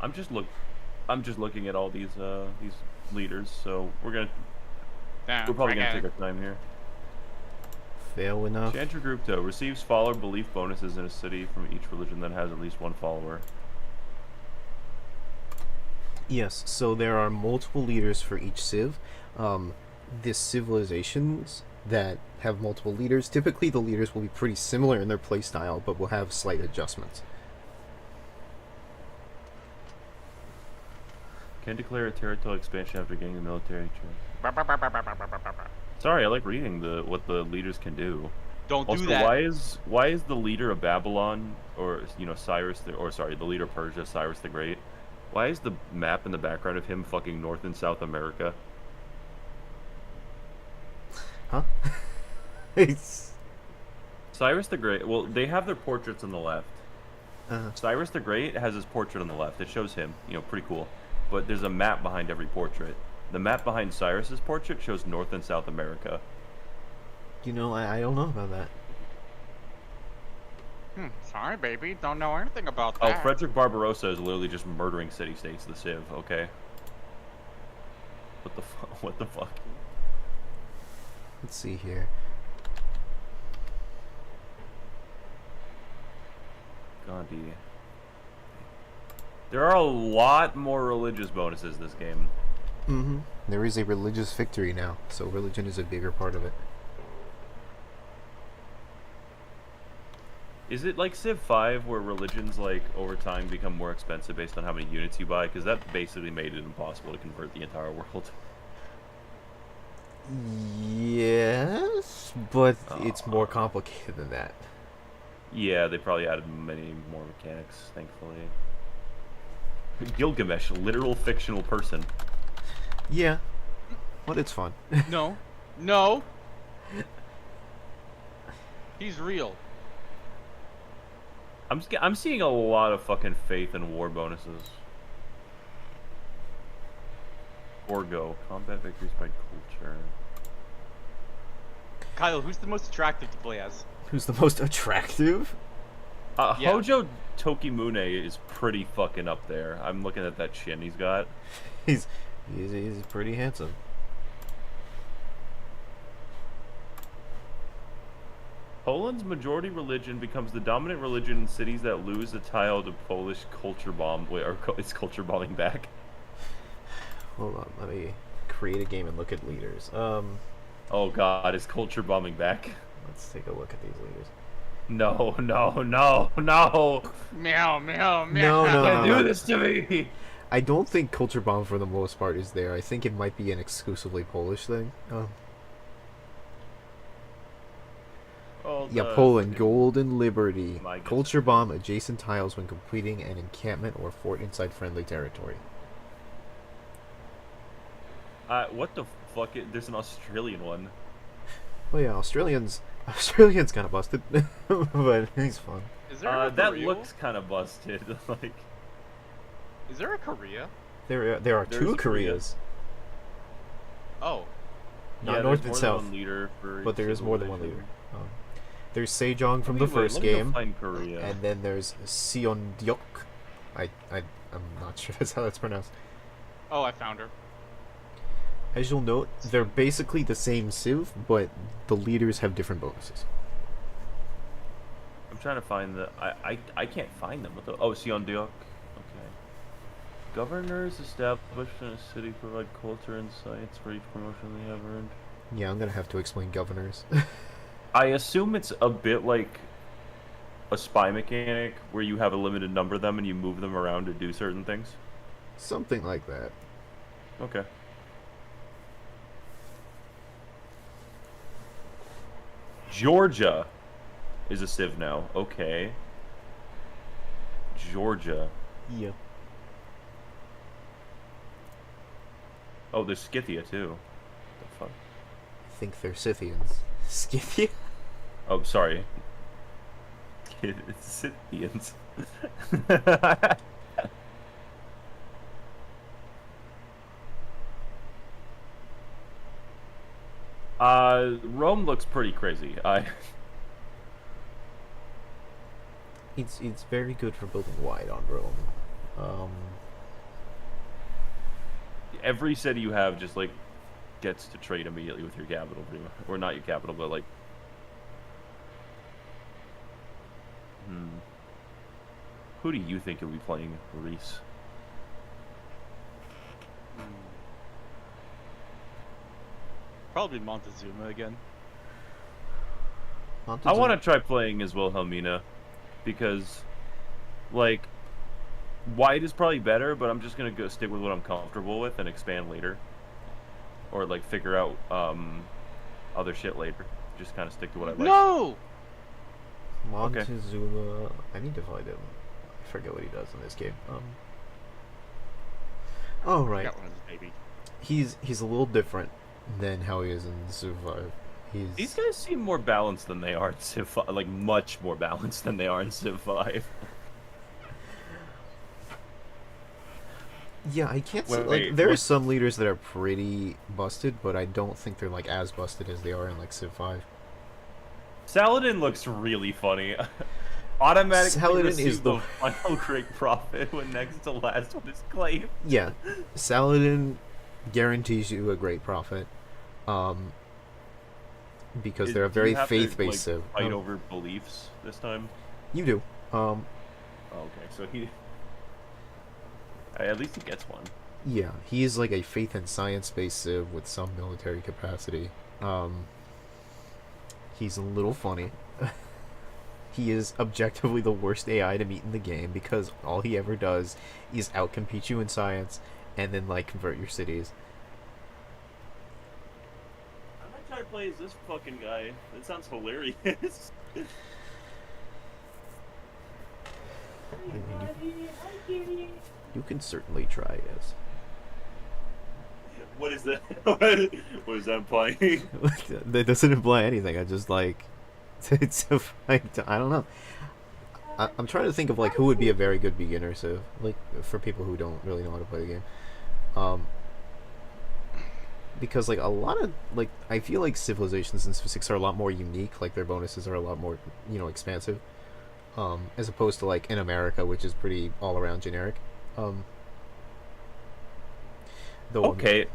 I'm just look. I'm just looking at all these leaders. So we're Damn, probably I gonna got take it. our time here. Fail enough. Chant your group to receives follower belief bonuses in a city from each religion that has at least one follower. Yes, so there are multiple leaders for each civ. The civilizations that have multiple leaders, typically the leaders will be pretty similar in their playstyle, but will have slight adjustments. Can declare a territorial expansion after getting the military training. Bah, bah, bah, bah, bah, bah, bah, bah, bah. Sorry, I like reading what the leaders can do. Don't do Also, that. why is the leader of Babylon, or the leader of Persia, Cyrus the Great? Why is the map in the background of him fucking North and South America? Huh? It's, Cyrus the Great. Well, they have their portraits on the left. uh, Cyrus the Great has his portrait on the left. It shows him, pretty cool. But there's a map behind every portrait. The map behind Cyrus's portrait shows North and South America. I don't know about that. Sorry, baby. Don't know anything about Oh, that. Frederick Barbarossa is literally just murdering city-states, the Civ, okay? What the fuck? What the fuck? Let's see here. Gandhi. There are a lot more religious bonuses this game. Mm-hmm. There is a religious victory now, so religion is a bigger part of it. Is it like Civ 5 where religions, like, over time become more expensive based on how many units you buy? Because that basically made it impossible to convert the entire world. Yes, but it's more complicated than that. Yeah, they probably added many more mechanics, thankfully. Gilgamesh, literal fictional person. Yeah, but it's fun. No. No. He's real. I'm seeing a lot of fucking faith and war bonuses. Orgo, combat victories by culture. Kyle, who's the most attractive to play as? Who's the most attractive? Yeah. Hojo Tokimune is pretty fucking up there. I'm looking at that chin he's got. He's pretty handsome. Poland's majority religion becomes the dominant religion in cities that lose a tile to Polish culture bomb. Wait, or it's culture bombing back. Hold on, let me create a game and look at leaders. Oh god, is culture bombing back? Let's take a look at these leaders. No, no, no, no! Meow, meow, meow. No, no, Don't no. do this to me! I don't think Culture Bomb for the most part is there. I think it might be an exclusively Polish thing. Oh, Yeah, Poland, gold and liberty. My goodness. Culture Bomb adjacent tiles when completing an encampment or fort inside friendly territory. What the fuck? There's an Australian one. Oh yeah, Australian's kind of busted, but he's fun. Is there a That Korea? looks kind of busted. Like, Is there a Korea? There are There's two a Korea. Koreas, Oh. not yeah, north there's and more than south, one leader for but there each is more than one civilization. leader. There's Sejong from the Wait, first let me go game, find Korea. and then there's Seondeok. I'm not sure that's how that's pronounced. Oh, I found her. As you'll note, they're basically the same civ, but the leaders have different bonuses. I'm trying to find I can't find them. Seondeok. Okay. Governors established in a city provide culture and science for each promotion they have earned. Yeah, I'm gonna have to explain governors. I assume it's a bit like a spy mechanic where you have a limited number of them and you move them around to do certain things. Something like that. Okay. Georgia is a civ now. Okay. Georgia. Yeah. Oh, there's Scythia too. What the fuck? I think they're Scythians. Scythia? Oh, sorry. It's Scythians. Rome looks pretty crazy. It's very good for building wide on Rome. every city you have just like gets to trade immediately with your capital, pretty much, or not your capital, but like. Who do you think you'll be playing, Reese? Probably Montezuma again. I want to try playing as Wilhelmina, because, like, white is probably better, but I'm just gonna go stick with what I'm comfortable with and expand later, or like figure out other shit later. Just kind of stick to what I like. No. Montezuma. Okay. I need to find him. I forget what he does in this game. Oh right. Got one of his baby. He's a little different than how he is in Civ 5. These guys seem more balanced than they are in Civ 5, like much more balanced than they are in Civ 5. Yeah, I can't say, like, there are some leaders that are pretty busted, but I don't think they're like as busted as they are in like Civ 5. Saladin looks really funny. Automatic Saladin is the final great profit when next to last one is claimed. Yeah, Saladin guarantees you a great profit, because they're a very faith-based civ. Fight over beliefs this time. You do. Okay, so at least he gets one. Yeah, he is like a faith and science-based civ with some military capacity. He's a little funny. He is objectively the worst AI to meet in the game because all he ever does is outcompete you in science and then like convert your cities. I might try to play as this fucking guy. That sounds hilarious. You can certainly try, yes. What is that? What is that implying? That doesn't imply anything. I just like it's I don't know. I'm trying to think of like who would be a very good beginner civ, like for people who don't really know how to play the game. Because like a lot of like I feel like civilizations in Civ 6 are a lot more unique. Like their bonuses are a lot more expansive, as opposed to like in America, which is pretty all around generic. Okay.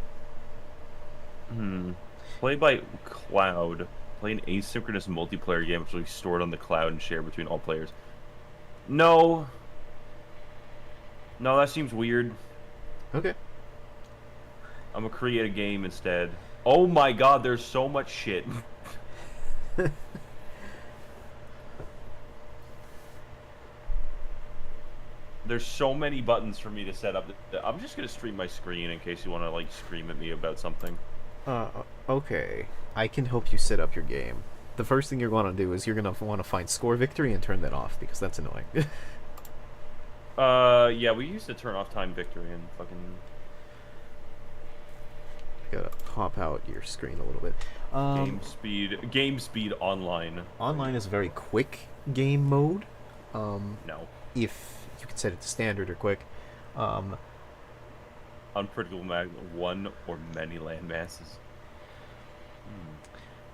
Play by cloud. Play an asynchronous multiplayer game which will be stored on the cloud and shared between all players. No, that seems weird. Okay. I'm gonna create a game instead. Oh my god, there's so much shit. There's so many buttons for me to set up. I'm just gonna stream my screen in case you want to like scream at me about something. Okay. I can help you set up your game. The first thing you're going to do is you're going to want to find score victory and turn that off because that's annoying. Yeah, we used to turn off time victory and fucking. Gotta pop out your screen a little bit. Game speed online. Online is a very quick game mode. No. If you can set it to standard or quick. Unpredictable mag, one or many land masses.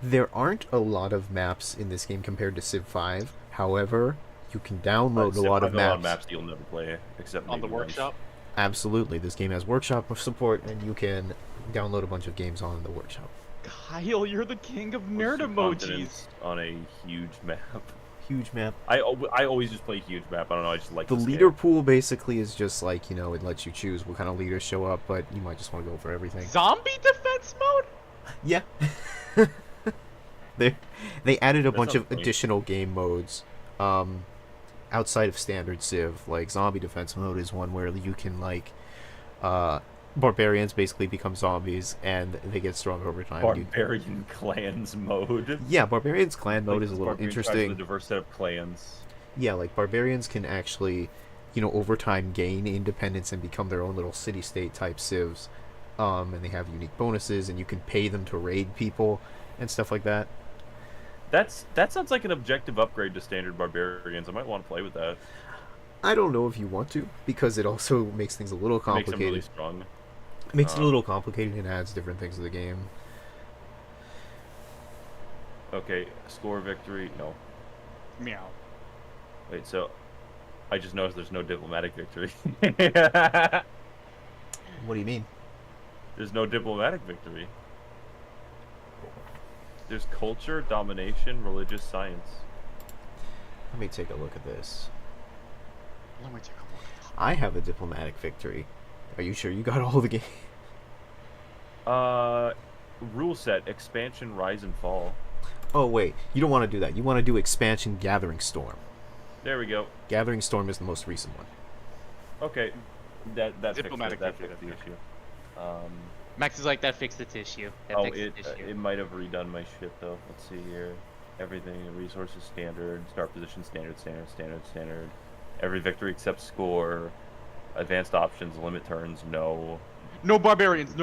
There aren't a lot of maps in this game compared to Civ 5. However, you can download a lot of maps. A lot of maps that you'll never play except on the workshop. Absolutely, this game has workshop support, and you can download a bunch of games on the workshop. Kyle, you're the king of nerd emojis. On a huge map. Huge map. I always just play huge map. I don't know. I just like the leader pool. Basically, is just like it lets you choose what kind of leaders show up, but you might just want to go for everything. Zombie defense mode. Yeah. They added a bunch of additional game modes, outside of standard Civ. Like zombie defense mode is one where you can barbarians basically become zombies and they get stronger over time. Barbarian clans mode. Yeah, barbarians clan mode is a little interesting. A diverse set of clans. Yeah, like barbarians can actually, over time gain independence and become their own little city-state type civs. And they have unique bonuses, and you can pay them to raid people and stuff like that. That sounds like an objective upgrade to standard barbarians. I might want to play with that. I don't know if you want to, because it also makes things a little complicated. Makes them really strong. Makes it a little complicated and adds different things to the game. Okay, score victory. No. Meow. Wait, so I just noticed there's no diplomatic victory. What do you mean? There's no diplomatic victory. There's culture, domination, religious science. Let me take a look at this. Let me take a look. I have a diplomatic victory. Are you sure you got all the game? Rule set, expansion, rise and fall. Oh wait, you don't want to do that. You want to do expansion Gathering Storm. There we go. Gathering Storm is the most recent one. Okay, that Diplomatic fixed victory. the issue. Max is like, that fixed the tissue. That Oh, fixed the tissue. it might have redone my shit though. Let's see here. Everything, resources standard, start position standard. Every victory except score. Advanced options, limit turns, no. No barbarians.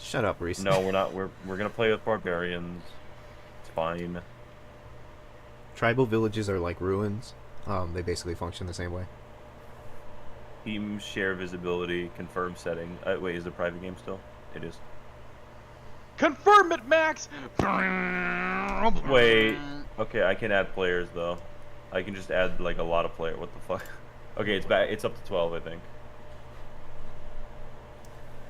Shut up, Reese. No, we're not. We're gonna play with barbarians. It's fine. Tribal villages are like ruins. They basically function the same way. Team share visibility, confirm setting. Wait, is it a private game still? It is. Confirm it, Max! Wait. Okay, I can add players though. I can just add like a lot of players. What the fuck? Okay, it's back. It's up to 12, I think.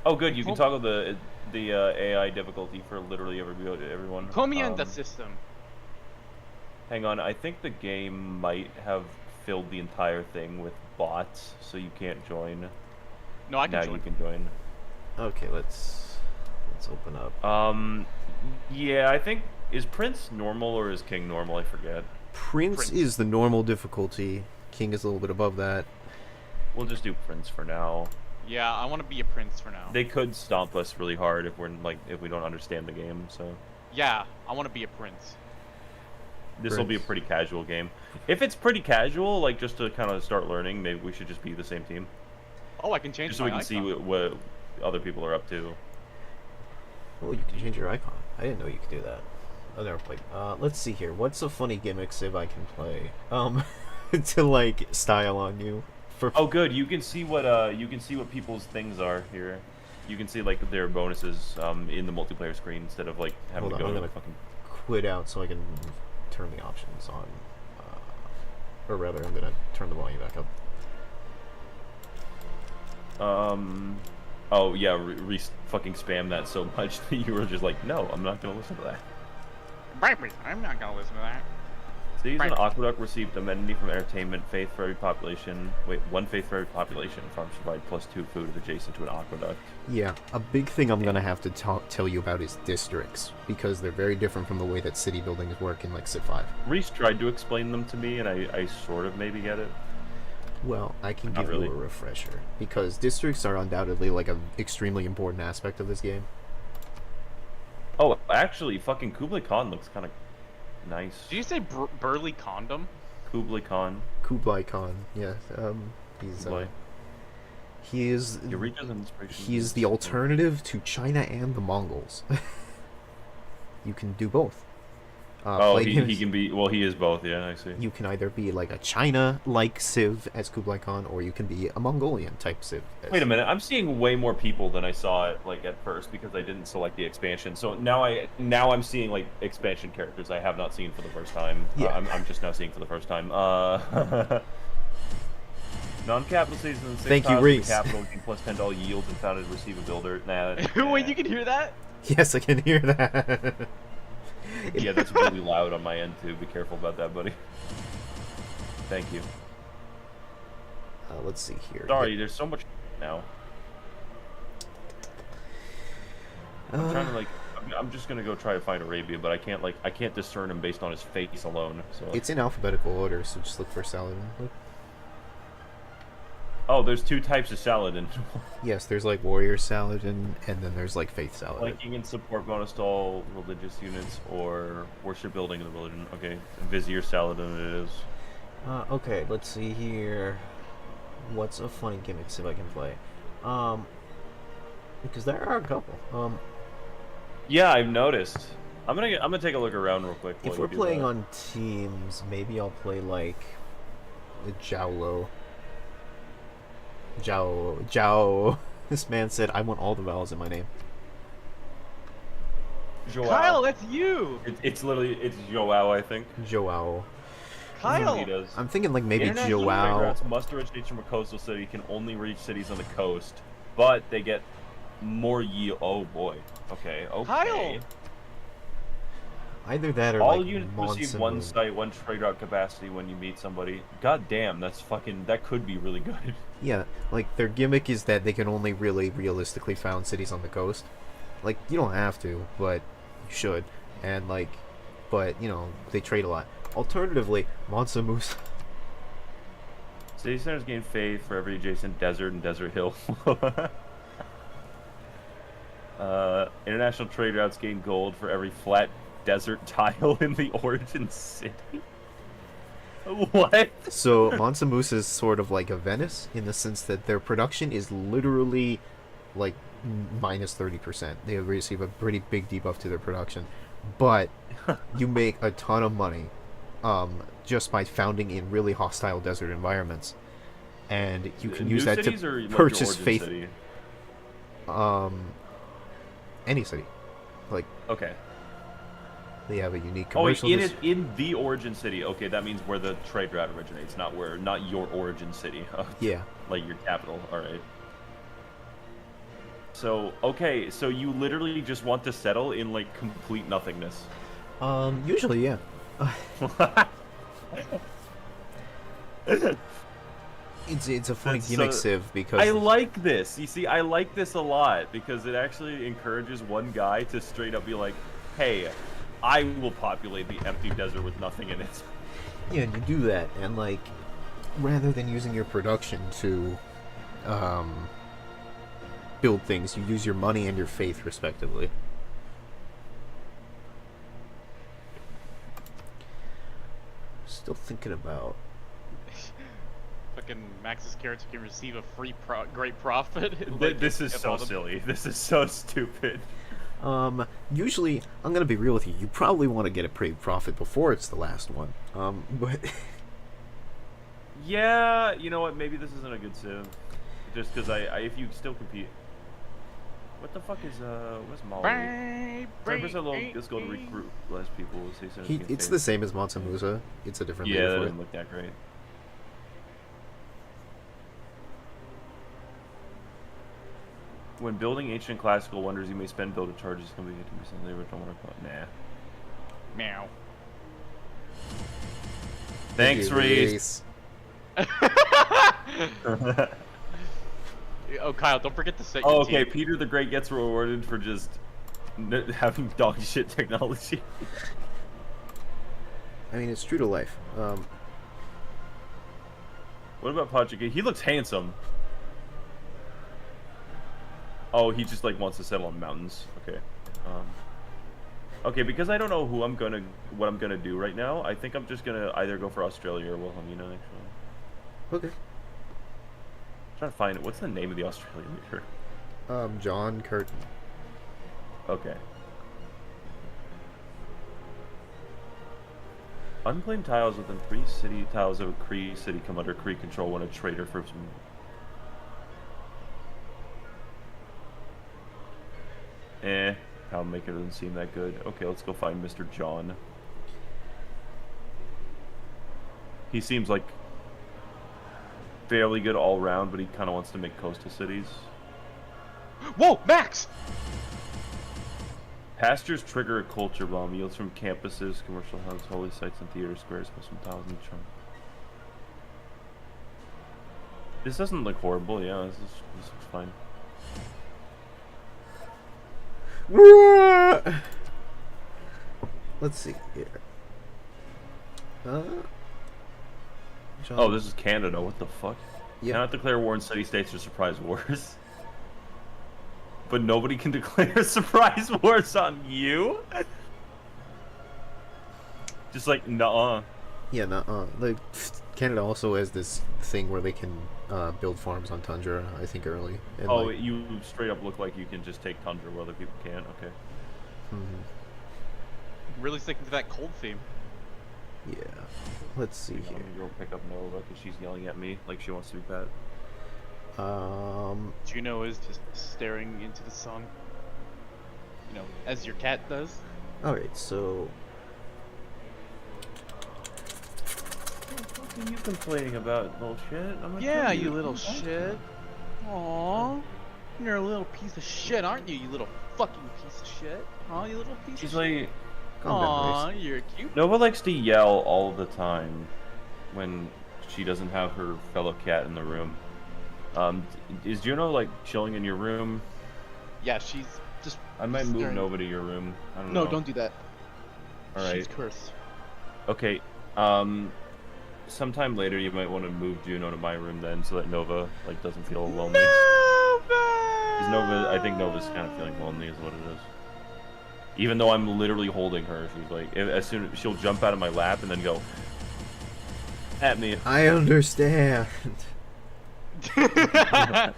Oh, good. You can toggle the AI difficulty for literally everyone. Put me in the system. Hang on. I think the game might have filled the entire thing with bots, so you can't join. No, I can now join. you can join. Okay, let's open up. Yeah, I think is Prince normal or is King normal? I forget. Prince is the normal difficulty. King is a little bit above that. We'll just do Prince for now. Yeah, I want to be a prince for now. They could stomp us really hard if if we don't understand the game. So Yeah, I want to be a prince. this will be a pretty casual game. If it's pretty casual, like just to kind of start learning, maybe we should just be the same team, Oh, I can change just so my we can icon. see what other people are up to. Oh, you can change your icon. I didn't know you could do that. I've never played. Let's see here. What's a funny gimmick Civ I can play? To like style on you. Oh, good. You can see what people's things are here. You can see like their bonuses in the multiplayer screen instead of like having Hold to on, go I'm to gonna fucking. quit out so I can turn the options on. Or rather, I'm gonna turn the volume back up. Oh yeah, Reese fucking spammed that so much that you were just like, no, I'm not gonna listen to that. Baby, I'm not gonna listen to that. Cities and Aqueduct received amenity from entertainment, faith for every population. Wait, one faith for every population. Farms provide +2 food adjacent to an aqueduct. Yeah, a big thing I'm gonna have to tell you about is districts, because they're very different from the way that city buildings work in like Civ 5. Reese tried to explain them to me, and I sort of maybe get it. Well, I can Not give really. you a refresher, because districts are undoubtedly like an extremely important aspect of this game. Oh, actually, fucking Kublai Khan looks kind of nice. Did you say burly condom? Kublai Khan. Kublai Khan, yeah, he's Kublai. he is Eureka's an inspiration. he is the alternative to China and the Mongols. You can do both. Oh, play he games- can be. Well, he is both. Yeah, I see. You can either be like a China-like Civ as Kublai Khan, or you can be a Mongolian-type Civ. As... Wait a minute, I'm seeing way more people than I saw it like at first because I didn't select the expansion. So now I'm seeing like expansion characters I have not seen for the first time. Yeah. I'm just now seeing for the first time. Non-capital cities in the 6 Thank you, tiles of Reese. the capital gain +10 to all yields and founded receive a builder. Nah. Wait, you can hear that? Yes, I can hear that. Yeah, that's really loud on my end too. Be careful about that, buddy. Thank you. Let's see here. Sorry, there's so much now. I'm trying to like. I'm just gonna go try to find Arabia, but I can't discern him based on his face alone. So. It's in alphabetical order, so just look for Saladin. Look. Oh, there's 2 types of Saladin. Yes, there's like Warrior Saladin, and then there's like Faith Saladin. Flanking and support bonus to all religious units or worship building in the religion. Okay, Vizier Saladin it is. Okay, let's see here. What's a funny gimmick if I can play? Because there are a couple. Yeah, I've noticed. I'm gonna take a look around real quick. If we're playing on teams, maybe I'll play like the Jowlo. Jow. This man said, "I want all the vowels in my name." Joao. Kyle, that's you! It's Joao, I think. Joao. Kyle! He does. I'm thinking like maybe International Joao. migrants must originate from a coastal city can only reach cities on the coast, but they get More yield. Oh boy. Okay. Okay. Kyle! Either that or All like units receive Monson one Moon. site, one trade route capacity when you meet somebody. God damn, that's fucking. That could be really good. Yeah, like their gimmick is that they can only really realistically found cities on the coast. Like you don't have to, but you should. And like, but you know they trade a lot. Alternatively, Mansa Musa. City centers gain faith for every adjacent desert and desert hill. International trade routes gain gold for every flat desert tile in the origin city. What? So Mansa Musa is sort of like a Venice in the sense that their production is literally like minus 30%. They receive a pretty big debuff to their production, but you make a ton of money just by founding in really hostile desert environments, and you can use New that cities to or, like, your purchase origin faith. city? Any city, like Okay. they have a unique Oh, wait, commercial. in the origin city. Okay, that means where the trade route originates, not your origin city. Yeah. Like your capital. All right. So, okay, so you literally just want to settle in like complete nothingness. Usually, yeah. It's a funny That's gimmick so- civ because I like this. You see, I like this a lot because it actually encourages one guy to straight up be like, "Hey, I will populate the empty desert with nothing in it." yeah, you do that, and like rather than using your production to build things, you use your money and your faith respectively. Still thinking about Fucking Max's character can receive a free great profit. This is so silly. This is so stupid. usually I'm gonna be real with you. You probably want to get a pretty profit before it's the last one. But Yeah, you know what? Maybe this isn't a good civ. Just because if you still compete. What the fuck is what's Molly? Let's go to recruit less people. it's the same as Mansa Musa. It's a different Yeah, leader that for it. doesn't look that great. When building ancient and classical wonders, you may spend builder charges. Can be 50% labor. Don't want to. Nah. Meow. Thanks, Reese. Oh, Kyle, don't forget to set Oh, your okay. team. Peter the Great gets rewarded for just having dog shit technology. I mean, it's true to life. What about Patrick? He looks handsome. Oh, he just like wants to settle on mountains. Okay. Okay, because I don't know what I'm gonna do right now. I think I'm just gonna either go for Australia or Wilhelmina. Actually, Okay. trying to find it. What's the name of the Australian leader? John Curtin. Okay. Unclaimed tiles within 3 city tiles of a Cree city come under Cree control when a trader for some. Power Maker doesn't seem that good. Okay, let's go find Mr. John. He seems like fairly good all round, but he kind of wants to make coastal cities. Whoa, Max! Pastures trigger a culture bomb. Yields from campuses, commercial hubs, holy sites, and theater squares with some tiles in the trunk. This doesn't look horrible. Yeah, this looks fine. Let's see here. John... Oh, this is Canada. What the fuck? Yeah. Cannot declare war in city-states or surprise wars. But nobody can declare surprise wars on you? Just like, nuh-uh. Yeah, like Canada also has this thing where they can build farms on tundra. I think early. And Oh, like, you straight up look like you can just take tundra where other people can't. Okay. Really sticking to that cold theme. yeah. Let's see I'm here. gonna go pick up Nova because she's yelling at me like she wants to be pet. Juno is just staring into the sun. You know, as your cat does. All right. So What are you complaining about, little shit? I'm Yeah, you little shit. Aww. You're a little piece of shit, aren't you? You little fucking piece of shit. Huh? You little piece She's of shit. like, Calm down, Aw, Reese. you're cute. Nova likes to yell all the time when she doesn't have her fellow cat in the room. Is Juno like chilling in your room? Yeah, she's just. I might move staring- Nova to your room. I don't No, know. don't do that. All right. She's cursed. Okay. Sometime later you might want to move Juno to my room then, so that Nova like doesn't feel lonely. Because Nova, I think Nova's kind of feeling lonely, is what it is. Even though I'm literally holding her, she's like, as soon as she'll jump out of my lap and then go at me. I understand. I'm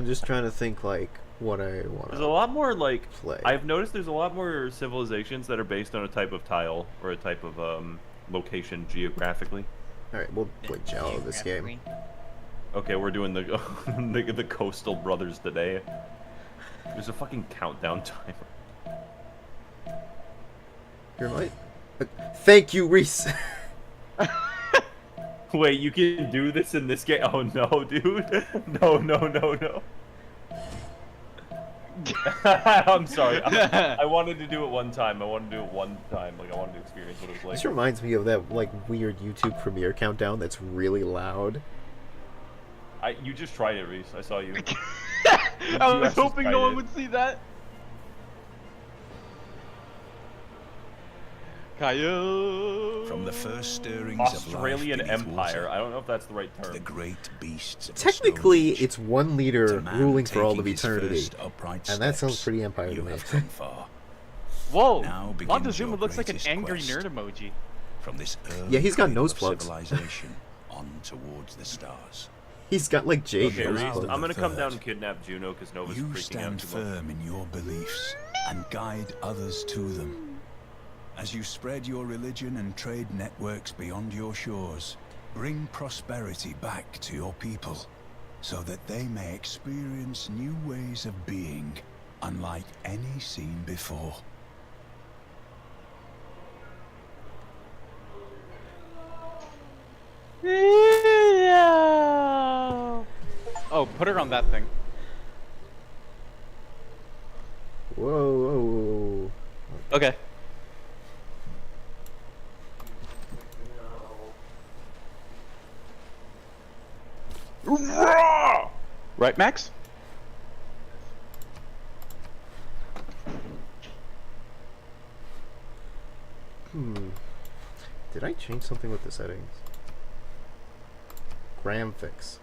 just trying to think like what I want There's a to lot more like play. I've noticed there's a lot more civilizations that are based on a type of tile or a type of location geographically. All right, we'll play Jello this game. Okay, we're doing the the coastal brothers today. There's a fucking countdown timer. Here, mate. Thank you, Reese. Wait, you can do this in this game? Oh no, dude! No, no, no, no. I'm sorry. I wanted to do it one time. Like, I wanted to experience what it was like. This reminds me of that like weird YouTube premiere countdown that's really loud. You just tried it, Reese. I saw you. I was just hoping tried no one it. would see that. Caillou. From the first stirrings Australian of life beneath Empire. water, I don't know if that's the right to the term. great beasts of the Technically, Stone Age, it's one to leader man ruling for all of taking his eternity, first upright and that sounds steps, pretty Empire to you me. have come far. Whoa! Now begins Montezuma your looks like an greatest angry quest. nerd emoji. From this Yeah, he's got early nose cradle of plugs. civilization on towards the stars. He's got like jade Okay, nose Reese, plugs. I'm gonna come down Third. and kidnap Juno because Nova's You freaking out stand too much. firm in your beliefs and guide others to them. As you spread your religion and trade networks beyond your shores, bring prosperity back to your people, so that they may experience new ways of being, unlike any seen before. Oh, put her on that thing. Whoa, whoa, whoa, whoa. Okay. Right, Max? Did I change something with the settings? Gram fix.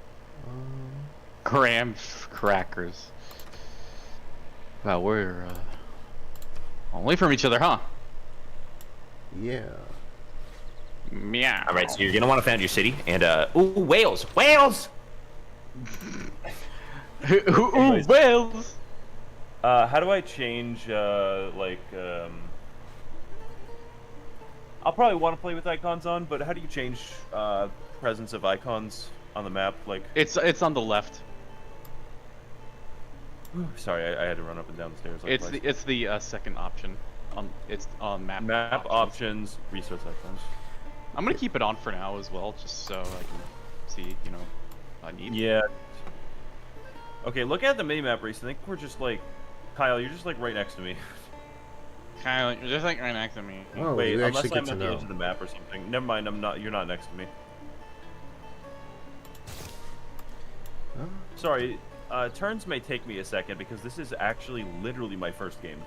Graham crackers. Wow, we're away from each other, huh? Yeah. Meow. All right, so you're gonna want to found your city, and ooh, whales, whales. Ooh, Anyways. Wales. How do I change, I'll probably want to play with icons on, but how do you change, presence of icons on the map? Like, It's on the left. sorry, I had to run up and down the stairs. Like twice. It's the second option. It's on map. Map options, resource icons. I'm gonna keep it on for now as well, just so I can see, I need. Yeah. Okay, look at the minimap, Reese. I think we're just like, Kyle, you're just like right next to me. Kyle, you're just like right next to me. Oh, Wait, you unless actually I'm get to at the know. edge of the map or something. Never mind, I'm not. You're not next to me. Huh? Sorry, turns may take me a second because this is actually literally my first game.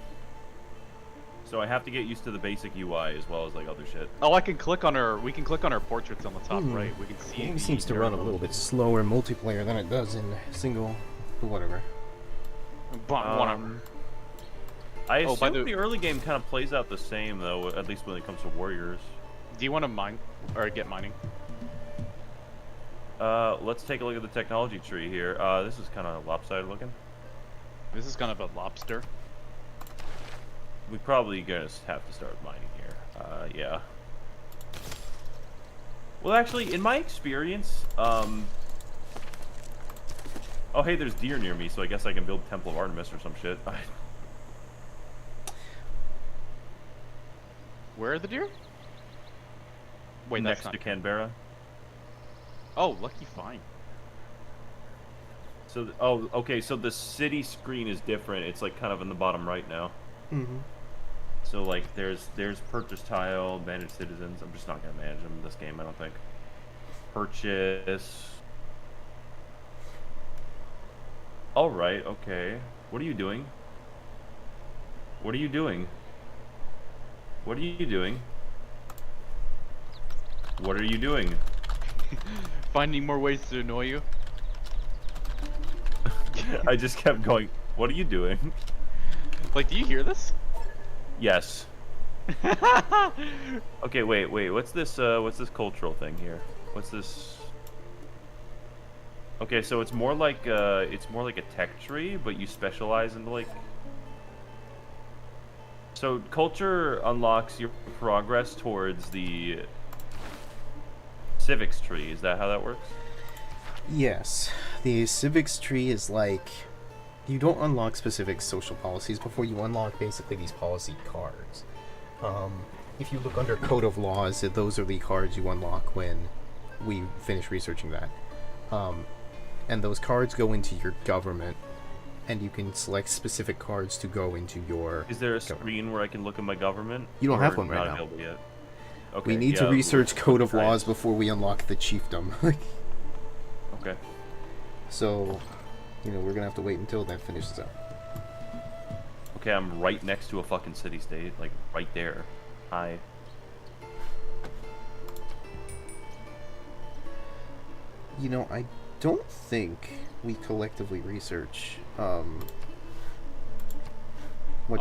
So I have to get used to the basic UI as well as like other shit. Oh, I can click on her. We can click on her portraits on the top Hmm. right. We can see. Game the seems to run a little bit slower in multiplayer than it does in single, but whatever. I Oh, by assume the- the early game kind of plays out the same though, at least when it comes to warriors. Do you want to mine or get mining? Let's take a look at the technology tree here. This is kind of lopsided looking. This is kind of a lobster. We probably gonna have to start mining here. Yeah. Well, actually, in my experience, oh hey, there's deer near me, so I guess I can build Temple of Artemis or some shit. Where are the deer? Wait, Next that's to not. Canberra. Oh, lucky find. So, oh, okay, so the city screen is different. It's like kind of in the bottom right now. Mm-hmm. So like there's purchase tile, manage citizens. I'm just not gonna manage them in this game, I don't think. Purchase. Alright, okay. What are you doing? What are you doing? What are you doing? What are you doing? Finding more ways to annoy you. I just kept going, what are you doing? Like, do you hear this? Yes. Okay, wait, what's this cultural thing here? What's this? Okay, so it's more like a tech tree, but you specialize in like. So culture unlocks your progress towards the civics tree. Is that how that works? Yes, the civics tree is like you don't unlock specific social policies before you unlock basically these policy cards. If you look under Code of Laws, those are the cards you unlock when we finish researching that. And those cards go into your government, and you can select specific cards to go into your. Is there a government. screen where I can look at my government? You don't Or have one right not now. available yet? Okay, We need to yeah, research Code of nice. Laws before we unlock the chiefdom. Okay. So, we're gonna have to wait until that finishes up. Okay, I'm right next to a fucking city-state, like right there. Hi. I don't think we collectively research, Oh,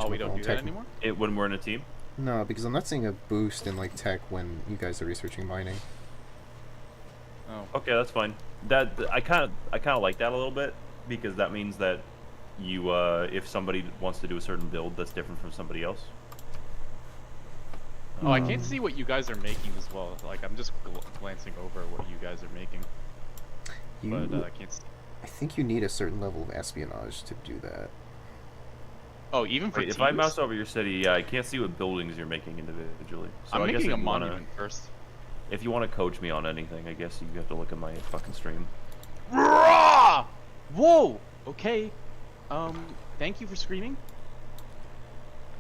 we don't do that anymore? When we're in a team? No, because I'm not seeing a boost in, tech when you guys are researching mining. Oh. Okay, that's fine. I kind of like that a little bit because that means that you if somebody wants to do a certain build that's different from somebody else. Oh, I can't see what you guys are making as well. Like, I'm just glancing over what you guys are making, but I can't see. I think you need a certain level of espionage to do that. Oh, even for Wait, if I mouse over your city, yeah, I can't see what buildings you're making individually. So I'm I guess making if a you wanna- monument first. If you want to coach me on anything, I guess you have to look at my fucking stream. Rah! Whoa! Okay. Thank you for screaming.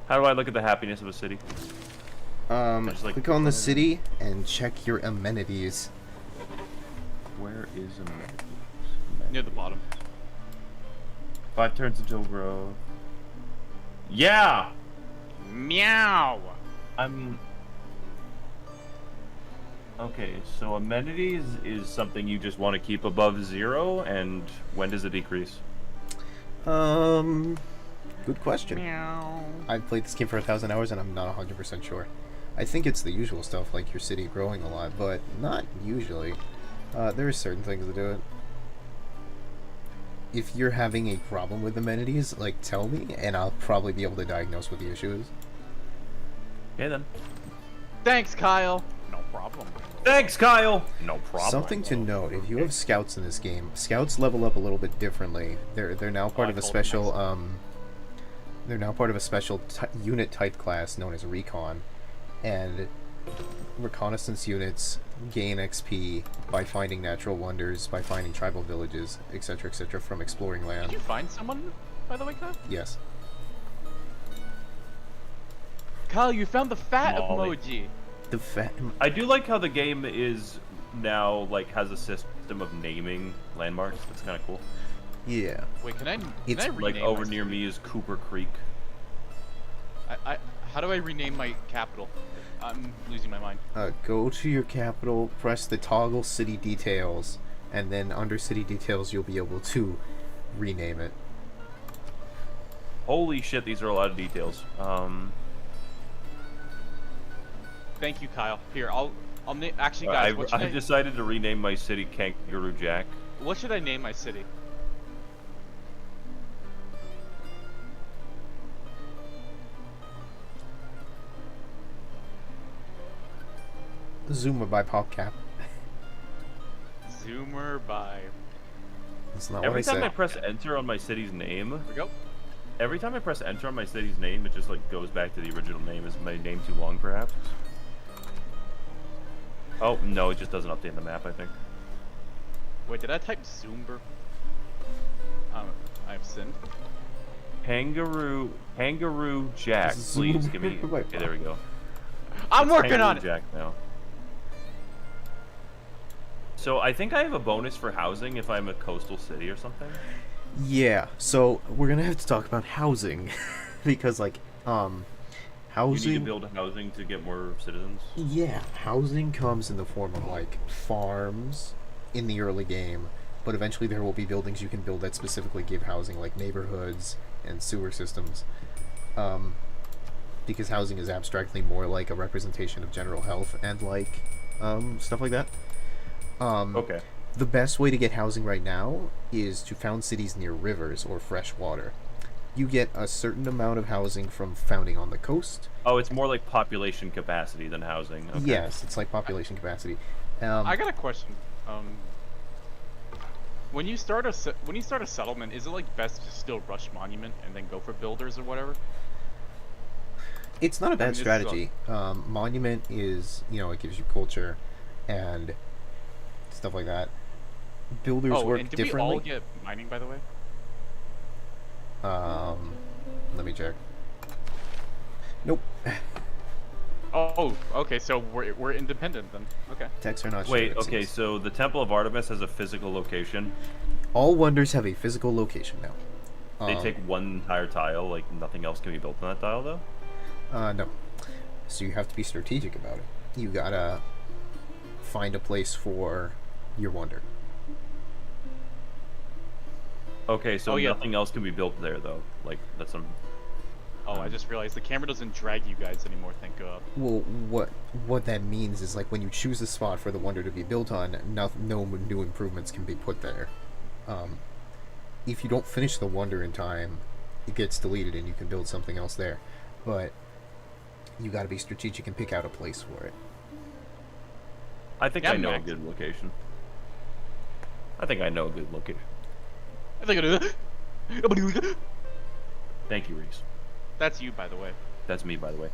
How do I look at the happiness of a city? Just, Click on the city and check your amenities. Where is amenities? Near the bottom. 5 turns until growth. Yeah! Meow! Okay, so amenities is something you just want to keep above 0, and when does it decrease? Good question. Meow. I've played this game for 1,000 hours and I'm not 100% sure. I think it's the usual stuff, like your city growing a lot, but not usually. There are certain things that do it. If you're having a problem with amenities, tell me, and I'll probably be able to diagnose what the issue is. Okay then. Thanks, Kyle. No problem. Thanks, Kyle! No problem. Something to note, if you have scouts in this game, scouts level up a little bit differently. They're now part of a special they're now part of a special unit type class known as recon, and reconnaissance units gain XP by finding natural wonders, by finding tribal villages, etc., from exploring Did land. you find someone, by the way, Kyle? Yes. Kyle, you found the fat Molly. emoji. The fat. I do like how the game is now, has a system of naming landmarks. That's kind of cool. Yeah. Wait, can I It's rename Like, over my near city? me is Cooper Creek. How do I rename my capital? I'm losing my mind. Go to your capital, press the toggle city details, and then under city details you'll be able to rename it. Holy shit, these are a lot of details. Thank you, Kyle. Here, I'll name. Actually, guys, I decided to rename my city Kangaroo Jack. what should I name my city? Zoomer by PopCap. Zoomer by. That's not Every what I time I said. press enter on my city's name, Here we go. every time I press enter on my city's name, it just goes back to the original name. Is my name too long, perhaps? Oh no, it just doesn't update the map. I think. Wait, did I type Zoomer? I've sinned. Kangaroo Jack, please give me. Okay, there we go. I'm It's working on Kangaroo it. Jack now. So I think I have a bonus for housing if I'm a coastal city or something. Yeah, so we're gonna have to talk about housing because like You housing. need to build housing to get more citizens. Yeah, housing comes in the form of like farms in the early game, but eventually there will be buildings you can build that specifically give housing, like neighborhoods and sewer systems. Because housing is abstractly more like a representation of general health and like stuff like that. Okay. The best way to get housing right now is to found cities near rivers or fresh water. You get a certain amount of housing from founding on the coast. Oh, it's more like population capacity than housing. Okay. Yes, it's like population capacity. I got a question. When you start a settlement, is it like best to still rush monument and then go for builders or whatever? It's not a bad this is strategy. Monument is, it gives you culture and stuff like that. Builders Oh, work and did differently. we all get mining, by the way? Let me check. Nope. Oh, okay. So we're independent then. Okay. Techs are not sure. Wait, it okay, seems. so the Temple of Artemis has a physical location. All wonders have a physical location now. They take one entire tile, like nothing else can be built on that tile, though? No. So you have to be strategic about it. You gotta find a place for your wonder. Okay, so Oh, yeah. nothing else can be built there, though. Like, that's some... Oh, I just realized the camera doesn't drag you guys anymore. Thank God. Well, what that means is like when you choose a spot for the wonder to be built on, no new improvements can be put there. If you don't finish the wonder in time, it gets deleted and you can build something else there. But you got to be strategic and pick out a place for it. I think Yeah, I know a Max. good location. I think I know a good location. I think I do. Thank you, Reese. That's you, by the way. That's me, by the way.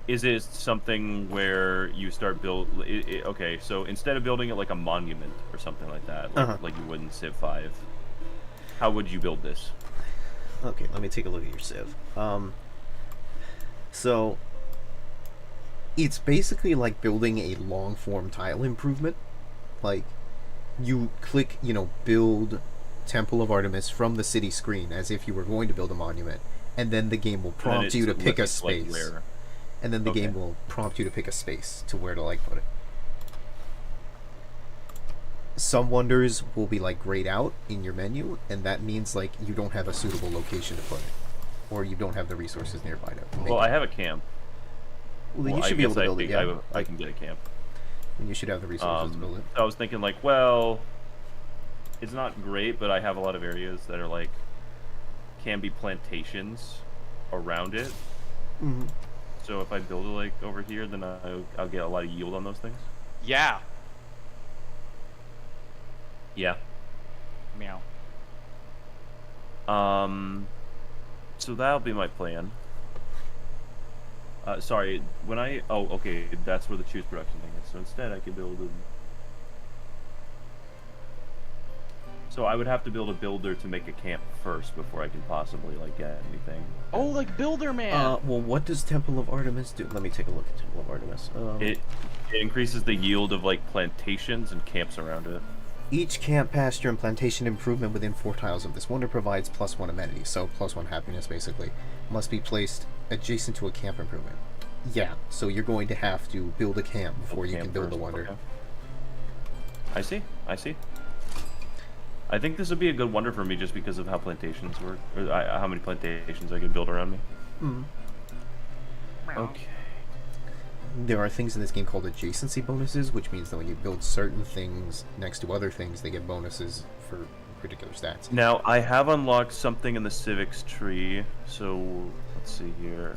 Is it something where you start okay, so instead of building it like a monument or something like that, like you would in Civ 5, how would you build this? Okay, let me take a look at your Civ. So it's basically like building a long form tile improvement. Like you click, build Temple of Artemis from the city screen as if you were going to build a monument, and then the game will prompt you to pick a space. Where? And then the Okay. game will prompt you to pick a space to where to put it. Some wonders will be grayed out in your menu, and that means you don't have a suitable location to put it, or you don't have the resources nearby to make Well, it. I have a camp. Well, then you I should be able to guess build it. Yeah, I can get a camp. and you should have the resources to build it. I was thinking well, it's not great, but I have a lot of areas that are can be plantations around it. Mm-hmm. So if I build it over here, then I'll get a lot of yield on those things. Yeah. Yeah. Meow. So that'll be my plan. Sorry, okay, that's where the choose production thing is. So instead I could build a... So I would have to build a builder to make a camp first before I could possibly get anything. Oh, like Builder Man. Well, what does Temple of Artemis do? Let me take a look at Temple of Artemis. It increases the yield of plantations and camps around it. Each camp, pasture, and plantation improvement within 4 tiles of this wonder provides +1 amenity, so +1 happiness basically, must be placed adjacent to a camp improvement. Yeah, so you're going to have to build a camp before you can build the wonder. Okay. I see. I think this would be a good wonder for me just because of how plantations work, or how many plantations I could build around me. Okay. There are things in this game called adjacency bonuses, which means that when you build certain things next to other things, they get bonuses for particular stats. Now, I have unlocked something in the civics tree, so let's see here.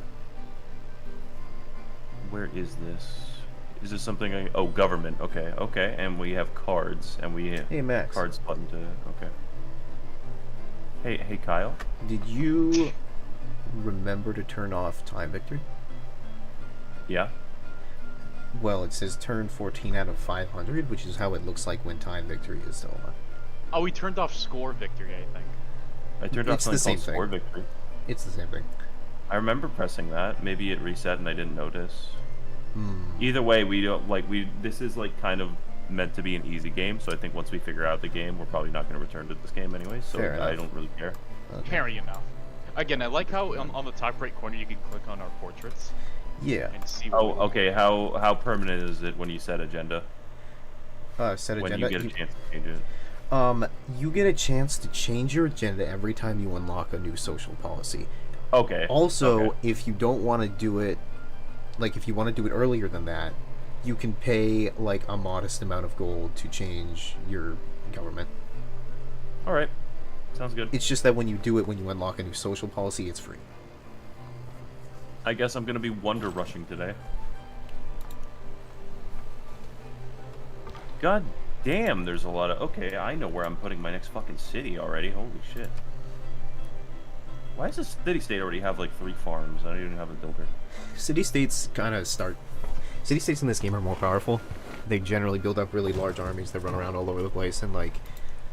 Where is this? Is this something oh, government. Okay. And we have cards, and we have Hey, Max. cards button to... Okay. Hey, Kyle? Did you remember to turn off time victory? Yeah? Well, it says turn 14 out of 500, which is how it looks like when time victory is still on. Oh, we turned off score victory, I think. I turned off It's the something same called thing. Score Victory. It's the same thing. I remember pressing that. Maybe it reset and I didn't notice. Either way, we don't this is like kind of meant to be an easy game, so I think once we figure out the game, we're probably not going to return to this game anyway. So Fair I enough. don't really care. Fair enough. Again, I like how on the top right corner you can click on our portraits Yeah. and see. What Oh, okay. How permanent is it when you set agenda? Set agenda. When you get a chance to change it? You get a chance to change your agenda every time you unlock a new social policy. Okay. Also, okay. if you don't want to do it, like if you want to do it earlier than that, you can pay like a modest amount of gold to change your government. All right. Sounds good. It's just that when you do it, when you unlock a new social policy, it's free. I guess I'm gonna be wonder rushing today. God damn, there's a lot of... Okay, I know where I'm putting my next fucking city already. Holy shit. Why does this city-state already have like 3 farms? I don't even have a builder. City-states kind of start... City-states in this game are more powerful. They generally build up really large armies that run around all over the place, and like,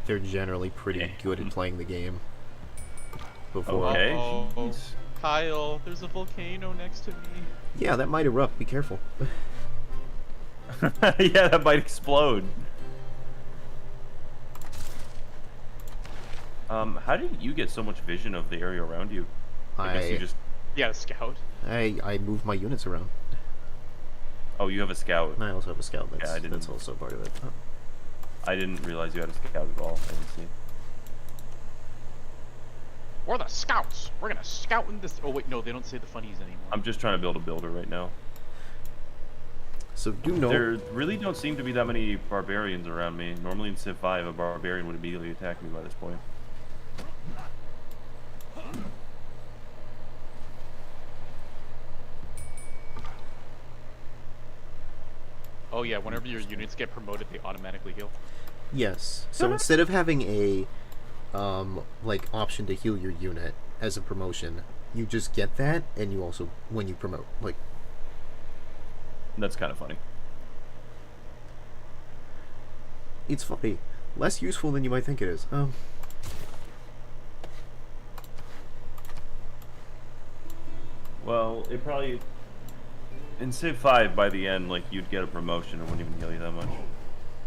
they're generally pretty good at playing the game. Before... Okay. Oh, Kyle, there's a volcano next to me. Yeah, that might erupt. Be careful. Yeah, that might explode. How did you get so much vision of the area around you? I guess you just... Yeah, scout. I move my units around. Oh, you have a scout. And I also have a scout. That's, Yeah, I didn't- that's also part of it. Oh. I didn't realize you had a scout at all. I didn't see. We're the scouts. We're gonna scout in this. Oh wait, no, they don't say the funnies anymore. I'm just trying to build a builder right now. So do know... There really don't seem to be that many barbarians around me. Normally in Civ 5, a barbarian would immediately attack me by this point. Oh yeah, whenever your units get promoted, they automatically heal. Yes. So instead of having a like option to heal your unit as a promotion, you just get that, and you also when you promote, like, That's kind of funny. it's funny, less useful than you might think it is. Well, it probably... In Civ 5, by the end, like, you'd get a promotion. It wouldn't even heal you that much.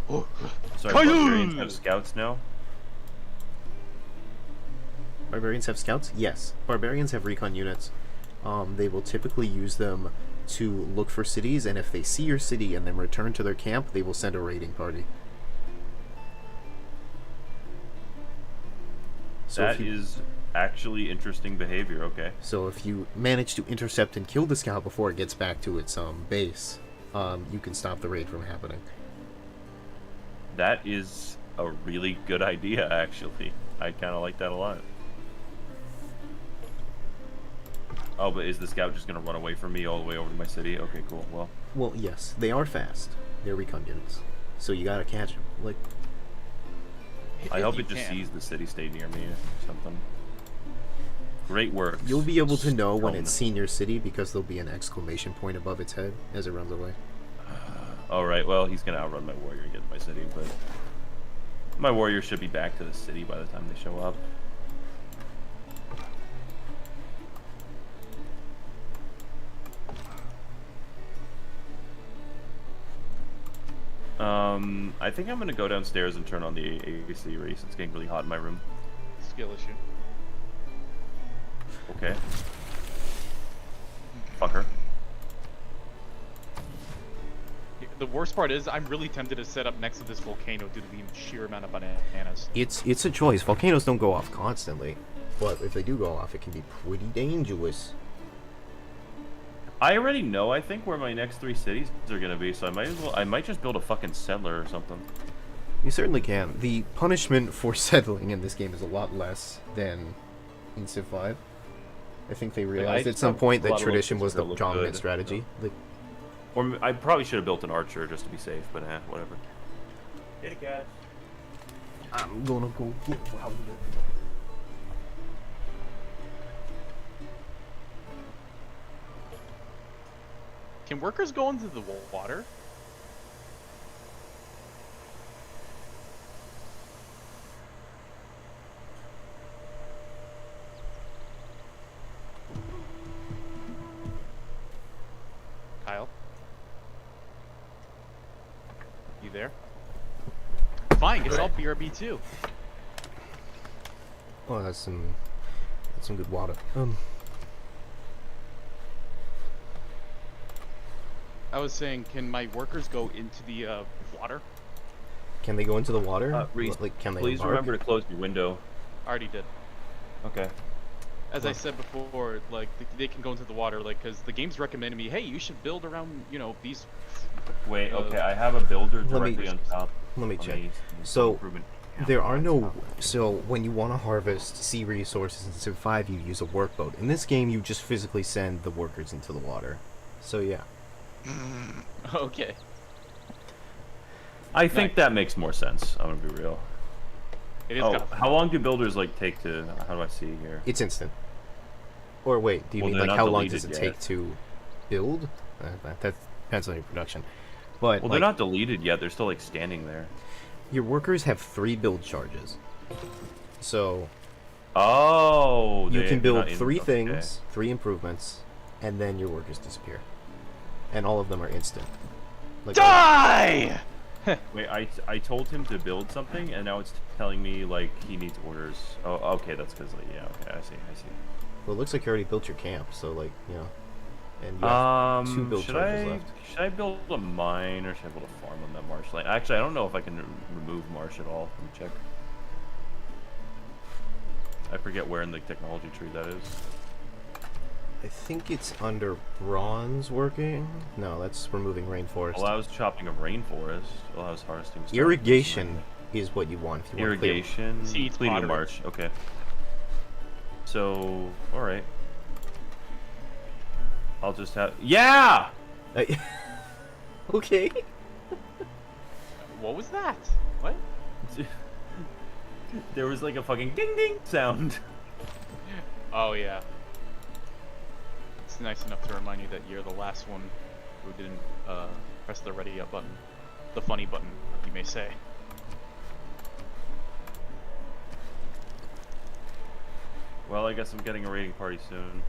Oh, Sorry, Kyle! barbarians have scouts now? Barbarians have scouts? Yes. Barbarians have recon units. They will typically use them to look for cities, and if they see your city and then return to their camp, they will send a raiding party. So That if you, is actually interesting behavior, okay. So if you manage to intercept and kill the scout before it gets back to its base, you can stop the raid from happening. That is a really good idea, actually. I kind of like that a lot. Oh, but is the scout just going to run away from me all the way over to my city? Okay, cool. Well, yes, they are fast. They're recon units, so you gotta catch them. Like, I hope You it just can. sees the city-state near me or something. Great work. you'll be able to know when Stone. it's seen your city because there'll be an exclamation point above its head as it runs away. Alright, well, he's going to outrun my warrior and get to my city, but... My warrior should be back to the city by the time they show up. I think I'm going to go downstairs and turn on the AC race. It's getting really hot in my room. skill issue. Okay. Fucker. The worst part is, I'm really tempted to set up next to this volcano due to the sheer amount of bananas. It's a choice. Volcanoes don't go off constantly, but if they do go off, it can be pretty dangerous. I already know, I think, where my next 3 cities are going to be, so I might just build a fucking settler or something. You certainly can. The punishment for settling in this game is a lot less than in Civ 5. I think they realized at just some have point a that lot of tradition was locations the that look dominant good. strategy. Like, Or I probably should have built an archer just to be safe, but whatever. Hey, guys. I'm gonna go get Wilder. Can workers go into the water? dang, it's all BRB too. Oh, that's some good water. I was saying, can my workers go into the water? Can they go into the water? Reese, Like, can they please embark? remember to close your window. I already did. Okay. As I said before, like they can go into the water, like because the game's recommended me, hey, you should build around, these. Wait, okay, I have a builder Let me- directly on top. Let me of check. me. So, Improvement. there are no. So when you want to harvest sea resources in Civ 5, you use a workboat. In this game, you just physically send the workers into the water. So yeah. Okay. I think that makes more sense. I'm gonna be real. It is Oh, kind of how long do builders like take to? How do I see here? It's instant. Or wait, do you Well, mean they're like not how long deleted does it yet. take to build? That depends on your production. But Well, like, they're not deleted yet. They're still like standing there. your workers have 3 build charges. So Oh, you can they're build not in- 3 okay. things, 3 improvements, and then your workers disappear. And all of them are instant. Like, Die! Wait, I told him to build something, and now it's telling me like he needs orders. Oh, okay, that's because like, yeah, okay, I see. well, it looks like you already built your camp, so like, and you have 2 build should charges I left. should I build a mine or should I build a farm on that marshland? Actually, I don't know if I can remove marsh at all. Let me check. I forget where in the technology tree that is. I think it's under bronze working. No, that's removing rainforest. Allows chopping of rainforest. Allows harvesting. stone. Irrigation is what you want if you want to clear. Irrigation. Seeds, Cleaning of pottery. marsh. Okay. So, all right. I'll just have. Yeah. Okay. What was that? What? There was like a fucking ding ding sound. Oh yeah. It's nice enough to remind you that you're the last one who didn't press the ready up button, the funny button, you may say. Well, I guess I'm getting a raiding party soon.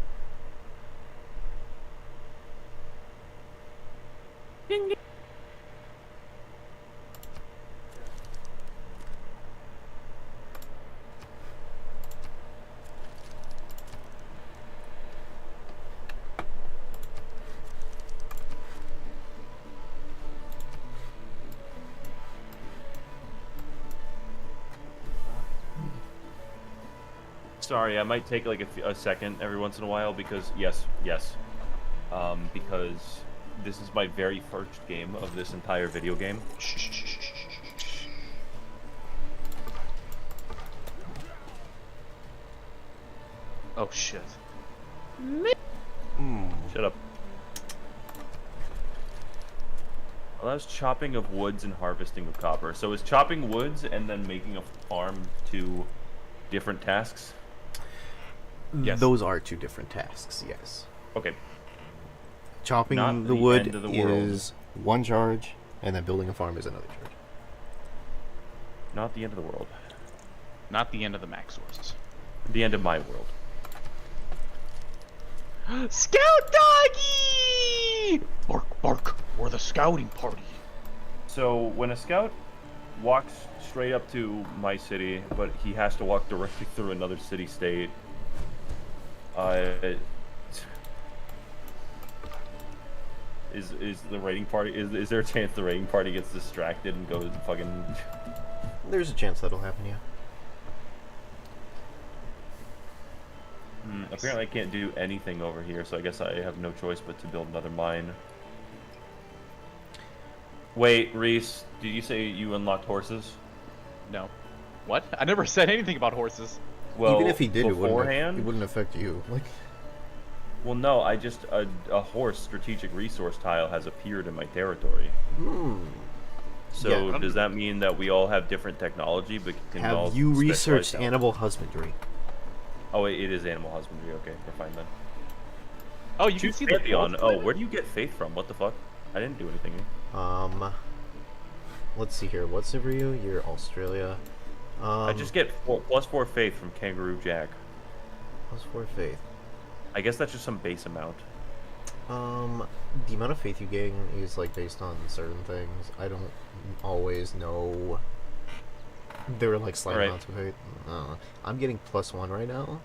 Ding ding. Sorry, I might take like a second every once in a while because yes, because this is my very first game of this entire video game. Oh shit. Shut up. Allows chopping of woods and harvesting of copper. So is chopping woods and then making a farm 2 different tasks? Yes. Those are 2 different tasks, yes. Okay. Chopping Not the the wood end of the world. is 1 charge, and then building a farm is another charge. Not the end of the world. Not the end of the max sources. The end of my world. Scout doggy! Bark, bark. We're the scouting party. So when a scout walks straight up to my city, but he has to walk directly through another city-state, is the raiding party? Is there a chance the raiding party gets distracted and goes fucking? There's a chance that'll happen, yeah. Apparently, I can't do anything over here, so I guess I have no choice but to build another mine. Wait, Reese, did you say you unlocked horses? No. What? I never said anything about horses. Well, Even if he did, beforehand, it wouldn't affect you. Like, well, no, I just a horse strategic resource tile has appeared in my territory. So Yeah. does that mean that we all have different technology, but can all have you specialize researched out? animal husbandry? Oh, wait, it is animal husbandry. Okay, we're fine then. Oh, you can Choose see the Pantheon. build Oh, plan? where do you get faith from? What the fuck? I didn't do anything. Let's see here. What's it for you? You're Australia. I just get +4 faith from Kangaroo Jack. +4 faith. I guess that's just some base amount. The amount of faith you gain is like based on certain things. I don't always know There were like slight Right. amounts of hate. I'm getting +1 right now.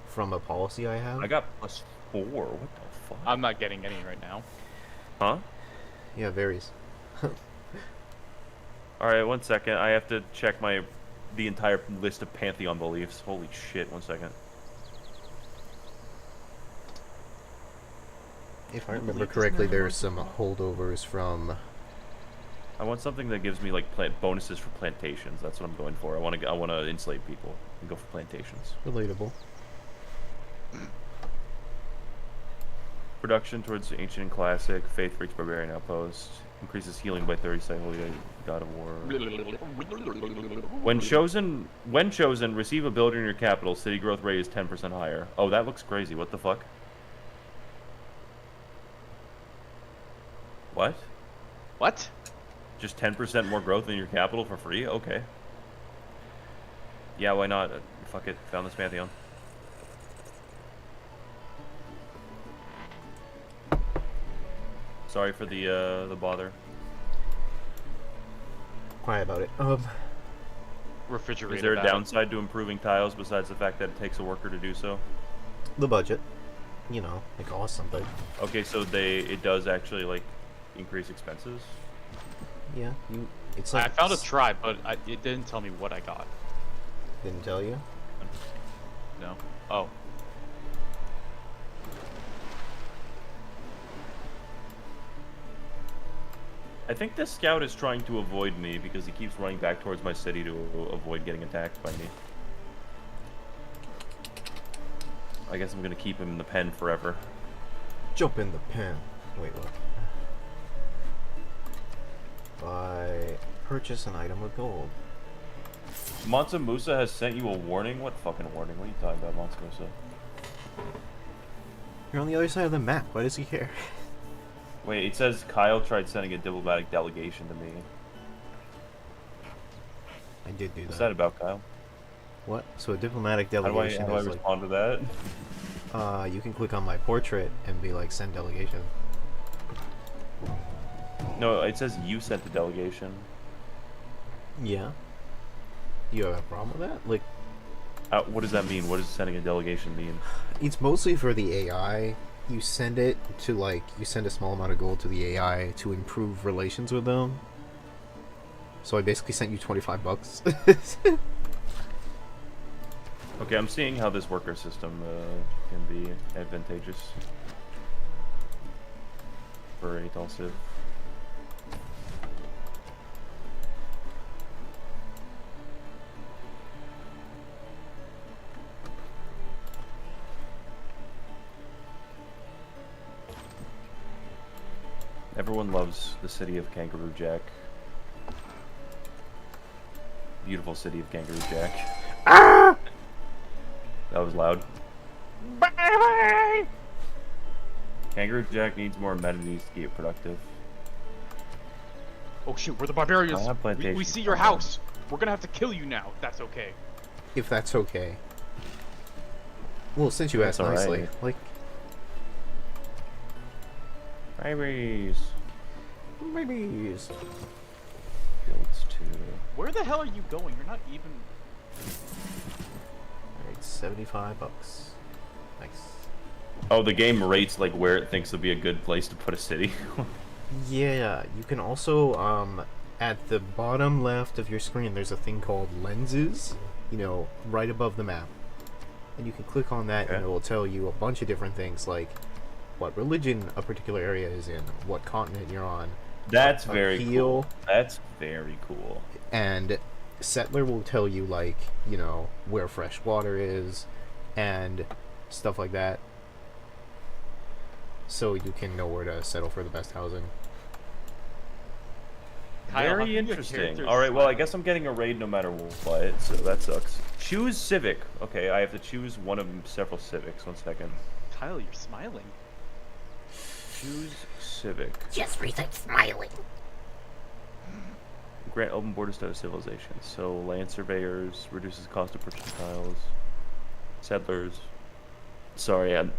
From a policy I have. I got +4. What the fuck? I'm not getting any right now. Huh? Yeah, varies. Alright, 1 second. I have to check the entire list of Pantheon beliefs. Holy shit, 1 second. If I remember correctly, there are some holdovers from. I want something that gives me like bonuses for plantations. That's what I'm going for. I want to enslave people and go for plantations. Relatable. Production towards ancient and classic. Faith breaks barbarian outpost. Increases healing by 30 cycles. God of War. When chosen, receive a builder in your capital. City growth rate is 10% higher. Oh, that looks crazy. What the fuck? What? What? Just 10% more growth in your capital for free? Okay. Yeah, why not? Fuck it. Found this Pantheon. Sorry for the bother. Quiet about it. Refrigerator. Is there a battle. downside to improving tiles besides the fact that it takes a worker to do so? The budget. You know, it costs something. Okay, so it does actually like increase expenses. Yeah, it's like I found a tribe, but it didn't tell me what I got. Didn't tell you. No. Oh. I think this scout is trying to avoid me because he keeps running back towards my city to avoid getting attacked by me. I guess I'm gonna keep him in the pen forever. Jump in the pen. Wait, what? Buy, purchase an item with gold. Mansa Musa has sent you a warning? What fucking warning? What are you talking about, Mansa Musa? You're on the other side of the map. Why does he care? Wait, it says Kyle tried sending a diplomatic delegation to me. I did do What's that. that about, Kyle? What? So a diplomatic How do I delegation is like, respond to that? you can click on my portrait and be like, send delegation. No, it says you sent the delegation. Yeah. You have a problem with that? Like, What does that mean? What does sending a delegation mean? it's mostly for the AI. You send it to like, you send a small amount of gold to the AI to improve relations with them. So I basically sent you $25. Okay, I'm seeing how this worker system can be advantageous for Atal Civ. Everyone loves the city of Kangaroo Jack. Beautiful city of Kangaroo Jack. Ah! That was loud. Kangaroo Jack needs more amenities to get productive. Oh shoot, we're the barbarians. I have We plantations. see your house. We're gonna have to kill you now. If that's okay. If that's okay. Well, since you asked That's all nicely, right. like, Babies. babies. Builds to. Where the hell are you going? You're not even. Alright, $75. Nice. Oh, the game rates like where it thinks would be a good place to put a city. Yeah, you can also, at the bottom left of your screen, there's a thing called lenses, you know, right above the map. And you can click on that and Okay. it will tell you a bunch of different things, like what religion a particular area is in, what continent you're on, That's A very heel. cool. That's very cool. and settler will tell you, like, you know, where fresh water is, and stuff like that. So you can know where to settle for the best housing. Kyle, how come Very your interesting. character's All right, well, I smiling? guess I'm getting a raid no matter what, so that sucks. Choose civic. Okay, I have to choose one of several civics. 1 second. Kyle, you're smiling. Choose civic. Yes, Reece, I'm smiling. Grant open borders to other civilizations. So land surveyors reduces cost of purchase tiles. Settlers. Sorry,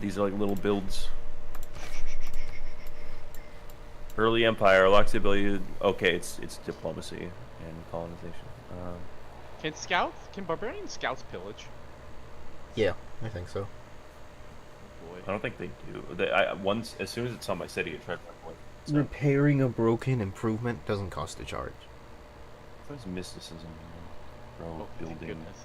these are like little builds. Early Empire unlocks the ability to, okay, it's diplomacy. and colonization. Can barbarian scouts pillage? Yeah, I think so. Boy. I don't think they do. Once, as soon as it's on my city, it tries to like. So, Repairing a broken improvement doesn't cost a charge. there's mysticism, bro. Oh, thank Building. goodness.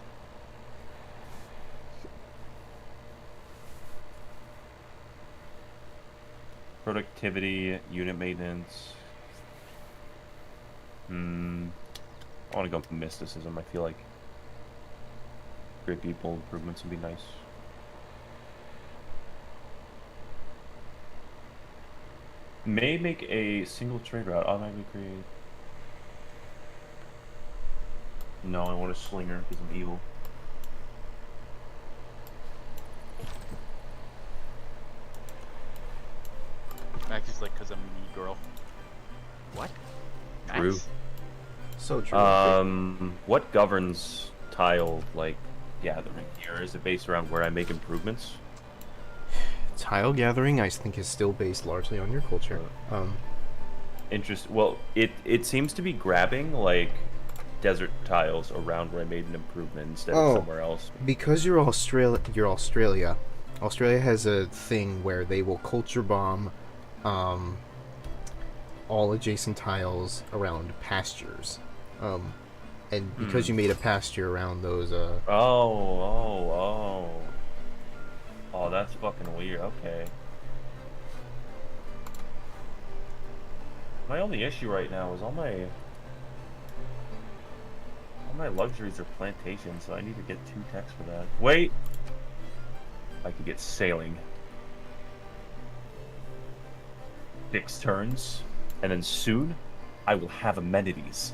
Productivity, unit maintenance. I want to go with mysticism. I feel like great people improvements would be nice. May make a single trade route automatically create. No, I want a slinger because I'm evil. Max is like, because I'm a mean girl. What? Max? True. So true. What governs tile like gathering here? Is it based around where I make improvements? Tile gathering, I think, is still based largely on your culture. Well, it seems to be grabbing like desert tiles around where I made an improvement instead of somewhere else. Because you're Australia. Australia has a thing where they will culture bomb all adjacent tiles around pastures. And because you made a pasture around those Oh, that's fucking weird. Okay. My only issue right now is all my luxuries are plantations, so I need to get 2 techs for that. Wait! I could get sailing. 6 turns, and then soon I will have amenities.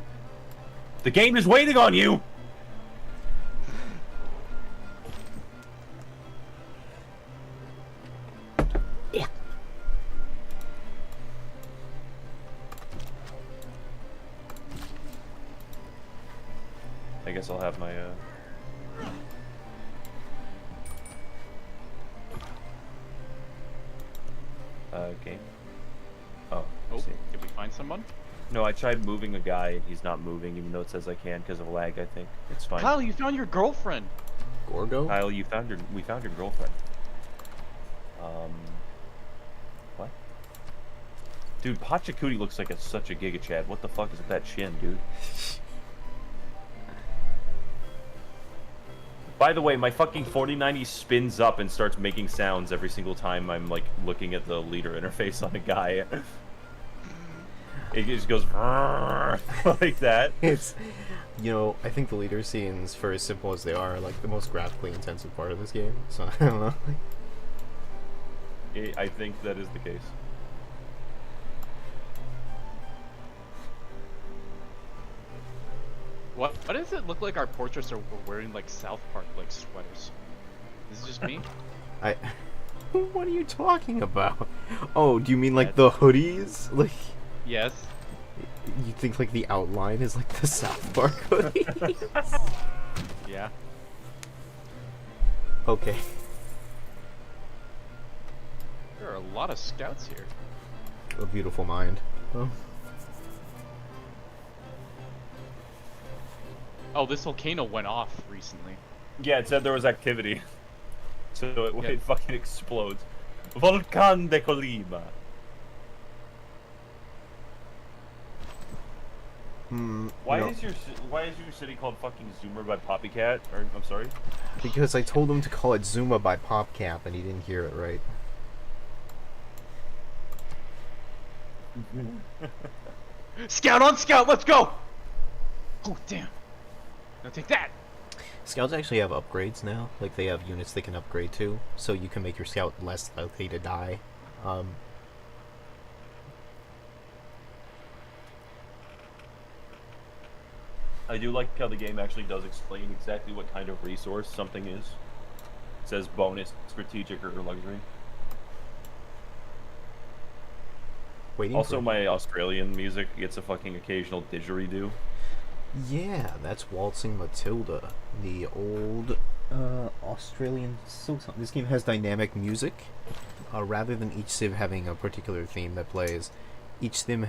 The game is waiting on you! Yeah. I guess I'll have my game. Oh, Oh, see. did we find someone? No, I tried moving a guy and he's not moving, even though it says I can because of lag. I think it's fine. Kyle, you found your girlfriend. Gorgo? Kyle, we found your girlfriend. What? Dude, Pachacootie looks like such a Giga Chad. What the fuck is with that chin, dude? By the way, my fucking 4090 spins up and starts making sounds every single time I'm like looking at the leader interface on a guy. It just goes like that. It's, I think the leader scenes, for as simple as they are like the most graphically intensive part of this game. So I don't know. I think that is the case. What does it look like our portraits are wearing like South Park like sweaters? Is it just me? What are you talking about? Oh, do you mean like the hoodies? Like, Yes. you think like the outline is like the South Park hoodies? Yeah. Okay. There are a lot of scouts here. A beautiful mind. Oh. Oh, this volcano went off recently. Yeah, it said there was activity. So Yeah. it fucking explodes. Volcan de Colima. Why is your city called fucking Zoomer by Poppycat? Or I'm sorry. Because I told him to call it Zuma by PopCap and he didn't hear it right. Scout on scout, let's go! Oh, damn. Now take that! Scouts actually have upgrades now. Like, they have units they can upgrade to, so you can make your scout less likely to die. I do like how the game actually does explain exactly what kind of resource something is. It says bonus, strategic, or luxury. Also, my Australian music gets a fucking occasional didgeridoo. Yeah, that's Waltzing Matilda, the old Australian folk song. This game has dynamic music, rather than each civ having a particular theme that plays. theme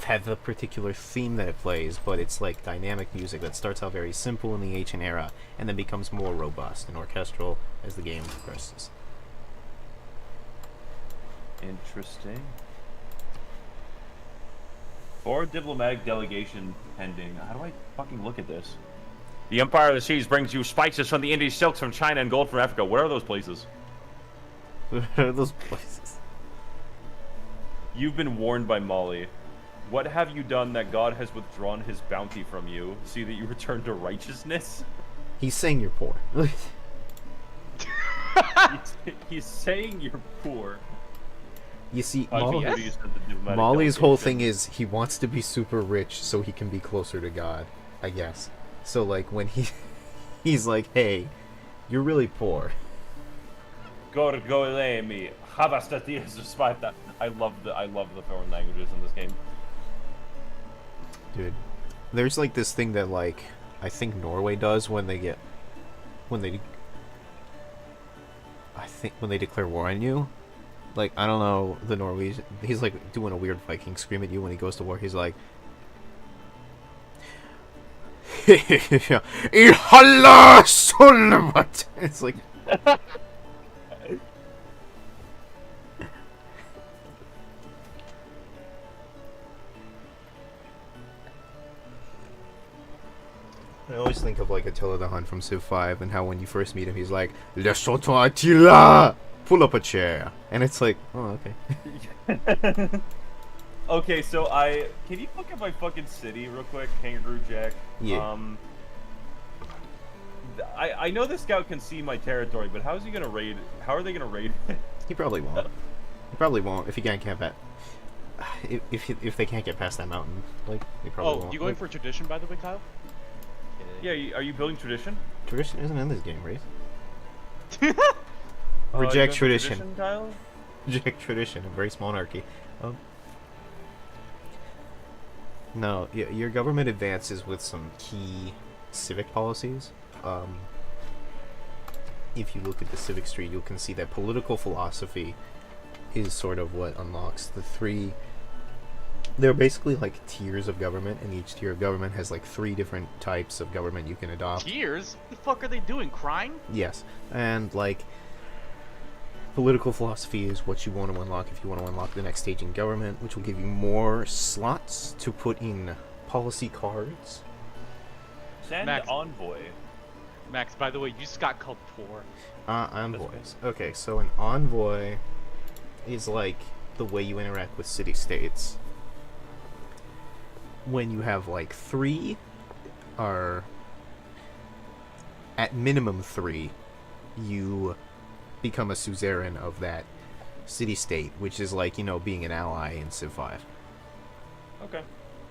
has a particular theme that it plays, but it's like dynamic music that starts out very simple in the ancient era and then becomes more robust and orchestral as the game progresses. Interesting. For diplomatic delegation pending. How do I fucking look at this? The Empire of the Seas brings you spices from the Indies, silks from China, and gold from Africa. Where are those places? Where are those places? You've been warned by Molly. What have you done that God has withdrawn his bounty from you? See that you return to righteousness? He's saying you're poor. He's saying you're poor. You see, Yes. Molly's whole thing is he wants to be super rich so he can be closer to God, I guess. So like when he's like, hey, you're really poor. Gorgolemi, Havastatias Sparta. I love the foreign languages in this game. Dude, there's like this thing that like I think Norway does when they declare war on you. Like, I don't know, the Norwegian, he's like doing a weird Viking scream at you when he goes to war. He's like, Ilhalla Solvat. It's like, I always think of like Attila the Hun from Civ 5 and how when you first meet him he's like, Lesotho Attila! Pull up a chair. And it's like, oh, okay. Okay, so can you look at my fucking city real quick, Kangaroo Jack? Yeah. I know the scout can see my territory, but how is he gonna raid? How are they gonna raid? He probably won't. He probably won't if he can't get past. If they can't get past that mountain, like they probably won't. You going for tradition, by the way, Kyle? Yeah, are you building tradition? Tradition isn't in this game, right? You Reject going for tradition. Kyle? Reject tradition. Embrace monarchy. No, your government advances with some key civic policies. If you look at the civic tree, you can see that political philosophy is sort of what unlocks the three. They're basically like tiers of government, and each tier of government has like 3 different types of government you can adopt. Tears? What the fuck are they doing? Crying? Yes, and like political philosophy is what you want to unlock if you want to unlock the next stage in government, which will give you more slots to put in policy cards. Send Max. envoy. Max, by the way, you just got called poor. Envoys. Okay, so an envoy is like the way you interact with city-states. When you have like 3, or at minimum 3, you become a suzerain of that city-state, which is like, you know, being an ally in Civ 5. Okay.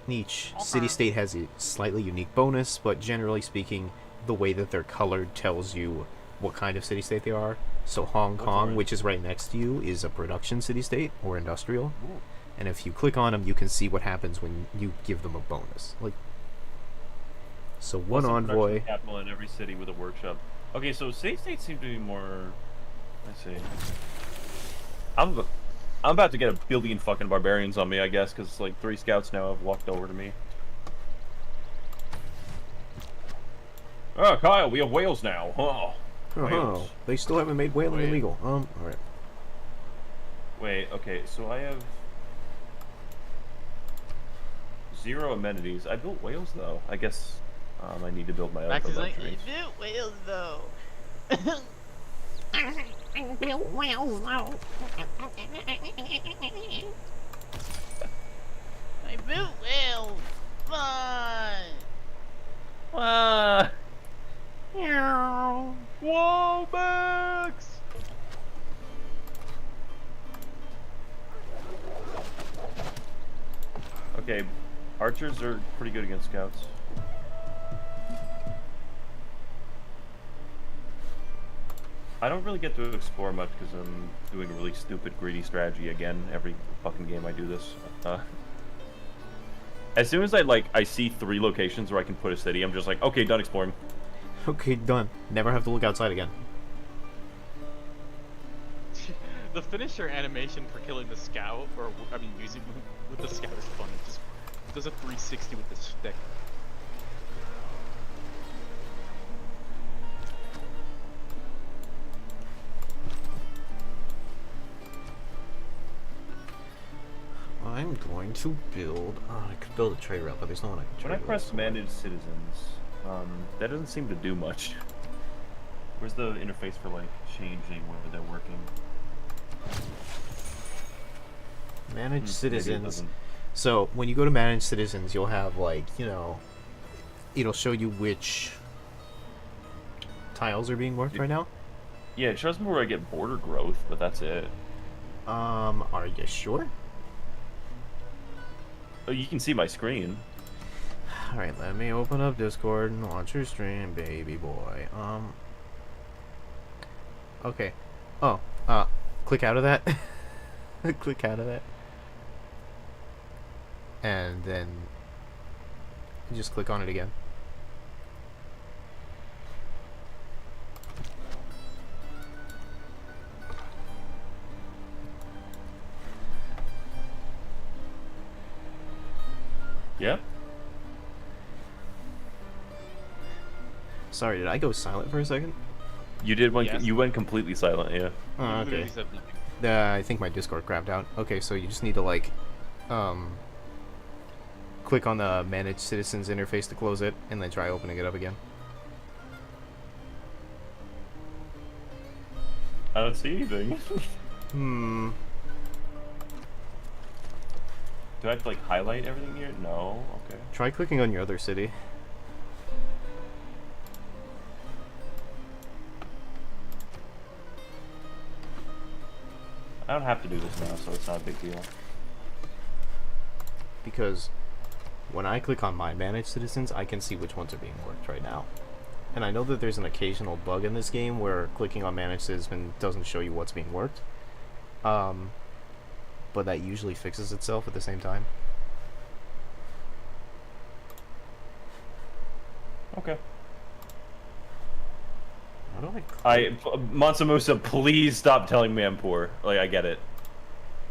Each city-state has a slightly unique bonus, but generally speaking, the way that they're colored tells you what kind of city-state they are. So Hong Kong, which is right next to you, is a production city-state, or industrial. Ooh. And if you click on them, you can see what happens when you give them a bonus. Like, so one Plus a envoy. production capital in every city with a workshop. Okay, so city-states seem to be more. Let's see. I'm about to get a billion fucking barbarians on me, I guess, because like 3 scouts now have walked over to me. Oh, Kyle, we have whales now. Oh, whales. They still haven't made whaling Wait. illegal. Alright. Wait, okay, so I have 0 amenities. I built whales though. I guess I need to build my own. Max is like, luxuries. I built whales though. I built whales though. I built whales. Fun. Whoa, Max! Okay, archers are pretty good against scouts. I don't really get to explore much because I'm doing a really stupid, greedy strategy again. Every fucking game I do this. As soon as I see 3 locations where I can put a city, I'm just like, okay, done exploring. Okay, done. Never have to look outside again. The finisher animation for killing the scout, or I mean, using with the scout is funny. Just does a 360 with the stick. I'm going to build. Oh, I could build a trade route, but there's no one I can trade. When I with, press so- manage citizens, that doesn't seem to do much. Where's the interface for like changing whether they're working? Manage Maybe it citizens. doesn't. So when you go to manage citizens, you'll have like, it'll show you which tiles are being worked right now. Yeah, it shows me where I get border growth, but that's it. Are you sure? Oh, you can see my screen. All right, let me open up Discord and launch your stream, baby boy. Okay. Oh, click out of that. Click out of that. And then just click on it again. Yeah. Sorry, did I go silent for a second? You did one. Yes. You went completely silent. Yeah. Oh, Literally okay. said nothing. I think my Discord crapped out. Okay, so you just need to like, click on the Manage Citizens interface to close it, and then try opening it up again. I don't see anything. Hmm. Do I have to like highlight everything here? No. Okay. Try clicking on your other city. I don't have to do this now, so it's not a big deal. Because when I click on my Manage Citizens, I can see which ones are being worked right now. And I know that there's an occasional bug in this game where clicking on Manage Citizen doesn't show you what's being worked. But that usually fixes itself at the same time. Okay. How do I click? Mansamusa, please stop telling me I'm poor. Like, I get it.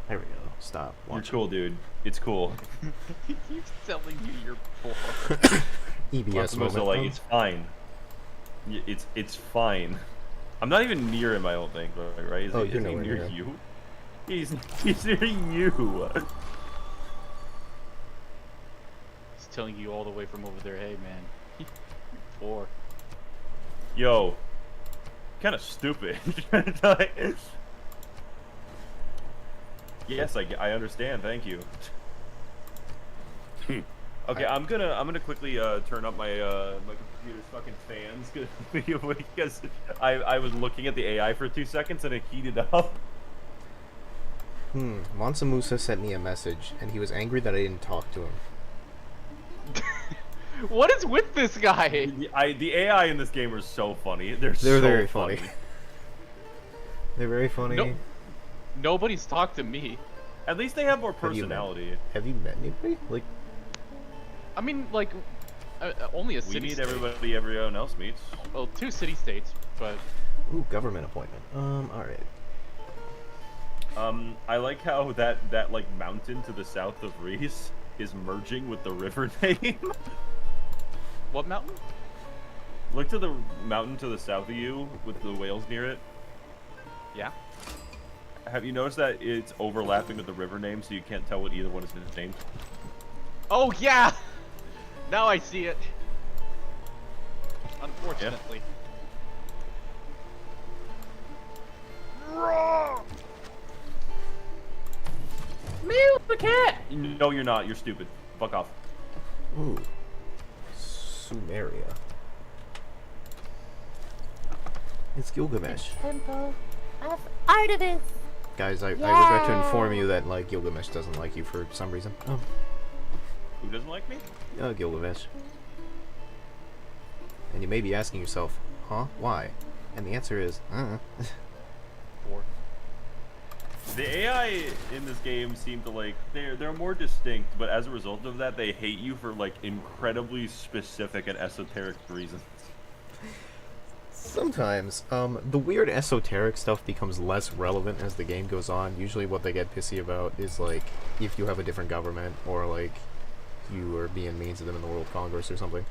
There we go. Stop. You're Watch. cool, dude. It's cool. He keeps telling you you're poor. EBS Mansamusa, moment. like, it's fine. It's fine. I'm not even near him, I don't think, right? Oh, is you're he nowhere near near him. you? He's near you. He's telling you all the way from over there, hey man, you're poor. Yo. Kind of stupid. Yes, I understand. Thank you. Okay, I'm gonna quickly turn up my my computer's fucking fans because I was looking at the AI for 2 seconds and it heated up. Mansa Musa sent me a message, and he was angry that I didn't talk to him. What is with this guy? The AI in this game are so funny. They're They're so very funny. They're very funny. No, nobody's talked to me. At least they have more Have you met- personality. Have you met anybody? Like, I mean, like, only a We city meet state. everybody everyone else meets. Well, 2 city states, but ooh, government appointment. Alright. I like how that like mountain to the south of Reece is merging with the river name. what mountain? Look to the mountain to the south of you with the whales near it. Yeah. Have you noticed that it's overlapping with the river name, so you can't tell what either one is named? Oh yeah. Now I see it. Unfortunately. Meow the cat. No, you're not. You're stupid. Fuck off. Ooh. Sumeria. It's Gilgamesh. Temple of Artemis. Guys, I regret to inform you that, like, Gilgamesh doesn't like you for some reason. Oh, Who doesn't like me? Gilgamesh. And you may be asking yourself, huh? Why? And the answer is, Poor. The AI in this game seem to like they're more distinct, but as a result of that, they hate you for like incredibly specific and esoteric reasons. Sometimes. The weird esoteric stuff becomes less relevant as the game goes on. Usually what they get pissy about is, like, if you have a different government, or, like, you are being mean to them in the World Congress or something.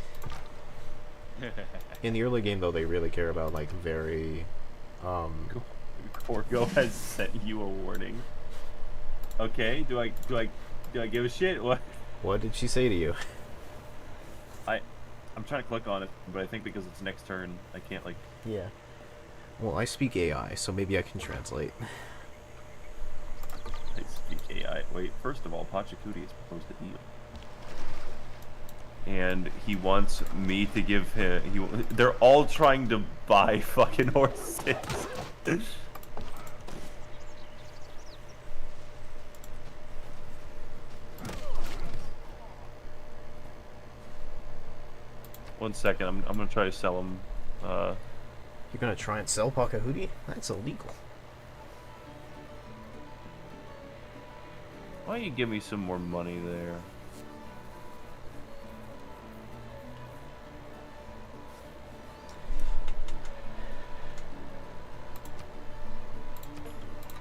In the early game, though, they really care about, like, very, Corgo has sent you a warning. Okay, do I give a shit? What? What did she say to you? I'm trying to click on it, but I think because it's next turn, I can't, like... Yeah. Well, I speak AI, so maybe I can translate. I speak AI. Wait, first of all, Pachacudi has proposed a deal. And he wants me to give him... They're all trying to buy fucking horses. One second, I'm gonna try to sell him. You're gonna try and sell Pakahudi? That's illegal. Why don't you give me some more money there?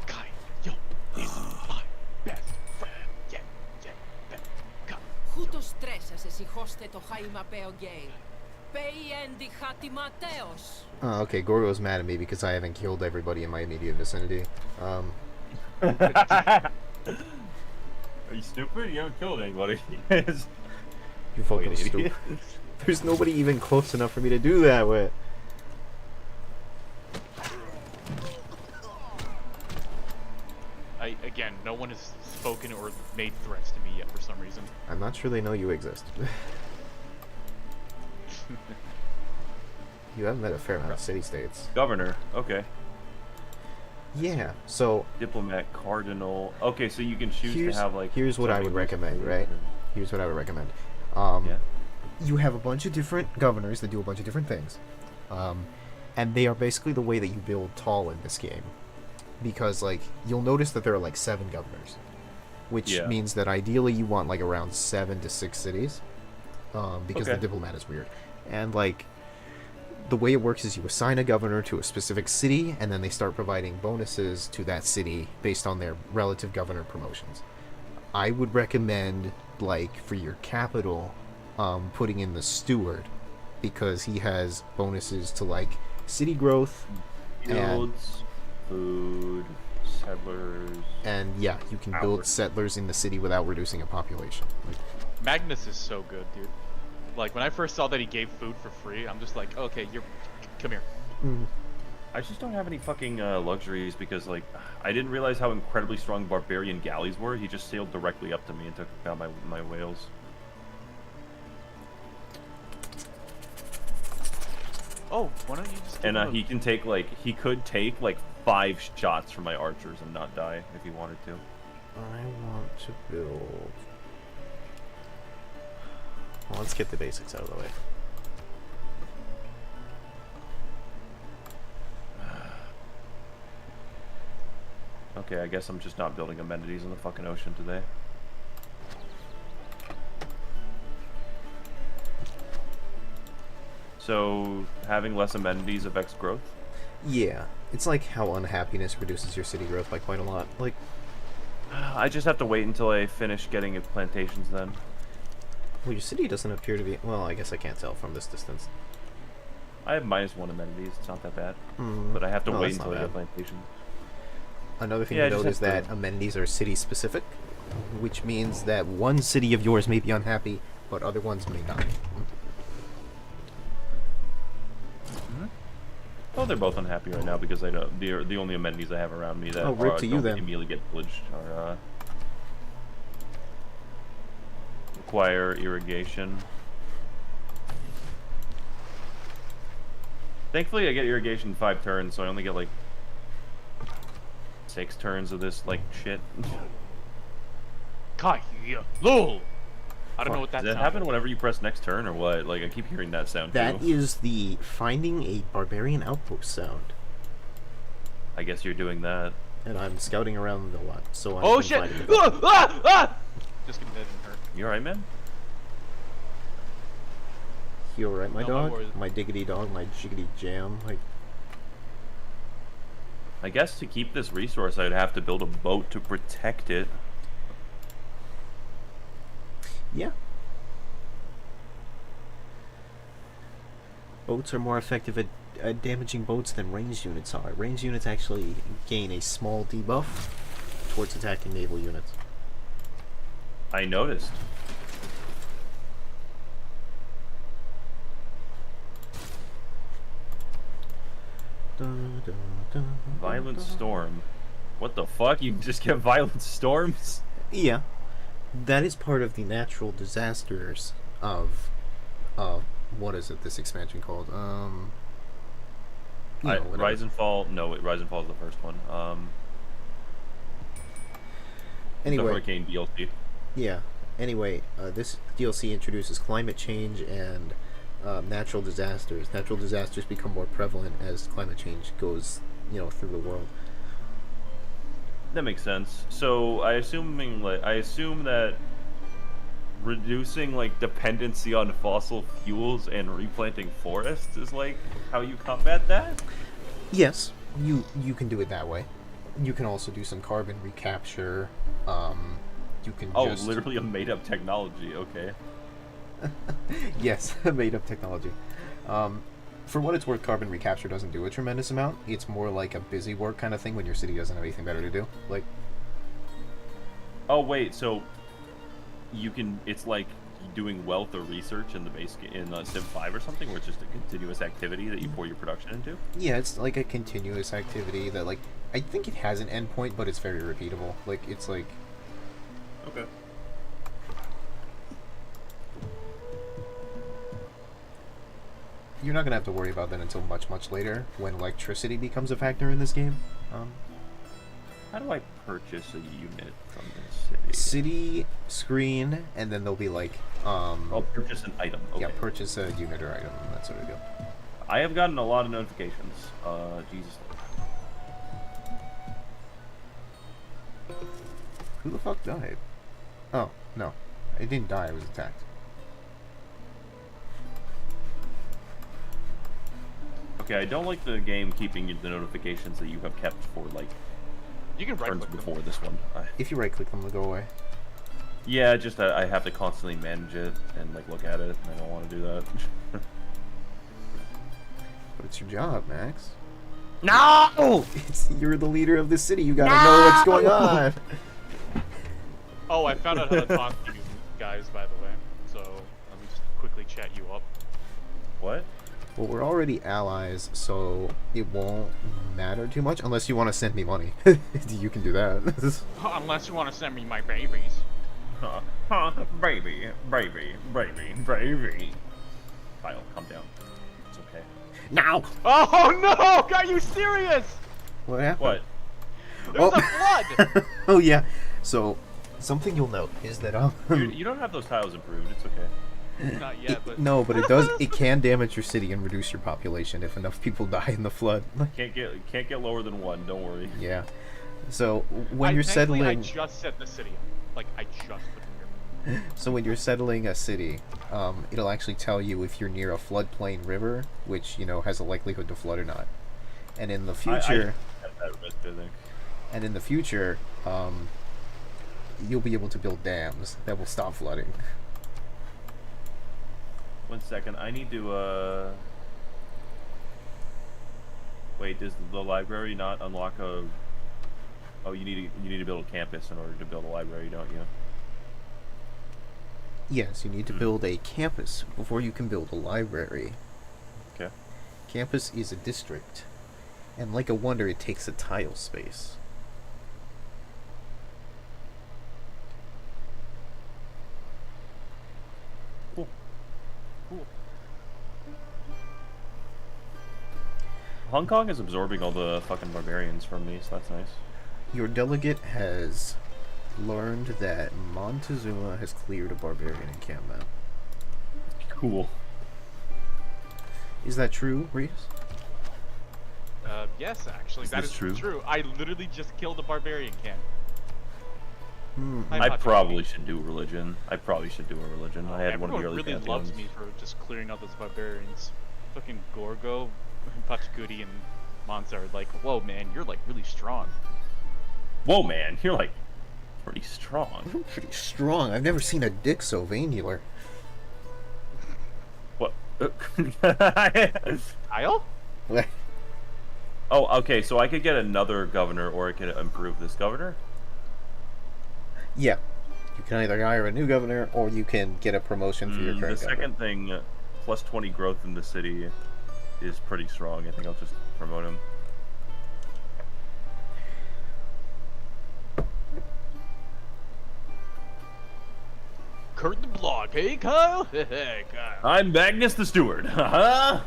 Kai, yo, is my best friend. Yeah, Kai. Χούτος τρέσας εσυχώστε το χάιμα πέο γκέιλ. Πέι έντι χάτι Ματέος. Oh, okay, Gorgo's mad at me because I haven't killed everybody in my immediate vicinity. Are you stupid? You haven't killed anybody. You fucking Wait, stupid. idiot. There's nobody even close enough for me to do that with. Again, no one has spoken or made threats to me yet for some reason. I'm not sure they know you exist. You have met a fair amount of city-states. Governor. Okay. Yeah, so Diplomat, cardinal. Okay, so you can choose to have like. here's what I would somebody recommend, who's- right? Here's what I would recommend. Yeah. You have a bunch of different governors that do a bunch of different things. And they are basically the way that you build tall in this game. Because, like, you'll notice that there are, like, 7 governors. Which Yeah. means that ideally you want, like, around 7 to 6 cities. Because the Okay. diplomat is weird. And, like, the way it works is you assign a governor to a specific city, and then they start providing bonuses to that city based on their relative governor promotions. I would recommend, like, for your capital, putting in the steward, because he has bonuses to, like, city growth, Fields, food, settlers. and yeah, you can build Hours. settlers in the city without reducing a population. Magnus is so good, dude. Like, when I first saw that he gave food for free, I'm just like, okay, come here. I just don't have any fucking luxuries because, like, I didn't realize how incredibly strong barbarian galleys were. He just sailed directly up to me and took out my whales. Oh, why don't you just give And him a- he can take, like, he could take, like, 5 shots from my archers and not die if he wanted to. I want to build... Well, let's get the basics out of the way. Okay, I guess I'm just not building amenities in the fucking ocean today. So, having less amenities affects growth? Yeah, it's like how unhappiness reduces your city growth by quite a lot. Like, I just have to wait until I finish getting plantations then. well, your city doesn't appear to be... Well, I guess I can't tell from this distance. I have -1 amenities, it's not that bad. Mm, But I have to no, wait that's not until I get bad. plantations. Another thing Yeah, I to just note is have that to- amenities are city-specific, which means that one city of yours may be unhappy, but other ones may not. Oh, they're both unhappy right now because I don't. The only amenities I have around me that Oh, rip to you don't then. immediately get pillaged are require irrigation. Thankfully, I get irrigation in 5 turns, so I only get like 6 turns of this like shit. Kai, yeah, lol. I don't know what that Does that sounds happen like. whenever you press next turn or what? Like I keep hearing that sound That too. is the finding a barbarian outpost sound. I guess you're doing that. And I'm scouting around a lot, so I'm Oh shit! Just kidding, that didn't hurt. You alright, man? You alright, my No, my dog? word. My diggity dog, my jiggity jam. Like, I guess to keep this resource, I'd have to build a boat to protect it. yeah. Boats are more effective at damaging boats than ranged units are. Ranged units actually gain a small debuff towards attacking naval units. I noticed. Dun, dun, dun, Violent dun. storm. What the fuck? You just get violent storms? Yeah. That is part of the natural disasters of what is it, this expansion called? Whatever. Rise and Fall. No, wait, Rise and Fall is the first one. The Anyway, Hurricane DLC. yeah. Anyway, this DLC introduces climate change and natural disasters. Natural disasters become more prevalent as climate change goes, through the world. That makes sense. So I assume that reducing like dependency on fossil fuels and replanting forests is like how you combat that. Yes, you can do it that way. You can also do some carbon recapture. You can just... literally a made-up technology. Okay. Yes, made-up technology. For what it's worth, carbon recapture doesn't do a tremendous amount. It's more like a busy work kind of thing when your city doesn't have anything better to do. Like, Oh wait, so you can. It's like doing wealth or research in the base in Civ 5 or something, where it's just a continuous activity that you pour your production into. yeah, it's like a continuous activity that, like, I think it has an endpoint, but it's very repeatable. Like, it's like... Okay. You're not gonna have to worry about that until much, much later, when electricity becomes a factor in this game. How do I purchase a unit from this city? City, screen, and then there'll be like, I'll purchase an item. Okay. yeah, purchase a unit or item, that sort of deal. I have gotten a lot of notifications. Jesus. Who the fuck died? Oh, no. It didn't die, it was attacked. Okay, I don't like the game keeping the notifications that you have kept for like You can right turns click them. before this one. If you right click them, they'll go away. Yeah, just I have to constantly manage it and like look at it. And I don't want to do that. But it's your job, Max. No! You're the leader of this city, you gotta know what's going on! Oh, I found out how to talk to you guys, by the way. So let me just quickly chat you up. What? Well, we're already allies, so it won't matter too much, unless you want to send me money. You can do that. Unless you want to send me my babies. Baby. Kyle, calm down. It's okay. Now! Oh no! Are you serious? What happened? What? There's a flood! Oh yeah. So, something you'll note is that You don't have those tiles improved. It's okay. Not yet, but no, but it does. It can damage your city and reduce your population if enough people die in the flood. Can't get lower than 1. Don't worry. Yeah. So when you're thankfully, settling, I just set the city up. Like I just put it here. so when you're settling a city, it'll actually tell you if you're near a floodplain river, which has a likelihood to flood or not. And in the future, I have that risk, I think. and in the future, you'll be able to build dams that will stop flooding. 1 second. I need to. Wait, does the library not unlock a? Oh, you need to build a campus in order to build a library, don't you? Yes, you need to build a campus before you can build a library. Okay. Campus is a district, and like a wonder, it takes a tile space. Cool. Hong Kong is absorbing all the fucking barbarians from me, so that's nice. Your delegate has learned that Montezuma has cleared a barbarian encampment. Cool. Is that true, Reese? Yes, actually, Is that this is true? true. I literally just killed a barbarian camp. High I popularity. probably should do religion. I probably should do a religion. I had one of Everyone the early really pantheons. loves me for just clearing out those barbarians. Fucking Gorgo, Pachakudi, and Mons are like, whoa, man, you're like really strong. Whoa, man, you're like pretty strong. I'm pretty strong. I've never seen a dick so venular. What? Kyle? Oh, okay. So I could get another governor, or I could improve this governor. Yeah. You can either hire a new governor, or you can get a promotion for your The current governor. second thing, plus 20 growth in the city, is pretty strong. I think I'll just promote him. Kurt the Blog, hey Kyle? Hey Kyle. I'm Magnus the Steward. Haha.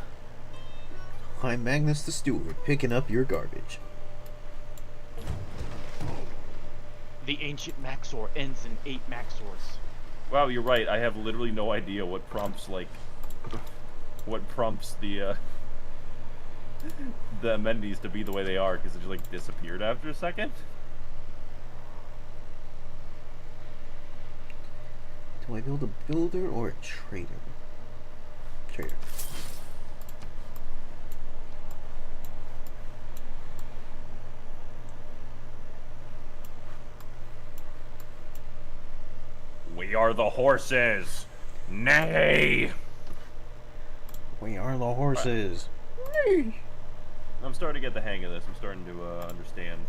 I'm Magnus the Steward, picking up your garbage. The ancient Maxor ends in 8 Maxors. Wow, you're right. I have literally no idea what prompts the amenities to be the way they are, because it just like disappeared after a second. Do I build a builder or a trader? Trader. We are the horses. Nay. We are the horses. I'm starting to get the hang of this. I'm starting to understand.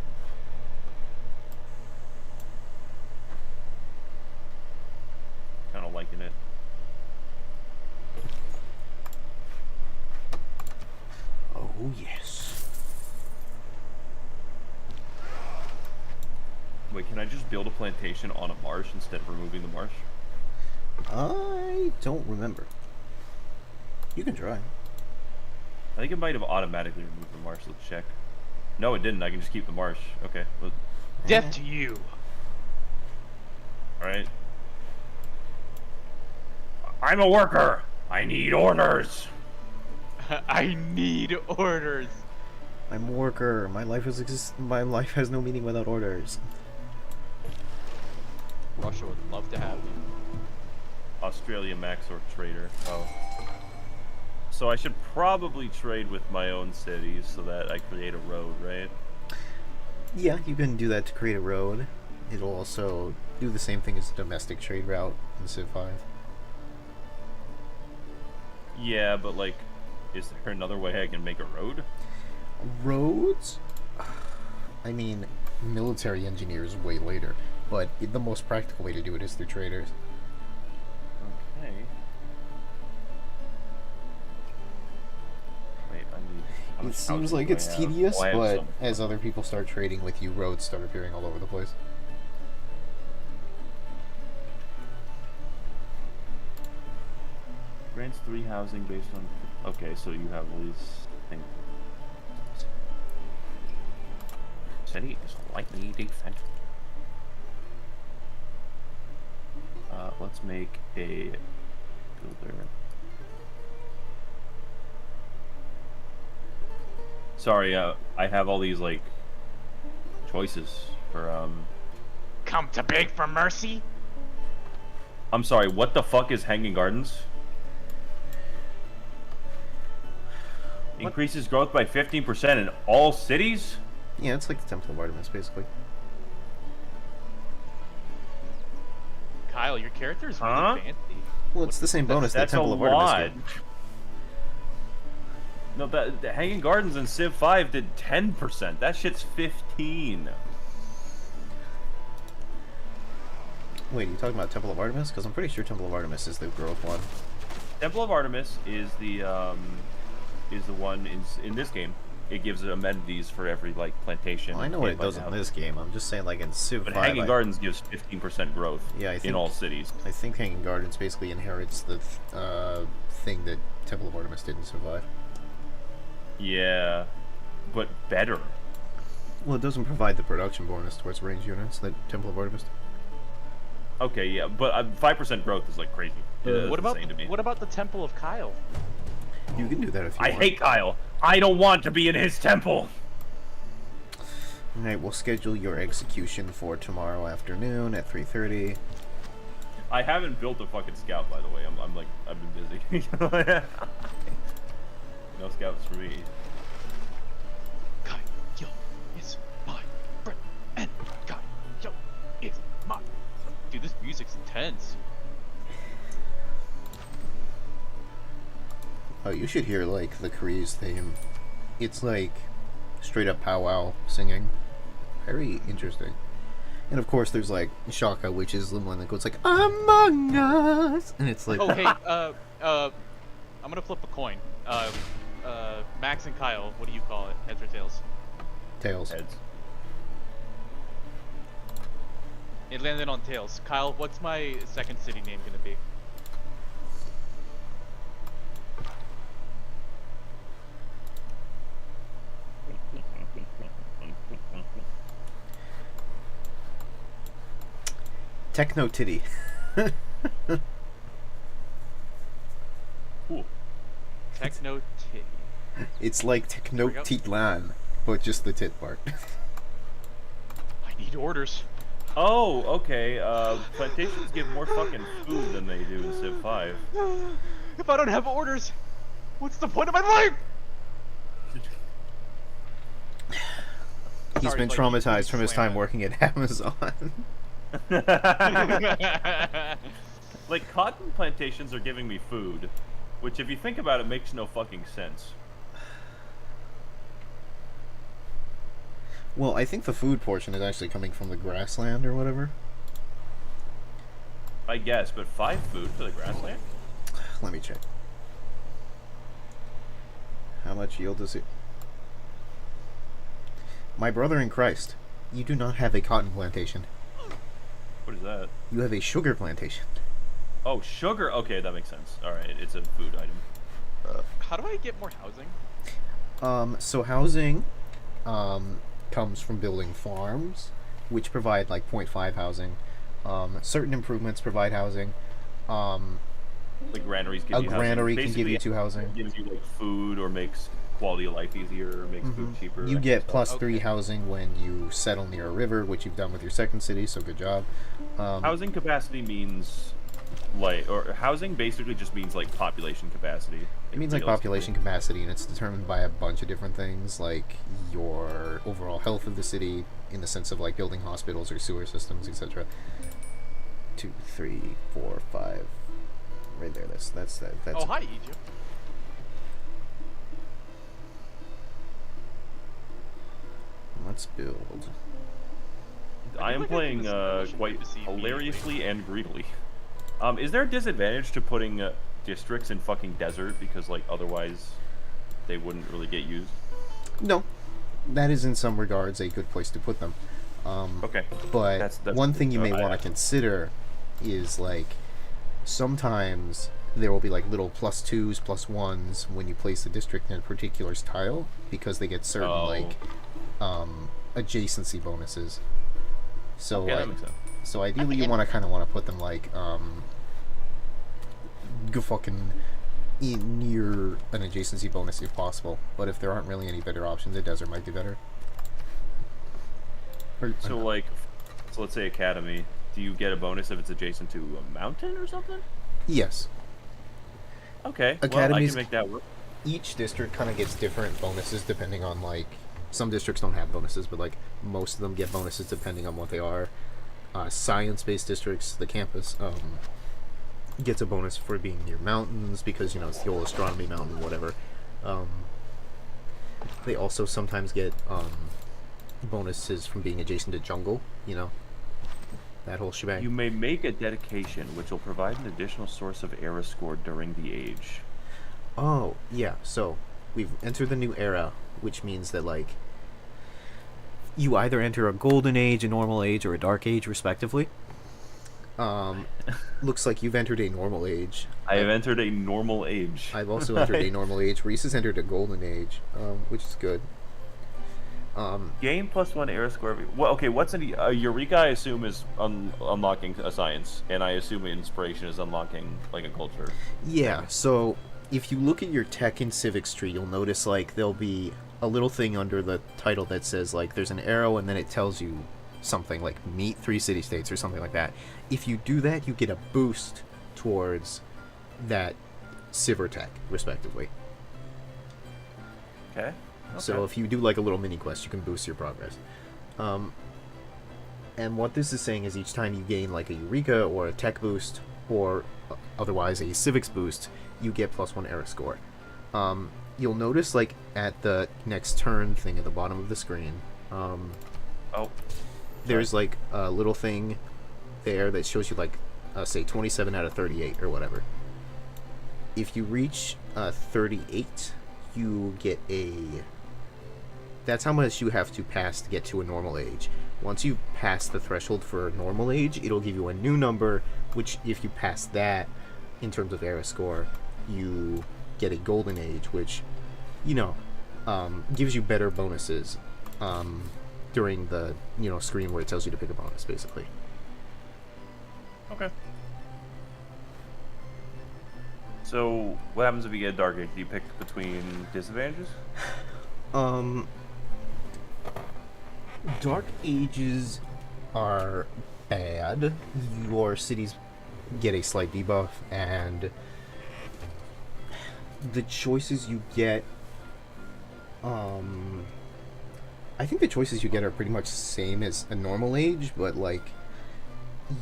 Kind of liking it. Oh, yes. Wait, can I just build a plantation on a marsh instead of removing the marsh? I don't remember. You can try. I think it might have automatically removed the marsh. Let's check. No, it didn't. I can just keep the marsh. Okay. Death to you. Alright. I'm a worker! I need orders! I need orders. I'm a worker. My life has no meaning without orders. Russia would love to have you. Australia Max or trader. Oh. So I should probably trade with my own cities so that I create a road, right? Yeah, you can do that to create a road. It'll also do the same thing as the domestic trade route in Civ 5. Yeah, but like, is there another way I can make a road? Roads? I mean, military engineers way later, but the most practical way to do it is through traders. Okay. Wait, I need... how much It seems housing like do I it's have? tedious, Oh, I have but some. as other people start trading with you, roads start appearing all over the place. Grants 3 housing based on... Okay, so you have all these things. City is lightly defended. Let's make a builder. Sorry, I have all these, like, choices for, Come to beg for mercy? I'm sorry, what the fuck is Hanging Gardens? What? Increases growth by 15% in all cities? Yeah, it's like the Temple of Artemis, basically. Kyle, your character is really Huh? fancy. Well, it's the same bonus that That's a Temple of Artemis lot. gave. No, the Hanging Gardens in Civ 5 did 10%. That shit's 15. Wait, you talking about Temple of Artemis? Because I'm pretty sure Temple of Artemis is the growth one. Temple of Artemis is the one in this game. It gives amenities for every like plantation. Well, I know what it campsite does in house. this game. I'm just saying, like in Civ But 5, Hanging Gardens gives 15% growth Yeah, I in think- all cities. I think Hanging Gardens basically inherits the thing that Temple of Artemis didn't survive. Yeah, but better. Well, it doesn't provide the production bonus towards range units that Temple of Artemis did. Okay, yeah, but 5% growth is like crazy. It's What about insane to me. what about the Temple of Kyle? You can do that if you I want. hate Kyle. I don't want to be in his temple. Alright, we'll schedule your execution for tomorrow afternoon at 3:30. I haven't built a fucking scout, by the way. I've been busy. No scouts for me. Kyle is my friend, and Kyle is my. Dude, this music's intense. Oh, you should hear, like, the Kreese theme. It's, like, straight up powwow singing. Very interesting. And, of course, there's, like, Shaka, which is the one that goes, like, Among Us! And it's like... Oh, hey, I'm gonna flip a coin. Max and Kyle, what do you call it? Heads or tails? Tails. Heads. It landed on tails. Kyle, what's my second city name gonna be? Techno Titty. Cool. Techno Titty. It's like Techno we go. Titlan, but just the tit part. I need orders. Oh, okay. Plantations give more fucking food than they do in Civ 5. If I don't have orders, what's the point of my life? He's Sorry, been like, traumatized you from his slam time it. working at Amazon. Like, cotton plantations are giving me food, which, if you think about it, makes no fucking sense. Well, I think the food portion is actually coming from the grassland or whatever. I guess, but 5 food for the grassland? Let me check. How much yield does it? My brother in Christ, you do not have a cotton plantation. What is that? You have a sugar plantation. Oh, sugar? Okay, that makes sense. Alright, it's a food item. How do I get more housing? So housing, comes from building farms, which provide like 0.5 housing. Certain improvements provide housing. Like granaries give A you granary housing. can give you Basically, 2 housing. it gives you like food or makes quality of life easier or makes food cheaper. You that get kind of plus stuff. 3 housing when you settle near a river, which you've done with your second city, so good job. Housing capacity means like, or housing basically just means like population capacity. It means like population capacity, and it's determined by a bunch of different things, like your overall health of the city, in the sense of like building hospitals or sewer systems, etc. 2, 3, 4, 5. Right there. That's that. That's. Oh, hi, Egypt. Let's build. I am like I playing think this mission quite to see hilariously and greedily. Is there a disadvantage to putting districts in fucking desert because like otherwise they wouldn't really get used? No, that is in some regards a good place to put them. Okay. But That's one thing you may I- want to consider is like sometimes there will be like little +2s, +1s when you place a district in a particular tile because they get certain Oh. like adjacency bonuses. So Okay, that like, makes sense. so ideally you want to put them like go fucking near an adjacency bonus if possible. But if there aren't really any better options, a desert might be better. So like, so let's say academy. Do you get a bonus if it's adjacent to a mountain or something? Yes. Okay. Well, I Academies- can make that work. Each district kind of gets different bonuses depending on like some districts don't have bonuses, but like most of them get bonuses depending on what they are. Science-based districts, the campus gets a bonus for being near mountains because you know it's the old astronomy mountain, whatever. They also sometimes get bonuses from being adjacent to jungle, you know, that whole shebang. You may make a dedication, which will provide an additional source of era score during the age. Oh, yeah, so we've entered the new era, which means that, like, you either enter a golden age, a normal age, or a dark age, respectively. Looks like you've entered a normal age. I have entered a normal age. I've also entered a normal age. Reese has entered a golden age, which is good. Gain +1 era score. Well, okay, what's an Eureka? I assume is unlocking a science, and I assume inspiration is unlocking like a culture. Yeah, so if you look at your tech and civics tree, you'll notice, like, there'll be a little thing under the title that says like there's an arrow and then it tells you something like meet 3 city-states or something like that. If you do that, you get a boost towards that civ or tech, respectively. Okay. So if you do like a little mini quest, you can boost your progress. And what this is saying is each time you gain like a Eureka or a tech boost or otherwise a civics boost, you get +1 era score. You'll notice like at the next turn thing at the bottom of the screen, there's like a little thing there that shows you like say 27 out of 38 or whatever. If you reach 38, you get a... That's how much you have to pass to get to a normal age. Once you pass the threshold for a normal age, it'll give you a new number, which if you pass that, in terms of era score, you get a golden age, which, you know, gives you better bonuses during the, you know, screen where it tells you to pick a bonus, basically. Okay. So, what happens if you get a Dark Age? Do you pick between disadvantages? Dark Ages are bad. Your cities get a slight debuff, and the choices you get, I think the choices you get are pretty much the same as a normal age, but, like,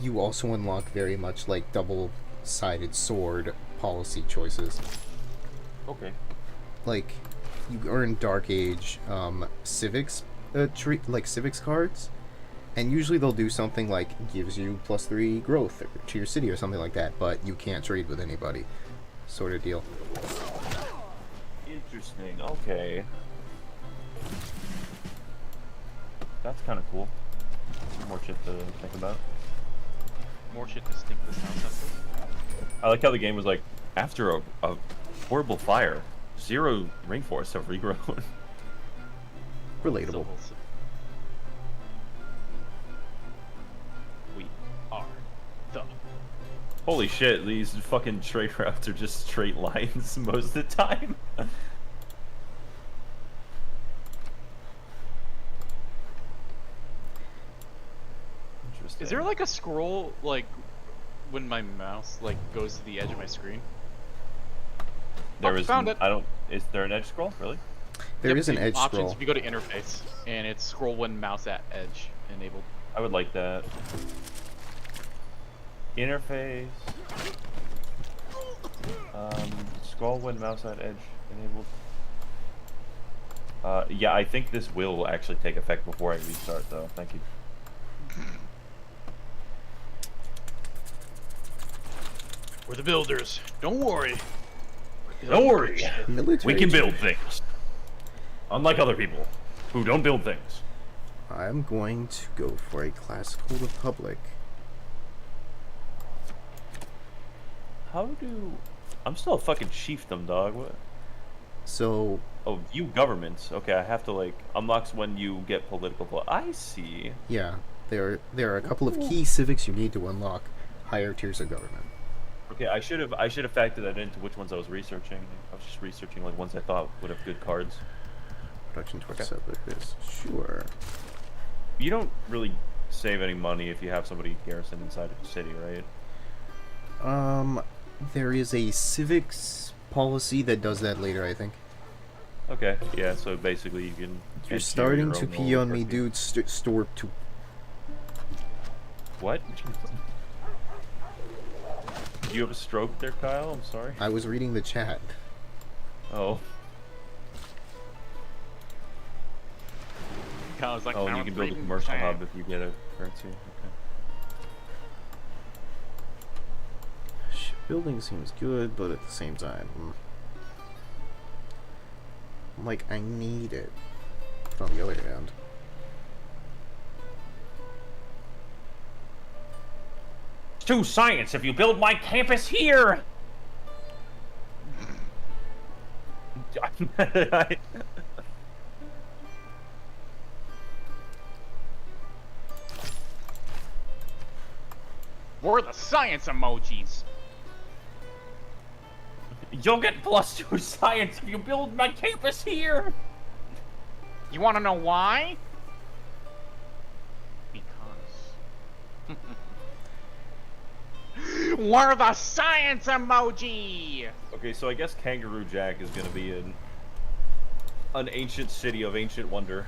you also unlock very much, like, double-sided sword policy choices. Okay. Like, you earn Dark Age, civics, like civics cards, and usually they'll do something like gives you +3 growth to your city or something like that, but you can't trade with anybody, sort of deal. Interesting. Okay. That's kind of cool. Some more shit to think about. More shit to stink this house after. I like how the game was like, after a horrible fire, 0 rainforests have regrown. Relatable. We are the... Holy shit, these fucking trade routes are just straight lines most of the time. Interesting. Is there like a scroll, like, when my mouse, like, goes to the edge of my screen? There is, found it. Is there an edge scroll, really? There is an edge options, scroll. if you go to interface, and it's scroll when mouse at edge enabled. I would like that. Interface. Scroll when mouse at edge enabled. Yeah, I think this will actually take effect before I restart, though. Thank you. We're the builders. Don't worry. Don't worry. Military We can build things. Unlike other people who don't build things. I'm going to go for a Classical Republic. How do... I'm still a fucking chiefdom, dog. What? So, Oh, view governments. Okay, I have to, like... Unlocks when you get political... I see. yeah, there are a couple of key civics you need to unlock higher tiers of government. Okay, I should have factored that into which ones I was researching. I was just researching like ones I thought would have good cards. Production towards Okay. settlers, sure. You don't really save any money if you have somebody garrison inside of the city, right? There is a civics policy that does that later, I think. Okay, yeah. So basically, you can. You're enter starting your to own pee little on me, curfew. dude. Store to. What? Do you have a stroke there, Kyle? I'm sorry. I was reading the chat. Oh. I was like, Oh, and I you was can build a reading commercial chat. hub if you get a currency. Okay. Shipbuilding seems good, but at the same time, I'm like, I need it. But on the other hand, To science if you build my campus here! We're the science emojis. You'll get +2 science if you build my campus here! You want to know why? Because we're the science emoji. Okay, so I guess Kangaroo Jack is gonna be an ancient city of ancient wonder.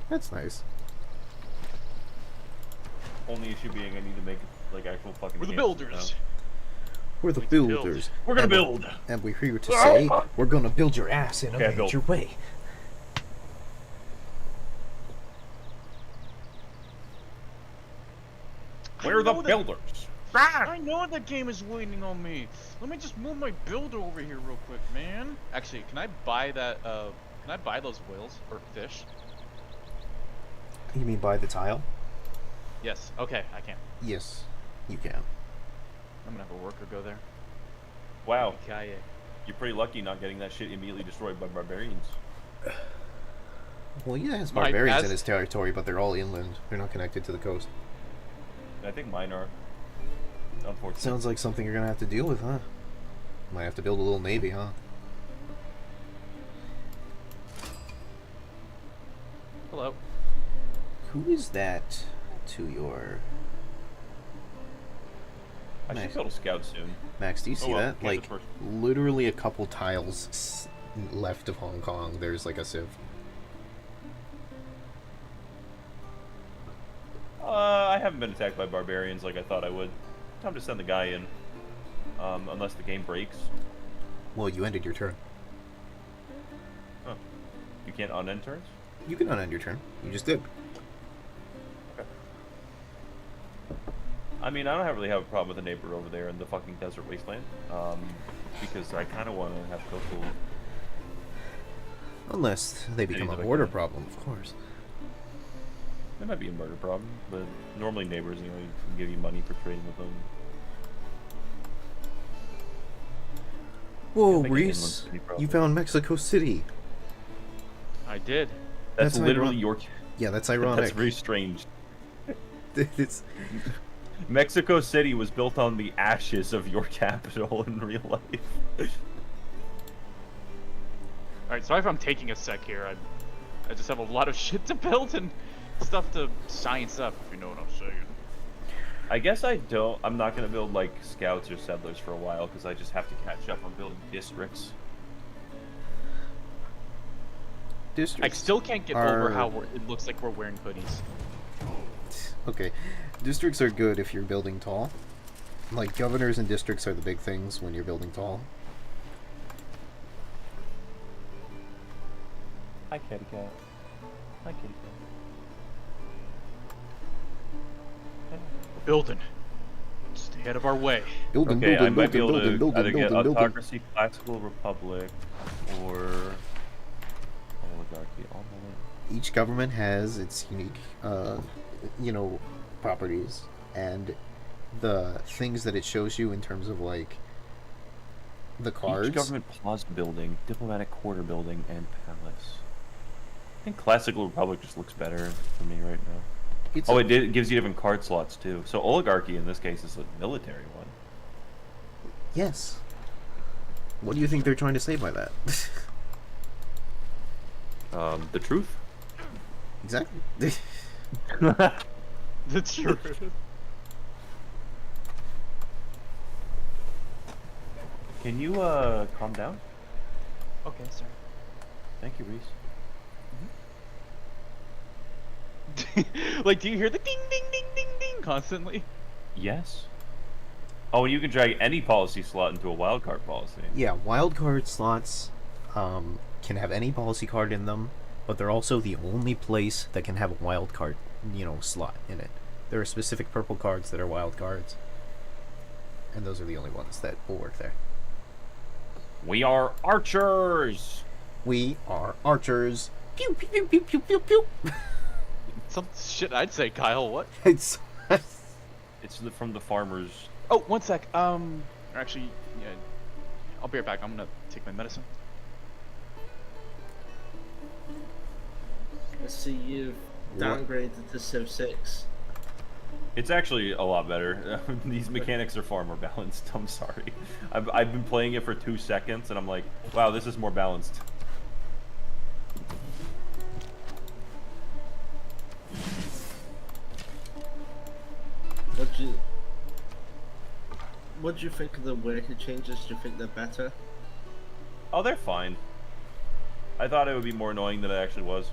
That's nice. Only issue being I need to make like actual fucking. We're the camps builders. We're the We can build. builders. We're gonna And build. And we're here to say, we're gonna build your ass in a Okay, major build. way. We're the know that- builders. I know the game is waiting on me. Let me just move my builder over here real quick, man. Actually, can I buy that? Can I buy those whales or fish? You mean by the tile? Yes. Okay, I can. Yes, you can. I'm gonna have a worker go there. Wow, Okay. you're pretty lucky not getting that shit immediately destroyed by barbarians. Well, yeah, it's My barbarians in best- his territory, but they're all inland. They're not connected to the coast. I think mine are. Unfortunately. Sounds like something you're gonna have to deal with, huh? Might have to build a little navy, huh? Hello. Who is that to your... I should Nice. build a scout soon. Max, do you see well, that? can't Like, this first. literally a couple tiles left of Hong Kong, there's like a civ. I haven't been attacked by barbarians like I thought I would. Time to send the guy in. Unless the game breaks. Well, you ended your turn. Huh. You can't unend turns? You can unend your turn. You just did. I mean, I don't really have a problem with the neighbor over there in the fucking desert wasteland. Because I kind of want to have coastal. Unless they become a that I border can. problem, of course. It might be a murder problem, but normally neighbors, you can give you money for trading with them. Whoa, make an Reese! inland city, You probably. found Mexico City. I did. That's That's literally ironic. your. Yeah, that's That's ironic. very strange. It's Mexico City was built on the ashes of your capital in real life. Alright, sorry if I'm taking a sec here. I just have a lot of shit to build and stuff to science up, if you know what I'm saying. I guess I'm not gonna build like scouts or settlers for a while because I just have to catch up on building districts. I districts. still can't get over are- how it looks like we're wearing hoodies. Okay, districts are good if you're building tall. Like, governors and districts are the big things when you're building tall. Hi, kitty cat. Hi, kitty cat. We're building. Stay out of our way. Building, Okay, I building, might be building, able to building, either get building, building. autocracy, classical republic, or oligarchy. All the way. Each government has its unique, properties, and the things that it shows you in terms of, like, the cards. Each government plaza building, diplomatic quarter building, and palace. I think classical republic just looks better for me right now. It's Oh, a- it gives you different card slots too. So oligarchy in this case is a military one. Yes. What do you think they're trying to say by that? The truth. Exactly. That's true. Can you calm down? Okay, sorry. Thank you, Reese. Like, do you hear the ding, ding, ding, ding, ding constantly? Yes. Oh, and you can drag any policy slot into a wildcard policy. Yeah, wildcard slots can have any policy card in them, but they're also the only place that can have a wildcard, slot in it. There are specific purple cards that are wild cards, and those are the only ones that will work there. We are archers. We are archers. Pew pew pew pew pew pew pew. Some shit I'd say, Kyle. What? It's It's from the farmers. Oh, one sec. Or actually, yeah. I'll be right back. I'm gonna take my medicine. I see you've downgraded to Civ 6. It's actually a lot better. These mechanics are far more balanced. I'm sorry. I've been playing it for 2 seconds and I'm like, wow, this is more balanced. What do you think of the worker changes? Do you think they're better? Oh, they're fine. I thought it would be more annoying than it actually was.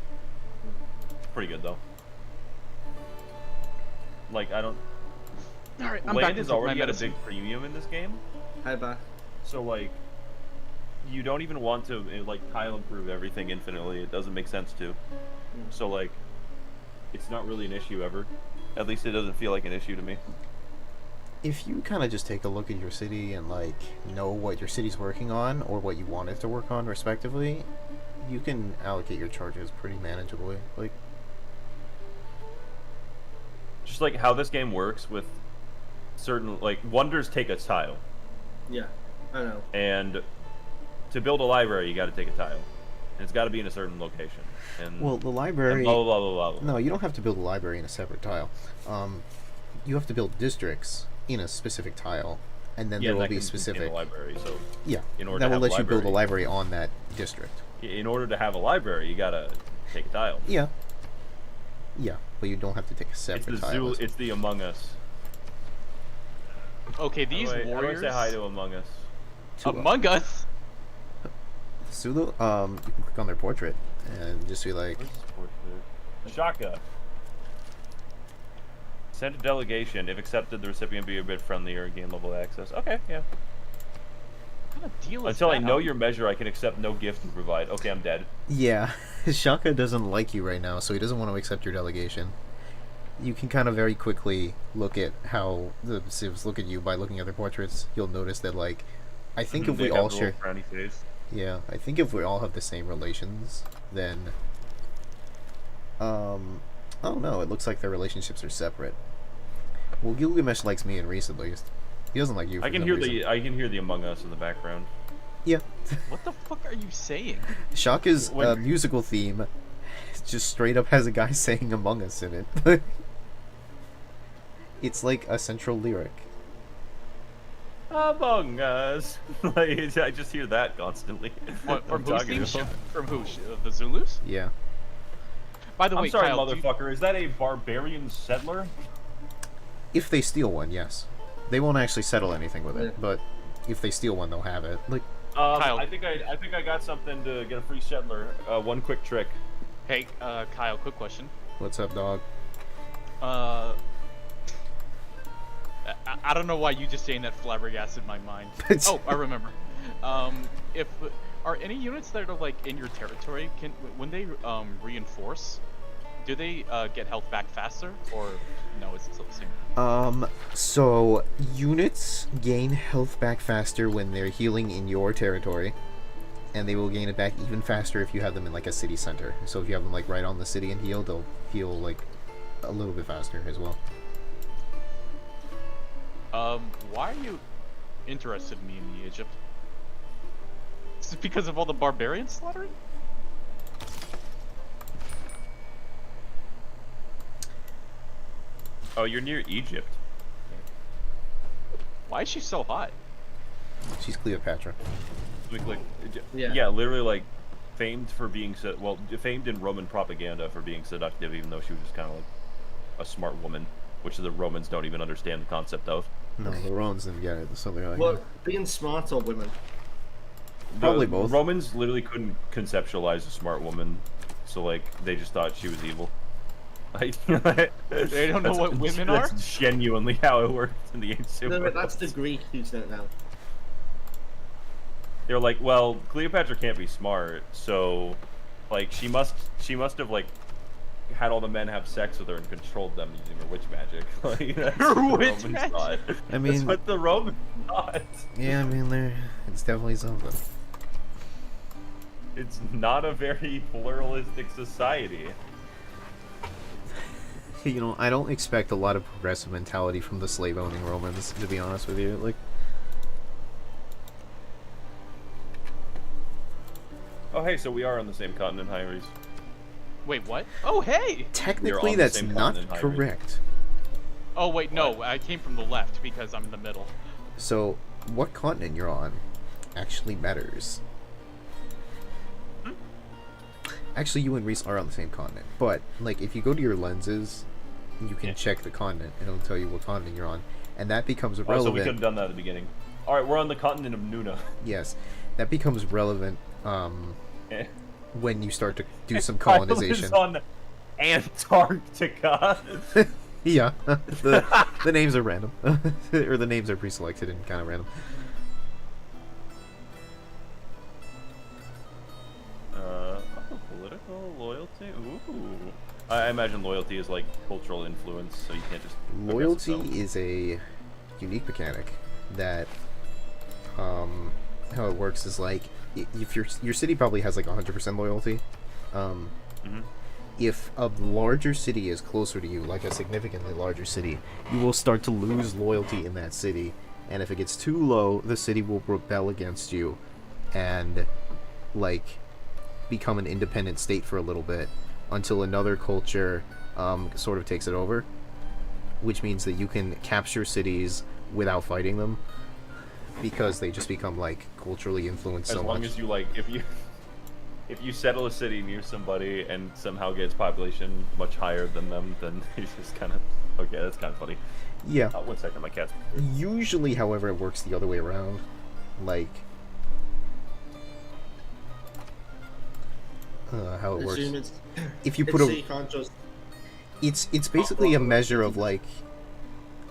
Pretty good though. Like I don't. Alright, I'm Land back is into my already at a medicine. big premium in this game, Hi, Ba. so like, you don't even want to like tile improve everything infinitely. It doesn't make sense to. So like, it's not really an issue ever. At least it doesn't feel like an issue to me. If you kind of just take a look at your city and like know what your city's working on or what you want it to work on respectively, you can allocate your charges pretty manageably. Like, Just like how this game works with certain like wonders take a tile, Yeah, I know. and to build a library you got to take a tile, and it's got to be in a certain location. And well, the and library. blah blah blah blah blah. No, you don't have to build a library in a separate tile. You have to build districts in a specific tile, and then Yeah, there will that be can contain specific. a library. So Yeah, in order that to will have let a you build a library- library on that district. in order to have a library, you gotta take a tile. Yeah. Yeah, but you don't have to take a It's separate the tile. It's the Among Us. Okay, these How do I warriors. say hi to Among Us? Among Us. Sulu, you can click on their portrait and just be like, Where's this portrait? Shaka. Send a delegation. If accepted, the recipient be a bit friendlier and gain level access. Okay, yeah. What kind of deal is Until I that? know your measure, I can accept no gift you provide. Okay, I'm dead. yeah, Shaka doesn't like you right now, so he doesn't want to accept your delegation. You can kind of very quickly look at how the civs look at you by looking at their portraits. You'll notice that, like, I think if They we have all the share, little frowny face. yeah, I think if we all have the same relations, then, oh no, it looks like their relationships are separate. Well, Gilgamesh likes me and Reese at least. He doesn't like you. For I can some hear reason. I can hear the Among Us in the background. Yeah. What the fuck are you saying? Shaka's When- musical theme just straight up has a guy saying Among Us in it. It's like a central lyric. Among Us. Like, I just hear that constantly. What, from I'm whose talking team? about. From who? The Zulus? Yeah. By the way, I'm sorry, Kyle, do you- motherfucker. Is that a barbarian settler? If they steal one, yes. They won't actually settle anything with it, Yeah. but if they steal one, they'll have it. Like, Kyle. I think I got something to get a free settler. One quick trick. Hey, Kyle, quick question. what's up, dog? I don't know why you just saying that flabbergasted my mind. Oh, I remember. If are any units that are like in your territory, can when they reinforce, do they get health back faster, or no? Is it still the same? So units gain health back faster when they're healing in your territory, and they will gain it back even faster if you have them in like a city center. So if you have them like right on the city and heal, they'll heal like a little bit faster as well. Why are you interested in me in the Egypt? Is it because of all the barbarian slaughtering? Oh, you're near Egypt. Why is she so hot? She's Cleopatra. Like, Yeah. yeah, literally like famed for being famed in Roman propaganda for being seductive, even though she was just kind of like a smart woman, which the Romans don't even understand the concept of. No, the Romans didn't get it. So they're like, Well, being smart or women? Probably The both. Romans literally couldn't conceptualize a smart woman, so like they just thought she was evil. Like, They don't know what women are? That's genuinely how it worked in the ancient No, world. but that's the Greek who's in it now. They're like, well, Cleopatra can't be smart, so like she must have like had all the men have sex with her and controlled them using her witch magic. Like, that's Her what the witch Romans magic? thought. I That's mean, what the Romans thought. yeah, I mean, it's definitely something. It's not a very pluralistic society. You know, I don't expect a lot of progressive mentality from the slave-owning Romans, to be honest with you. Like, Oh, hey, so we are on the same continent, Hyries. Wait, what? Oh, hey! technically, on the that's same not continent, Hyries. correct. Oh, wait, no, I came from the left because I'm in the middle. So, what continent you're on actually matters. Actually, you and Reese are on the same continent, but like if you go to your lenses, you can check the continent and it'll tell you what continent you're on. and that becomes Oh, so we relevant. could have done that at the beginning. All right, we're on the continent of Nuna. Yes, that becomes relevant Eh. when you start to do some Kyle colonization. is on Antarctica. Yeah, the names are random, or the names are pre-selected and kind of random. Political loyalty. Ooh. I imagine loyalty is like cultural influence, so you can't just. Loyalty is a unique mechanic that, how it works is like, if your city probably has like 100% loyalty, if a larger city is closer to you, like a significantly larger city, you will start to lose loyalty in that city, and if it gets too low, the city will rebel against you, and like become an independent state for a little bit until another culture sort of takes it over, which means that you can capture cities without fighting them because they just become like culturally influenced As so long much. as you like, if you settle a city near somebody and somehow gets population much higher than them, then he's just kind of okay. That's kind of funny. Yeah. 1 second, my cat's. Usually, however, it works the other way around. Like, how it works. Assume it's, If you it's put a, city controls. it's basically a measure of like,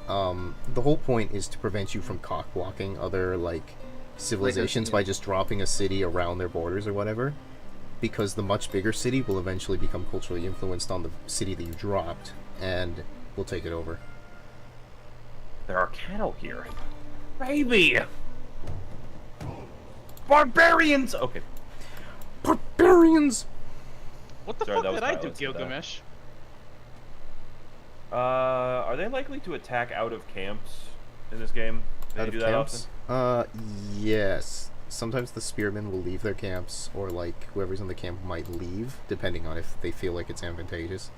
the whole point is to prevent you from cock blocking other like civilizations by just dropping a city around their borders or whatever, because the much bigger city will eventually become culturally influenced on the city that you dropped and will take it over. There are cattle here, baby. Barbarians. Okay. Barbarians. What the Sorry, that fuck was did I do, violence with that. Gilgamesh? Are they likely to attack out of camps in this game? Do Out they of do that camps? often? Yes. Sometimes the spearmen will leave their camps, or like whoever's in the camp might leave, depending on if they feel like it's advantageous.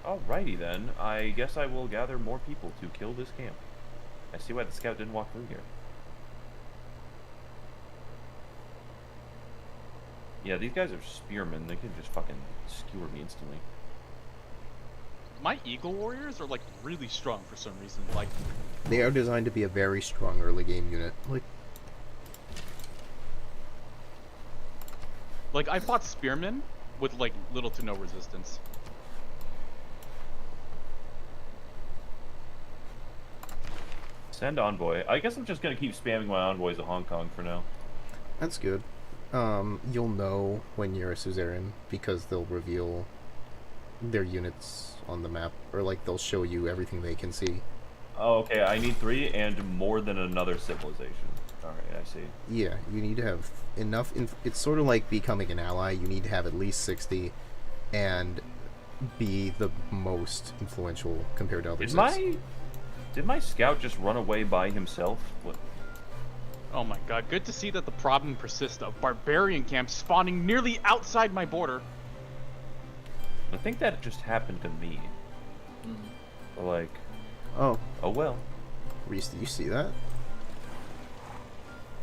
Alrighty then. I guess I will gather more people to kill this camp. I see why the scout didn't walk through here. Yeah, these guys are spearmen. They can just fucking skewer me instantly. My Eagle Warriors are like really strong for some reason. Like, They are designed to be a very strong early game unit. like I fought spearmen with like little to no resistance. Send envoy. I guess I'm just gonna keep spamming my envoys to Hong Kong for now. That's good. You'll know when you're a suzerain because they'll reveal their units on the map, or like they'll show you everything they can see. Oh, okay. I need 3 and more than another civilization. Alright, I see. Yeah, you need to have enough. It's sort of like becoming an ally. You need to have at least 60, and be the most influential compared to others. Did my scout just run away by himself? What? Oh my god, good to see that the problem persists of barbarian camps spawning nearly outside my border. I think that just happened to me. Like, Oh, oh well. Reese, did you see that?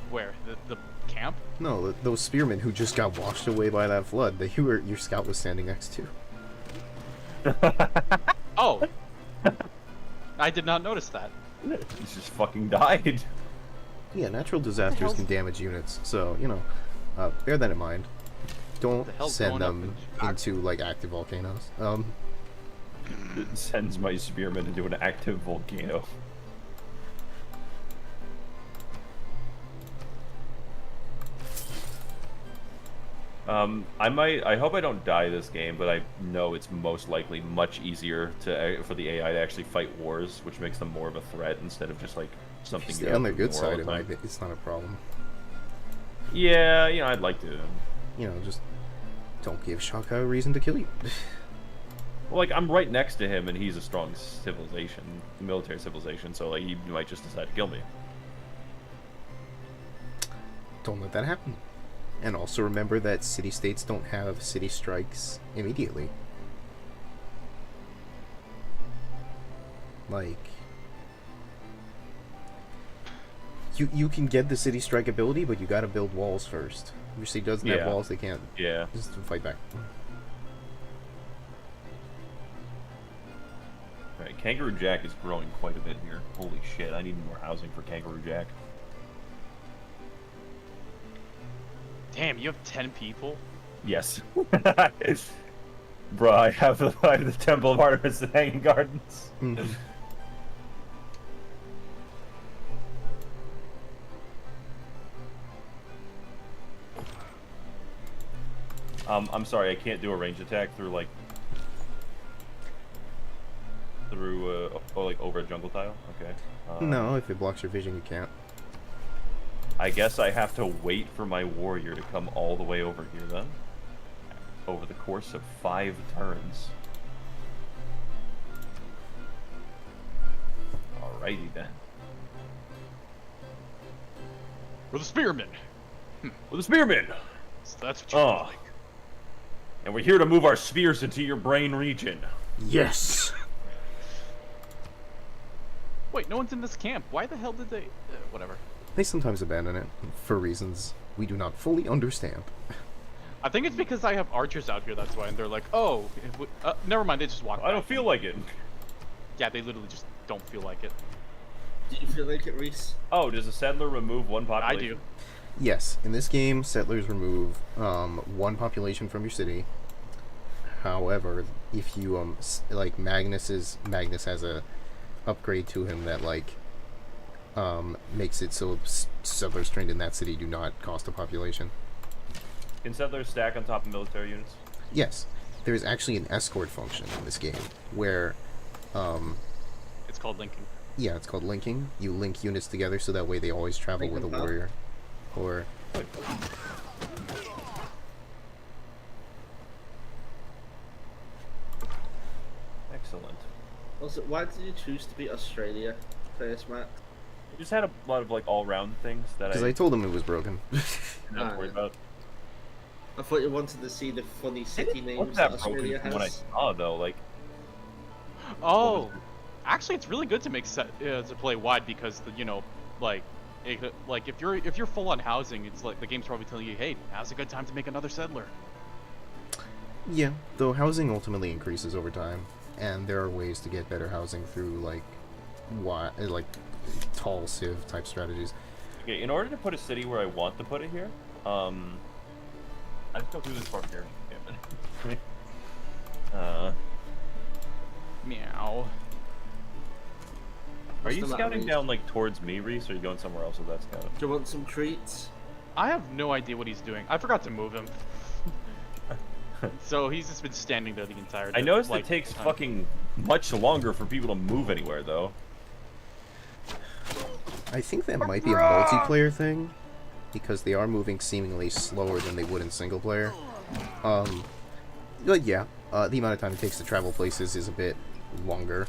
Where? The camp? No, those spearmen who just got washed away by that flood that your scout was standing next to. Oh! I did not notice that. He's just fucking died. Yeah, natural disasters can damage units, so, you know, bear that in mind. Don't the hell's send going up them in- into, like, active volcanoes. It sends my spearmen into an active volcano. I hope I don't die this game, but I know it's most likely much easier for the AI to actually fight wars, which makes them more of a threat instead of just like something. Stay on the good side of of it, it's not a problem. Yeah, you know, I'd like to. You know, just don't give Shaka a reason to kill you. Well, like, I'm right next to him, and he's a strong civilization, military civilization, so, like, he might just decide to kill me. Don't let that happen. And also remember that city-states don't have city strikes immediately. Like, you can get the city strike ability, but you gotta build walls first. If your city doesn't have walls, they can't just fight back. Alright, Kangaroo Jack is growing quite a bit here. Holy shit, I need more housing for Kangaroo Jack. Damn, you have 10 people? Yes. Bruh, I have the Temple of Artemis and Hanging Gardens. I'm sorry, I can't do a range attack through, like... like, over a jungle tile? Okay. No, if it blocks your vision, you can't. I guess I have to wait for my warrior to come all the way over here, then? Over the course of 5 turns. Alrighty, then. We're the spearmen! We're the spearmen! So that's what you look like. And we're here to move our spears into your brain region. Yes! Wait, no one's in this camp. Why the hell did they... whatever. They sometimes abandon it, for reasons we do not fully understand. I think it's because I have archers out here, that's why, and they're like, oh, never mind, they just walk I don't back. feel like it. Yeah, they literally just don't feel like it. Do you feel like it, Reese? Oh, does a settler remove 1 population? I do. Yes, in this game, settlers remove 1 population from your city. However, if you like Magnus has a upgrade to him that like makes it so settlers trained in that city do not cost a population. Can settlers stack on top of military units? Yes, there is actually an escort function in this game where It's called linking. yeah, it's called linking. You link units together so that way they always travel with a warrior. Or Excellent. Also, why did you choose to be Australia first, Max? We just had a lot of like all-round things that because I told him it was broken. not worried about. I thought you wanted to see the funny city names Wasn't that that broken Australia from what I has. saw though? Like, Oh, actually, it's really good to make to play wide because like if you're full on housing, it's like the game's probably telling you, hey, now's a good time to make another settler. Yeah, though housing ultimately increases over time, and there are ways to get better housing through like tall civ type strategies. okay, in order to put a city where I want to put it here, I just go through this part here. Damn it. Meow. Are you What's the scouting range? down like towards me, Reese, or are you going somewhere else with that scout? Do you want some treats? I have no idea what he's doing. I forgot to move him. So he's just been standing there the entire I noticed like, it takes time. fucking much longer for people to move anywhere, though. I think that might be a multiplayer thing, because they are moving seemingly slower than they would in single player. But yeah, the amount of time it takes to travel places is a bit longer.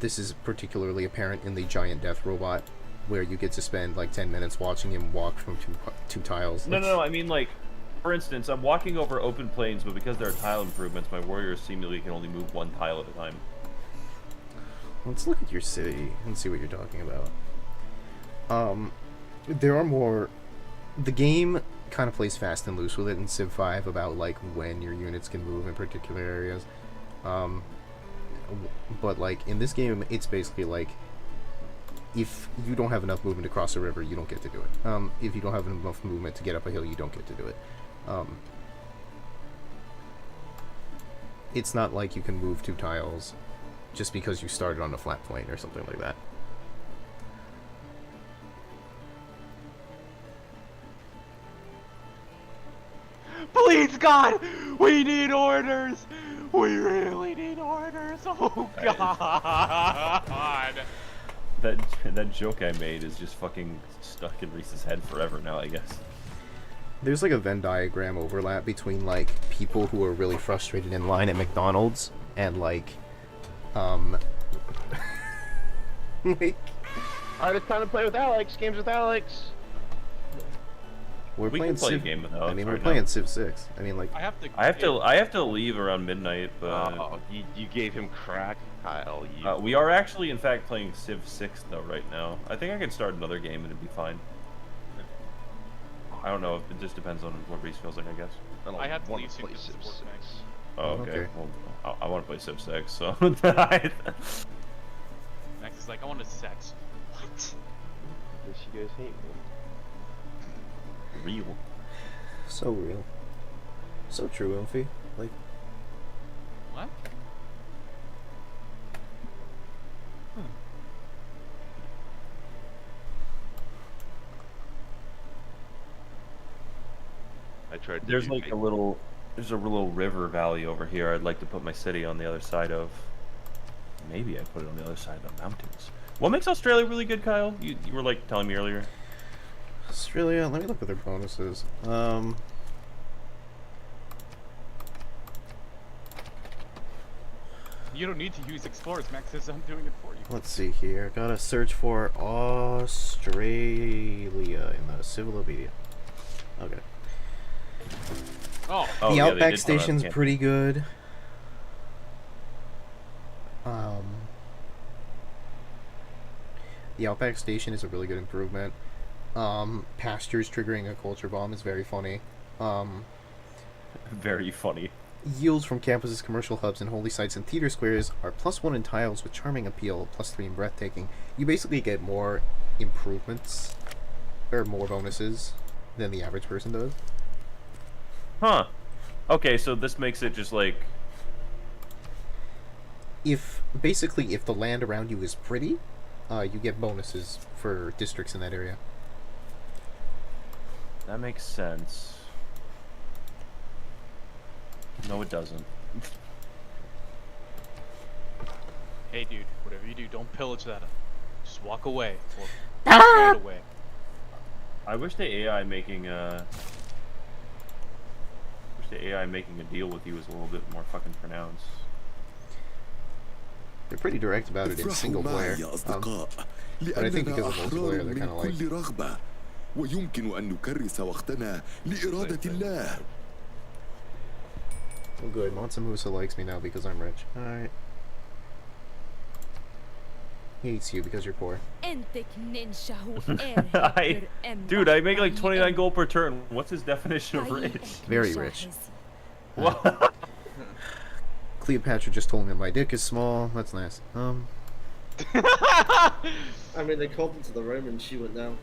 This is particularly apparent in the giant death robot, where you get to spend like 10 minutes watching him walk from two tiles. No, I mean like, for instance, I'm walking over open plains, but because there are tile improvements, my warriors seemingly can only move 1 tile at a time. Let's look at your city and see what you're talking about. There are more... The game kind of plays fast and loose with it in Civ 5 about like when your units can move in particular areas. But like in this game, it's basically like if you don't have enough movement to cross a river, you don't get to do it. If you don't have enough movement to get up a hill, you don't get to do it. It's not like you can move 2 tiles just because you started on a flat plane or something like that. Please, God, we need orders. We really need orders. Oh God. That joke I made is just fucking stuck in Reese's head forever now, I guess. There's like a Venn diagram overlap between like people who are really frustrated in line at McDonald's and like like Alright, it's time to play with Alex. Games with Alex. we're We playing can play Civ. a game with I Alex mean, we're right playing now. Civ 6. I mean, like I I have to leave around midnight, but Oh, you gave him crack, Kyle. You... we are actually in fact playing Civ 6 though right now. I think I could start another game and it'd be fine. I don't know. It just depends on what Reese feels like, I guess. I had to wanna leave soon play because Civ it's work 6. next. Oh, okay. Okay. Well, I want to play Civ 6, so Max is like, I want to sex. What? Guess you guys hate me. real. So real. So true, Ilfie. Like, What? I tried to There's do like big- a little, there's a little river valley over here. I'd like to put my city on the other side of. Maybe I put it on the other side of the mountains. What makes Australia really good, Kyle? You were like telling me earlier. Australia, let me look at their bonuses. You don't need to use explorers, Max says I'm doing it for you. Let's see here. Gotta search for Australia in the Civilizaiton. Okay. Oh, Oh, The yeah, they Outback did come out, Station's yeah. pretty good. The Outback Station is a really good improvement. Pastures triggering a culture bomb is very funny. Very funny. Yields from campuses, commercial hubs, and holy sites and theater squares are +1 in tiles with charming appeal, +3 in breathtaking. You basically get more improvements, or more bonuses, than the average person does. Huh. Okay, so this makes it just like. If the land around you is pretty, you get bonuses for districts in that area. That makes sense. No, it doesn't. hey dude, whatever you do, don't pillage that. Just walk away or stand away. I wish the AI making a deal with you was a little bit more fucking pronounced. They're pretty direct about it in single player. But I think because of multiplayer, they're kind of like... ويمكن أن نكرس وقتنا لإرادة الله. Oh good, Monsamusa likes me now because I'm rich. Alright. He hates you because you're poor. Dude, I make like 29 gold per turn. What's his definition of rich? Very rich. What? Cleopatra just told me my dick is small. That's nice. I mean, they called them to the Romans, she went down.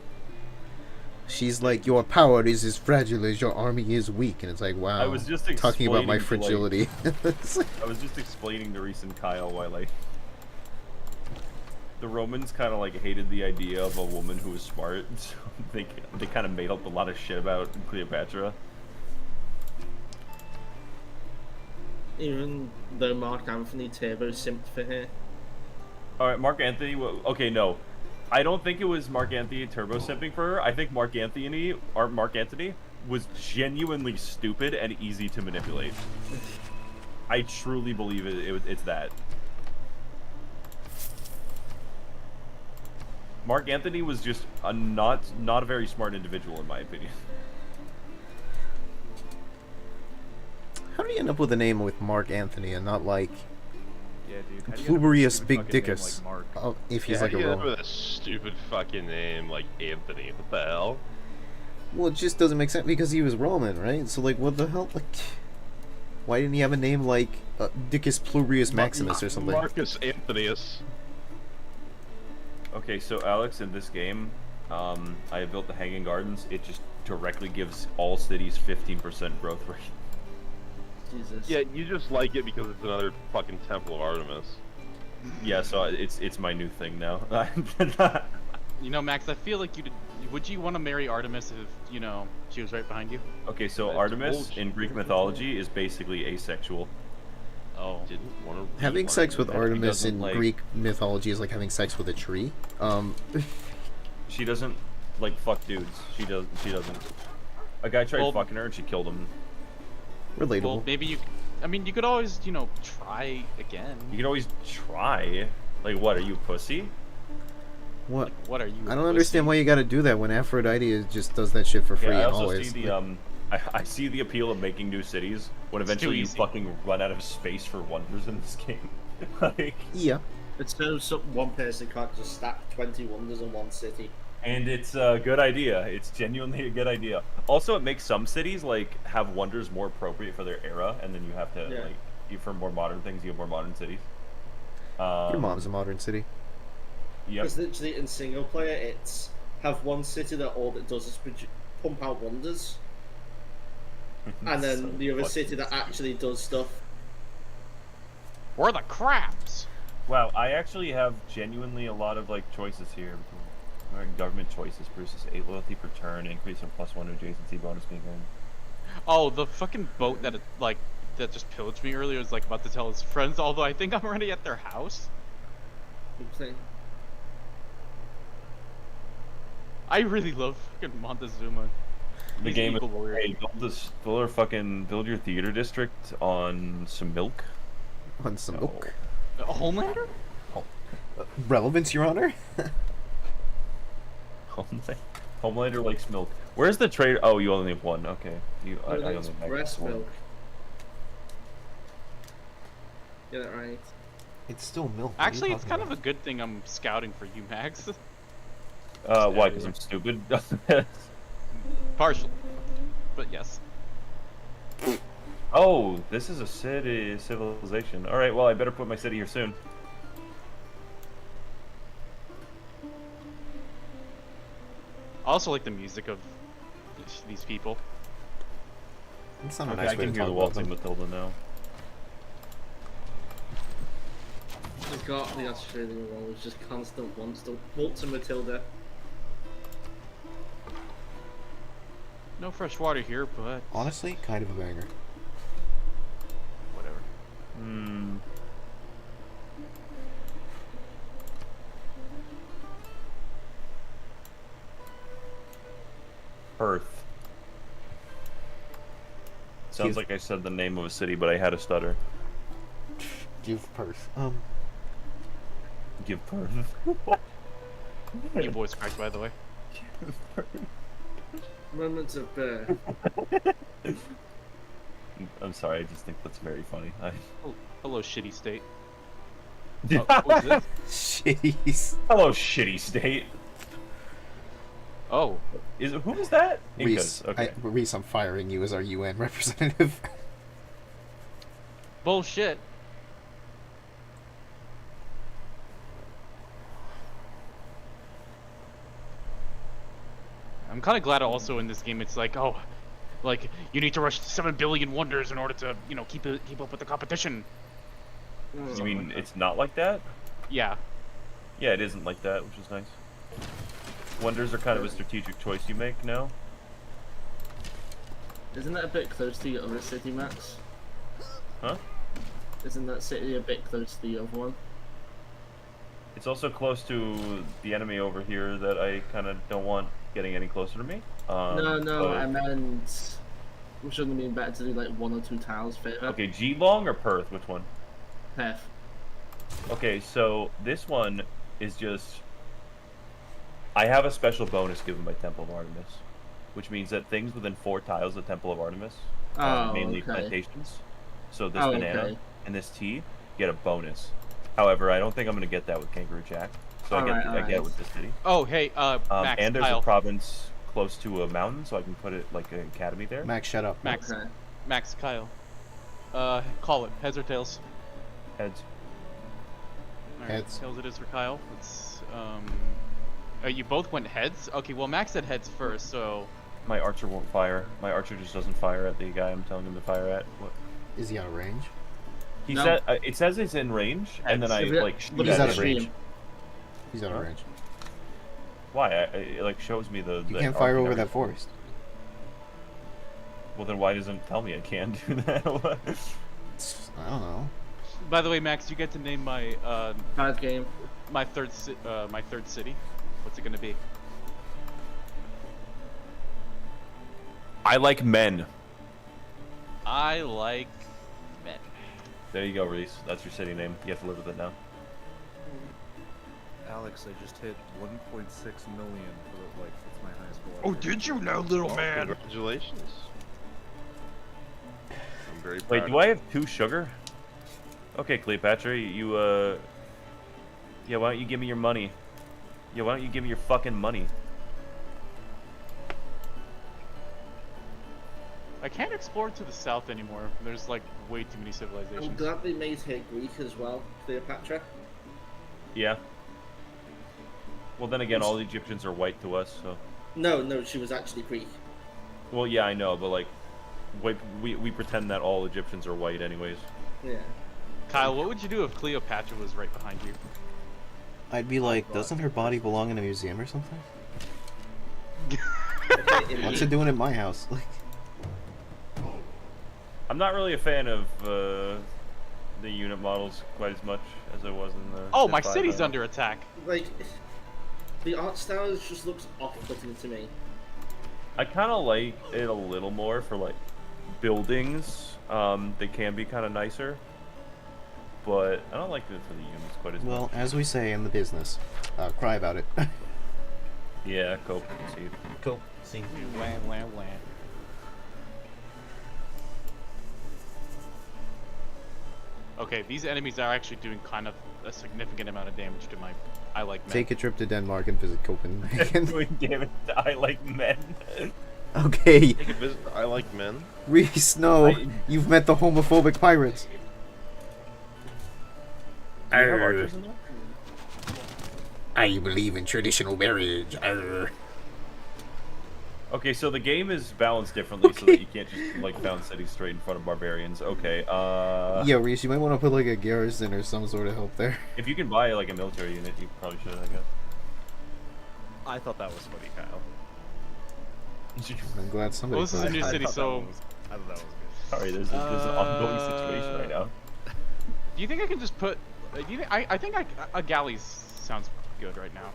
She's like, your power is as fragile as your army is weak. And it's like, wow. I was just talking about my explaining to, like- fragility. I was just explaining to Reese and Kyle why, like, the Romans kind of like hated the idea of a woman who was smart, so they kind of made up a lot of shit about Cleopatra. Even though Mark Anthony turbo simped for her. All right, Mark Anthony. Okay, no, I don't think it was Mark Anthony turbo simping for her. I think Mark Anthony was genuinely stupid and easy to manipulate. I truly believe it's that. Mark Anthony was just a not a very smart individual in my opinion. How do you end up with a name with Mark Anthony and not like Yeah, dude. how do you end up with a Publius stupid Big fucking name Dickus? like Mark? Oh, if he's Yeah, like how a do you end Roman. up with a stupid fucking name like Anthony? What the hell? Well, it just doesn't make sense because he was Roman, right? So, like, what the hell? Like, why didn't he have a name like Dickus Plurius Maximus or something? Marcus Anthonius. Okay, so Alex, in this game, I have built the Hanging Gardens. It just directly gives all cities 15% growth rate. Jesus. Yeah, you just like it because it's another fucking Temple of Artemis. Yeah, so it's my new thing now. You know, Max, I feel like would you want to marry Artemis if, you know, she was right behind you? Okay, so That's Artemis bullshit. in Greek mythology is basically asexual. Oh. Didn't want to Having sex with He Artemis doesn't in like- Greek mythology is like having sex with a tree. She doesn't like fuck dudes. She doesn't. A guy tried Well- fucking her and she killed him. Relatable. Well, maybe you could always, you know, try again. You can always try. Like, what are you, pussy? What? What are you? I don't understand why you gotta do that when Aphrodite just does that shit for free Yeah, I and also always. see the I see the appeal of making new cities when It's too eventually you easy. fucking run out of space for wonders in this game. Like, Yeah. It's so one person can't just stack 20 wonders in one city. And it's a good idea. It's genuinely a good idea. Also, it makes some cities like have wonders more appropriate for their era, and then you have to Yeah. like for more modern things, you have more modern cities. Your mom's a modern city. Yep. Because literally in single player, it's have one city that all it does is pump out wonders, and then So the other fucking city that stupid. actually does stuff. We're the crabs. Wow, I actually have genuinely a lot of like choices here. Alright, government choices versus 8 loyalty per turn, increase in +1 adjacency bonus being earned. Oh, the fucking boat that that just pillaged me earlier was like about to tell his friends. Although I think I'm already at their house. Oopsie. I really love fucking Montezuma. The He's game an is evil warrior. hey, build your theater district on some milk. On some milk. A Homelander? Relevance, Your Honor? Homelander likes milk. Where's the trader? Oh, you only have one. Okay. I only It's have breast one. milk. Get it right. It's still milk. What are you Actually, it's talking kind about? of a good thing I'm scouting for you, Max. Why? Because I'm stupid. Partially, but yes. Oh, this is a civilization. All right. Well, I better put my city here soon. I also like the music of these people. It's not a Okay, nice I way can to hear the talk about waltzing them. Matilda now. I got the Australian one was just constant Waltz and Matilda. No fresh water here, but Honestly, kind of a banger. whatever. Hmm. Perth. Sounds Give- like I said the name of a city, but I had a stutter. Give Perth. Give Perth. You boys cracked, by the way. Moments of birth. I'm sorry, I just think that's very funny. Oh, hello, shitty state. Hello, Jeez. shitty state. Oh, Who is that? Reese, Incas. Okay. Reese, I'm firing you as our UN representative. bullshit. I'm kind of glad also in this game it's like, oh, like you need to rush 7 billion wonders in order to, keep up with the competition. You mean it's not like that? Yeah. Yeah, it isn't like that, which is nice. Wonders are kind of a strategic choice you make now. Isn't that a bit close to your other city, Max? Huh? Isn't that city a bit close to the other one? It's also close to the enemy over here that I kind of don't want getting any closer to me. No, so- I meant... Shouldn't it be better to do like 1 or 2 tiles further? Okay, Geelong or Perth? Which one? Perth. Okay, so this one is just... I have a special bonus given by Temple of Artemis, which means that things within 4 tiles of Temple of Artemis, Oh, mainly okay. plantations, so this Oh, banana okay. and this tea, get a bonus. However, I don't think I'm going to get that with Kangaroo Jack, so I get Alright. it with this city. Oh, hey, Max, And there's Kyle. a province close to a mountain, so I can put it like an academy there. Max, shut up. Max, Okay. Max, Kyle. Call it. Heads or tails? Heads. Alright, Heads. Tails it is for Kyle. It's, you both went heads? Okay, well, Max said heads first, so... My archer won't fire. My archer just doesn't fire at the guy I'm telling him to fire at. What? Is he out of range? He No. said it says it's in range, and then I Heads. like shoot Look He's at out at of him. range. He's out of Huh? range. Why? It like shows me the. You the can't fire arc over and that everything. forest. Well, then why doesn't it tell me I can do that? I don't know. By the way, Max, you get to name my, Bad game. my third city. What's it gonna be? I like men. I like men. There you go, Reese. That's your city name. You have to live with it now. Alex, I just hit 1.6 million for like it's my highest score. Oh, did you now, little man? Congratulations. I'm very proud. Wait, do I have 2 sugar? Okay, Cleopatra, you yeah, why don't you give me your money? Yeah, why don't you give me your fucking money? I can't explore to the south anymore. There's like way too many I'm civilizations. glad they made her Greek as well, Cleopatra. Yeah. Well, then again, all the Egyptians are white to us, so. No, she was actually Greek. Well, yeah, I know, but like, we pretend that all Egyptians are white, anyways. Yeah. Kyle, what would you do if Cleopatra was right behind you? I'd be like, doesn't her body belong in a museum or something? What's it doing in my house? Like, I'm not really a fan of the unit models quite as much as I was in the. Oh, Civ my 5 city's era. under attack. Like, the art style just looks off-putting to me. I kind of like it a little more for like buildings. They can be kind of nicer, but I don't like it for the units quite as well, much. as we say in the business, cry about it. Yeah, cope. See. Cool. See. Wah, wah, wah. Okay, these enemies are actually doing kind of a significant amount of damage to my I like men. Take a trip to Denmark and visit Copenhagen. Doing damage to I like men. Okay. Take a visit. I like men. Reese, no. You've met the homophobic pirates. Do you have archers in there? I believe in traditional marriage. Arr. Okay, so the game is balanced differently so that you can't just like found cities straight in front of barbarians. Okay, Yeah, Reese, you might want to put like a garrison or some sort of help there. if you can buy like a military unit, you probably should, I guess. I thought that was funny, Kyle. I'm glad somebody. Well, this is a new I city, thought that so was- I thought that was good. Sorry, there's an ongoing situation right now. do you think I can just put? Do you think, I think a galley sounds good right now.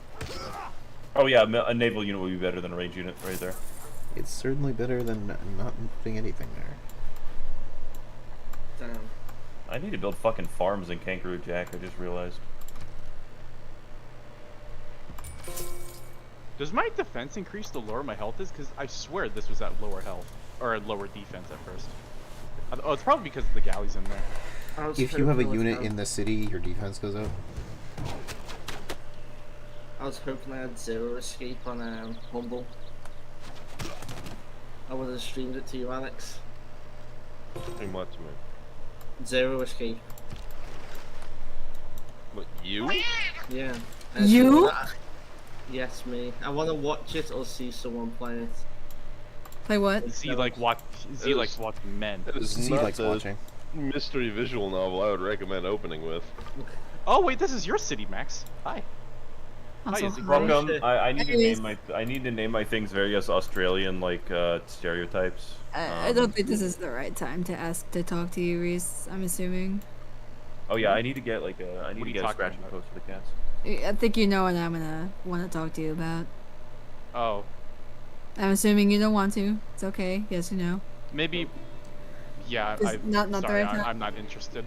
Oh yeah, a naval unit would be better than a range unit right there. It's certainly better than not putting anything there. Damn. I need to build fucking farms in Kangaroo Jack, I just realized. Does my defense increase the lower my health is? Because I swear this was at lower health or at lower defense at first. Oh, it's probably because of the galleys in there. I was If you have a hoping unit in the city, your defense goes up. I was hoping I had zero escape on Humble. I would have streamed it to you, Alex. Stream what to me? Zero escape. What, you? Yeah. You? Yes, me. I want to watch it or see someone play it. Play what? Z like watch. Z likes watching men. That is Z not likes the watching. mystery visual novel I would recommend opening with. Oh wait, this is your city, Max. Hi. Also, is it hi. Welcome. I need to Anyways. name I need to name my things various Australian like stereotypes. I don't think this is the right time to ask to talk to you, Reese. I'm assuming. Oh yeah, I need to get like a What are you a talking scratching about? post for the cats. I think you know what I'm gonna want to talk to you about. Oh, I'm assuming you don't want to. It's okay. Yes or no? maybe. Yeah, Is not the sorry, right time? I'm not interested.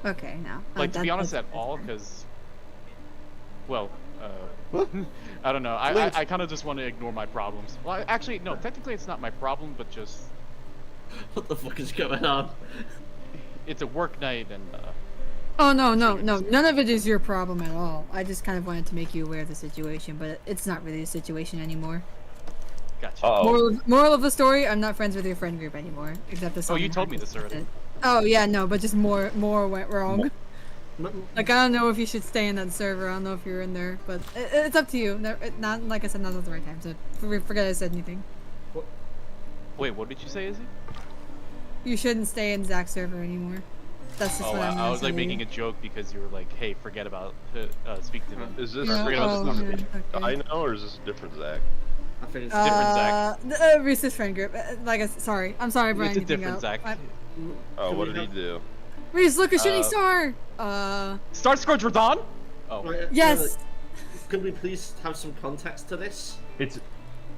Okay, no. Like to be honest, that's at all, because. Well, What? I don't know. I kind of just want to ignore my problems. Well, actually, no. Technically, it's not my problem, but just What the fuck is going on? it's a work night, and Oh no. None of it is your problem at all. I just kind of wanted to make you aware of the situation, but it's not really a situation anymore. gotcha. Uh-oh. Moral of the story: I'm not friends with your friend group anymore, except the. Oh, you told me this already. Oh yeah, no, but just more went wrong. Like I don't know if you should stay in that server. I don't know if you're in there, but it's up to you. Not like I said, not at the right time. So forget I said anything. Wait, what did you say, Izzy? You shouldn't stay in Zach's server anymore. That's just Oh, what I'm I was like saying. making a joke because you were like, "Hey, forget about speak to them." Is this Yeah, forget about oh, this yeah, conversation. okay. I know, or is this a different Zach? I think it's different Zach. Reese's friend group. Sorry. I'm sorry, Brian. It's a different Zach. Oh, Can what we did he have- do? Reese, look, a shooting Uh, star. Star Scourge Radon? Oh Right, Yes. Could we please have some context to this? It's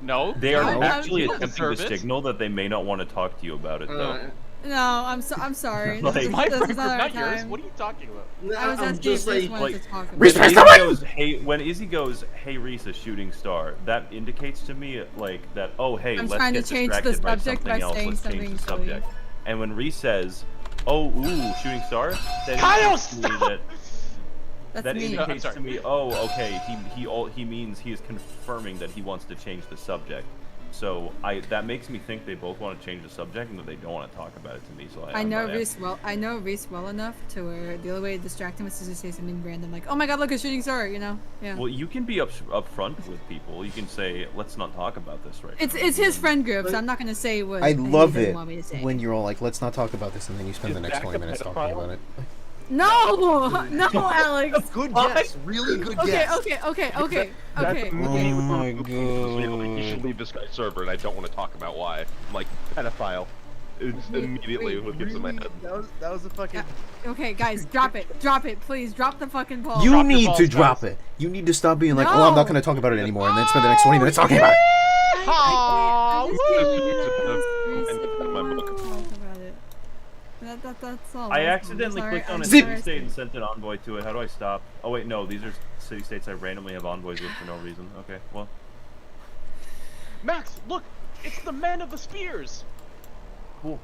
no. they are No, actually I'm- attempting to Observe it. signal that they may not want to talk to you about it though. No, I'm sorry. Like- This is- My this friend is group, not our not yours. time. What are you talking about? No, I was I'm asking just if Reese like, wanted to talk about When it. Izzy goes, when Izzy goes, hey Reese, a shooting star, that indicates to me like that. Oh hey, I'm let's trying to get change the distracted by subject something by else. saying Let's change something the silly. subject. And when Reese says, oh ooh, shooting star, that Kyle, indicates to me that That's that me. indicates sorry. to me, oh okay, he means he is confirming that he wants to change the subject. So that makes me think they both want to change the subject and that they don't want to talk about it to me. So I know Reese well. I know Reese well enough to where the only way to distract him is to just say something random, like, "Oh my God, look, a shooting star!" You know? Yeah. Well, you can be upfront with people. You can say, "Let's not talk about this right now." It's his friend group, so I'm not gonna say what. I love he it want me to say. when you're all like, "Let's not talk about this," and then you spend the next 20 minutes talking about it. No, no, Alex. Good guess. Really good guess. Okay. That's Oh my god. You should leave this guy's server, and I don't want to talk about why. I'm like, pedophile. It's immediately what gets in my head. That was a fucking. Okay, guys, drop it, please, drop the fucking ball. You need to drop it. You need to stop being like, "Oh, I'm not going to talk about it anymore," and then spend the next 20 minutes talking about it. That's all. I accidentally clicked on a city-state and sent an envoy to it. How do I stop? Oh wait, no, these are city-states I randomly have envoys with for no reason. Okay, well. Max, look! It's the men of the spears! Cool.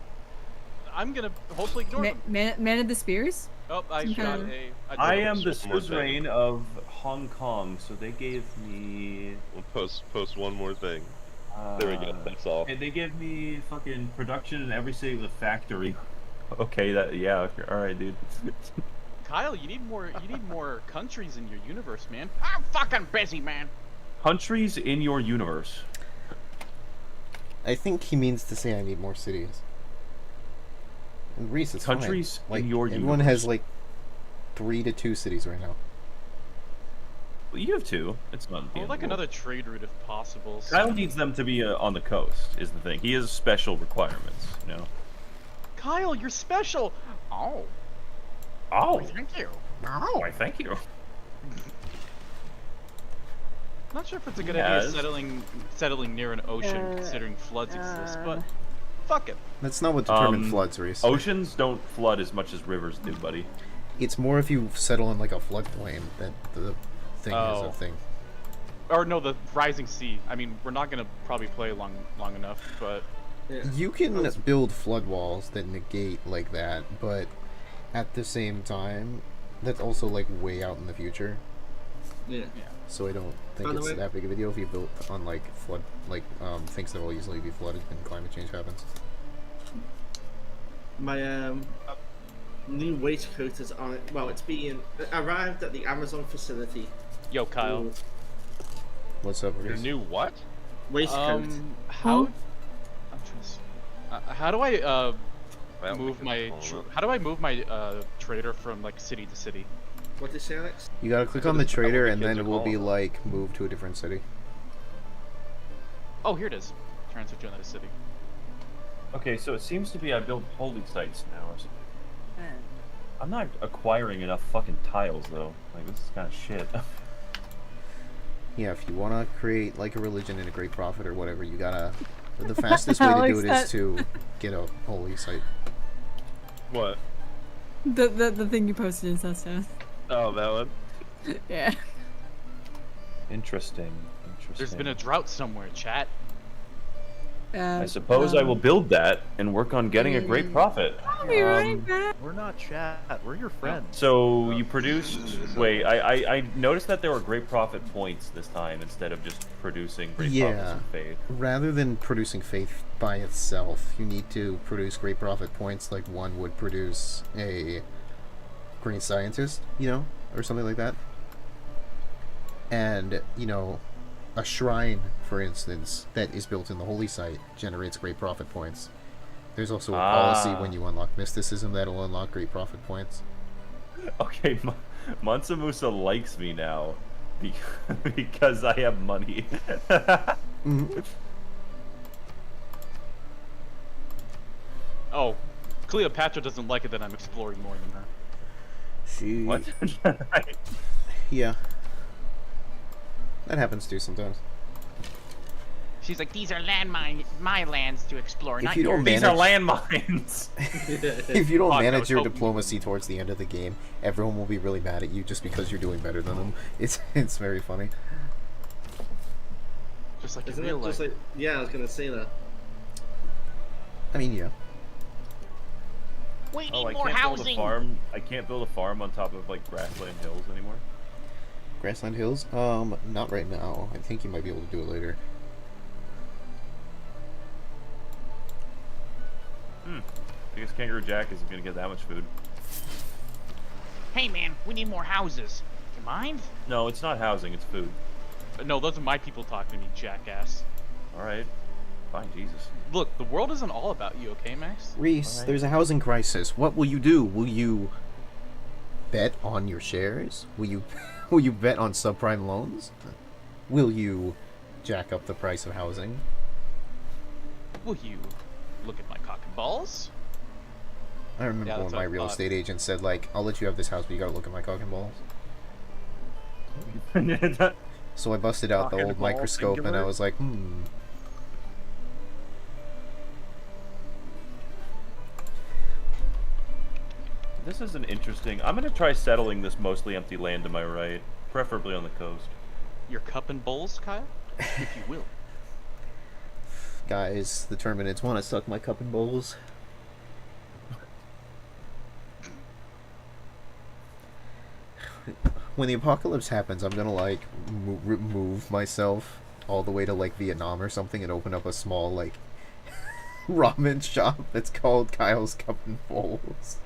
I'm gonna hopefully ignore them. Man of the spears? Oh, I got a... I am the suzerain of Hong Kong, so they gave me... We'll post one more thing. There we go, that's all. And they give me fucking production in every city with a factory. Okay, yeah, alright, dude. Kyle, you need more countries in your universe, man. I'm fucking busy, man. Countries in your universe. I think he means to say I need more cities. And Reese, it's countries fine. Like, in your everyone universe. has like 3 to 2 cities right now. Well, you have 2. It's not. I would like another trade route if possible. So. Kyle needs them to be on the coast. Is the thing. He has special requirements. You know. Kyle, you're special. Oh. Oh. Thank you. Oh, I thank you. Not sure if it's a good idea settling near an ocean, considering floods exist, but fuck it. That's not what determines floods, Reese. Oceans don't flood as much as rivers do, buddy. It's more if you settle in like a floodplain that the thing is a thing. Or no, the rising sea. I mean, we're not gonna probably play long enough, but you can build flood walls that negate like that, but at the same time, that's also like way out in the future. Yeah. So I don't think it's that big of a deal if you built on like flood, like things that will easily be flooded when climate change happens. My new waistcoat is on. Well, it's being arrived at the Amazon facility. Yo, Kyle. Ooh. What's up, Reese? Your new what? Waistcoat. How? How do I move my? How do I move my trader from like city to city? What did you say, Alex? You gotta click on the trader and then it will be like move to a different city. Oh, here it is. Transfer to another city. Okay, so it seems to be I build holy sites now. Or something. I'm not acquiring enough fucking tiles though. Like this is kind of shit. Yeah, if you wanna create like a religion and a great prophet or whatever, you gotta. The fastest way to do it is to get a holy site. What? The thing you posted in Susshouse. Oh, that one? Yeah. Interesting. There's been a drought somewhere, chat. I suppose I will build that and work on getting a great profit. I'll be right back. We're not chat. We're your friends. So you produced. Wait, I noticed that there were great profit points this time instead of just producing great profits and faith. Rather than producing faith by itself, you need to produce great profit points like one would produce a great scientist, you know, or something like that. And, you know, a shrine, for instance, that is built in the holy site generates great profit points. There's also a policy when you unlock mysticism that'll unlock great profit points. Okay, Mansa Musa likes me now because I have money. Oh, Cleopatra doesn't like it that I'm exploring more than her. What? Yeah. That happens too sometimes. She's like, these are my lands to explore, If not you don't yours. manage, These are landmines. if you don't Fuck, manage your hoping. diplomacy towards the end of the game, everyone will be really mad at you just because you're doing better than them. It's very funny. Just like Isn't in real it life. just like? Yeah, I was gonna say that. I mean, yeah. We need Oh, I more can't housing. build a farm. I can't build a farm on top of like grassland hills anymore. Grassland Hills? Not right now. I think you might be able to do it later. I guess Kangaroo Jack isn't gonna get that much food. Hey man, we need more houses. You mind? No, it's not housing, it's food. No, those are my people talking to me, jackass. Alright. Fine, Jesus. Look, the world isn't all about you, okay, Max? Reese, there's a housing crisis. What will you do? Will you bet on your shares? Will you will you bet on subprime loans? Will you jack up the price of housing? Will you look at my cock and balls? I remember Yeah, when that's my what I real thought. estate agent said, like, I'll let you have this house, but you gotta look at my cock and balls. So I busted out the Cock and old ball microscope and I singular? was like, This is an interesting... I'm gonna try settling this mostly empty land to my right. Preferably on the coast. Your cup and bowls, Kyle? If you will. guys, the Terminids want to suck my cup and bowls. When the apocalypse happens, I'm gonna, like, move myself all the way to, like, Vietnam or something and open up a small, like, ramen shop that's called Kyle's Cup and Bowls.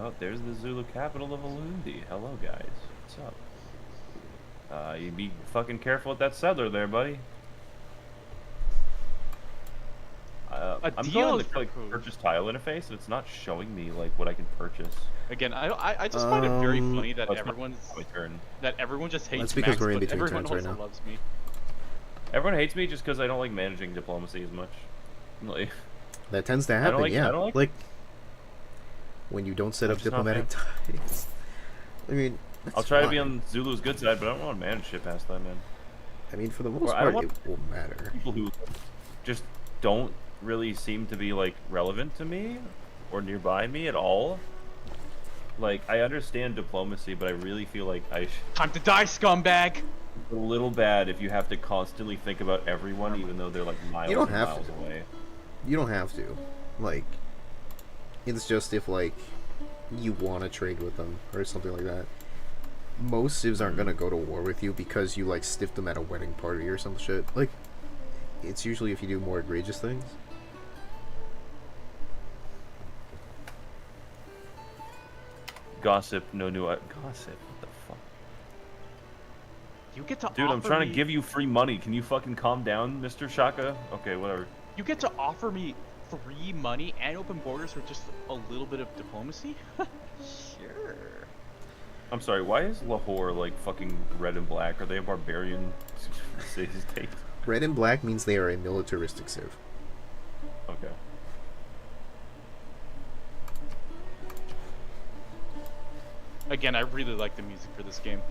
Oh, there's the Zulu capital of Alundi. Hello, guys. What's up? You be fucking careful with that settler there, buddy. I'm deal going is to like purchase tile interface, and it's not showing me like what I can purchase. Again, I just find it very funny that Oh, it's everyone's my turn. that everyone just hates That's because Max, we're in but between everyone turns right also now. loves me. Everyone hates me just because I don't like managing diplomacy as much. Like, That tends to I happen, don't like, yeah. I don't Like, when you don't set I'm up just not a diplomatic ties. I mean, I'll that's try to be fine. on Zulu's good side, but I don't want to manage shit past that, man. I mean, for the most Or I part, want it won't matter. people who just don't really seem to be like relevant to me or nearby me at all. Like, I understand diplomacy, but I really feel like Time to die, scumbag! It's a little bad if you have to constantly think about everyone, even though they're like miles You don't and have miles to. away. You don't have to. Like, it's just if, like, you want to trade with them or something like that. Most civs aren't gonna go to war with you because you, like, stiffed them at a wedding party or some shit. Like, it's usually if you do more egregious things. Gossip, no new gossip. What the fuck? You get to Dude, I'm offer trying me, to give you free money. Can you fucking calm down, Mr. Shaka? Okay, whatever. You get to offer me free money and open borders for just a little bit of diplomacy? Sure. I'm sorry, why is Lahore like fucking red and black? Are they a barbarian city-state? Red and black means they are a militaristic civ. Okay. Again, I really like the music for this game.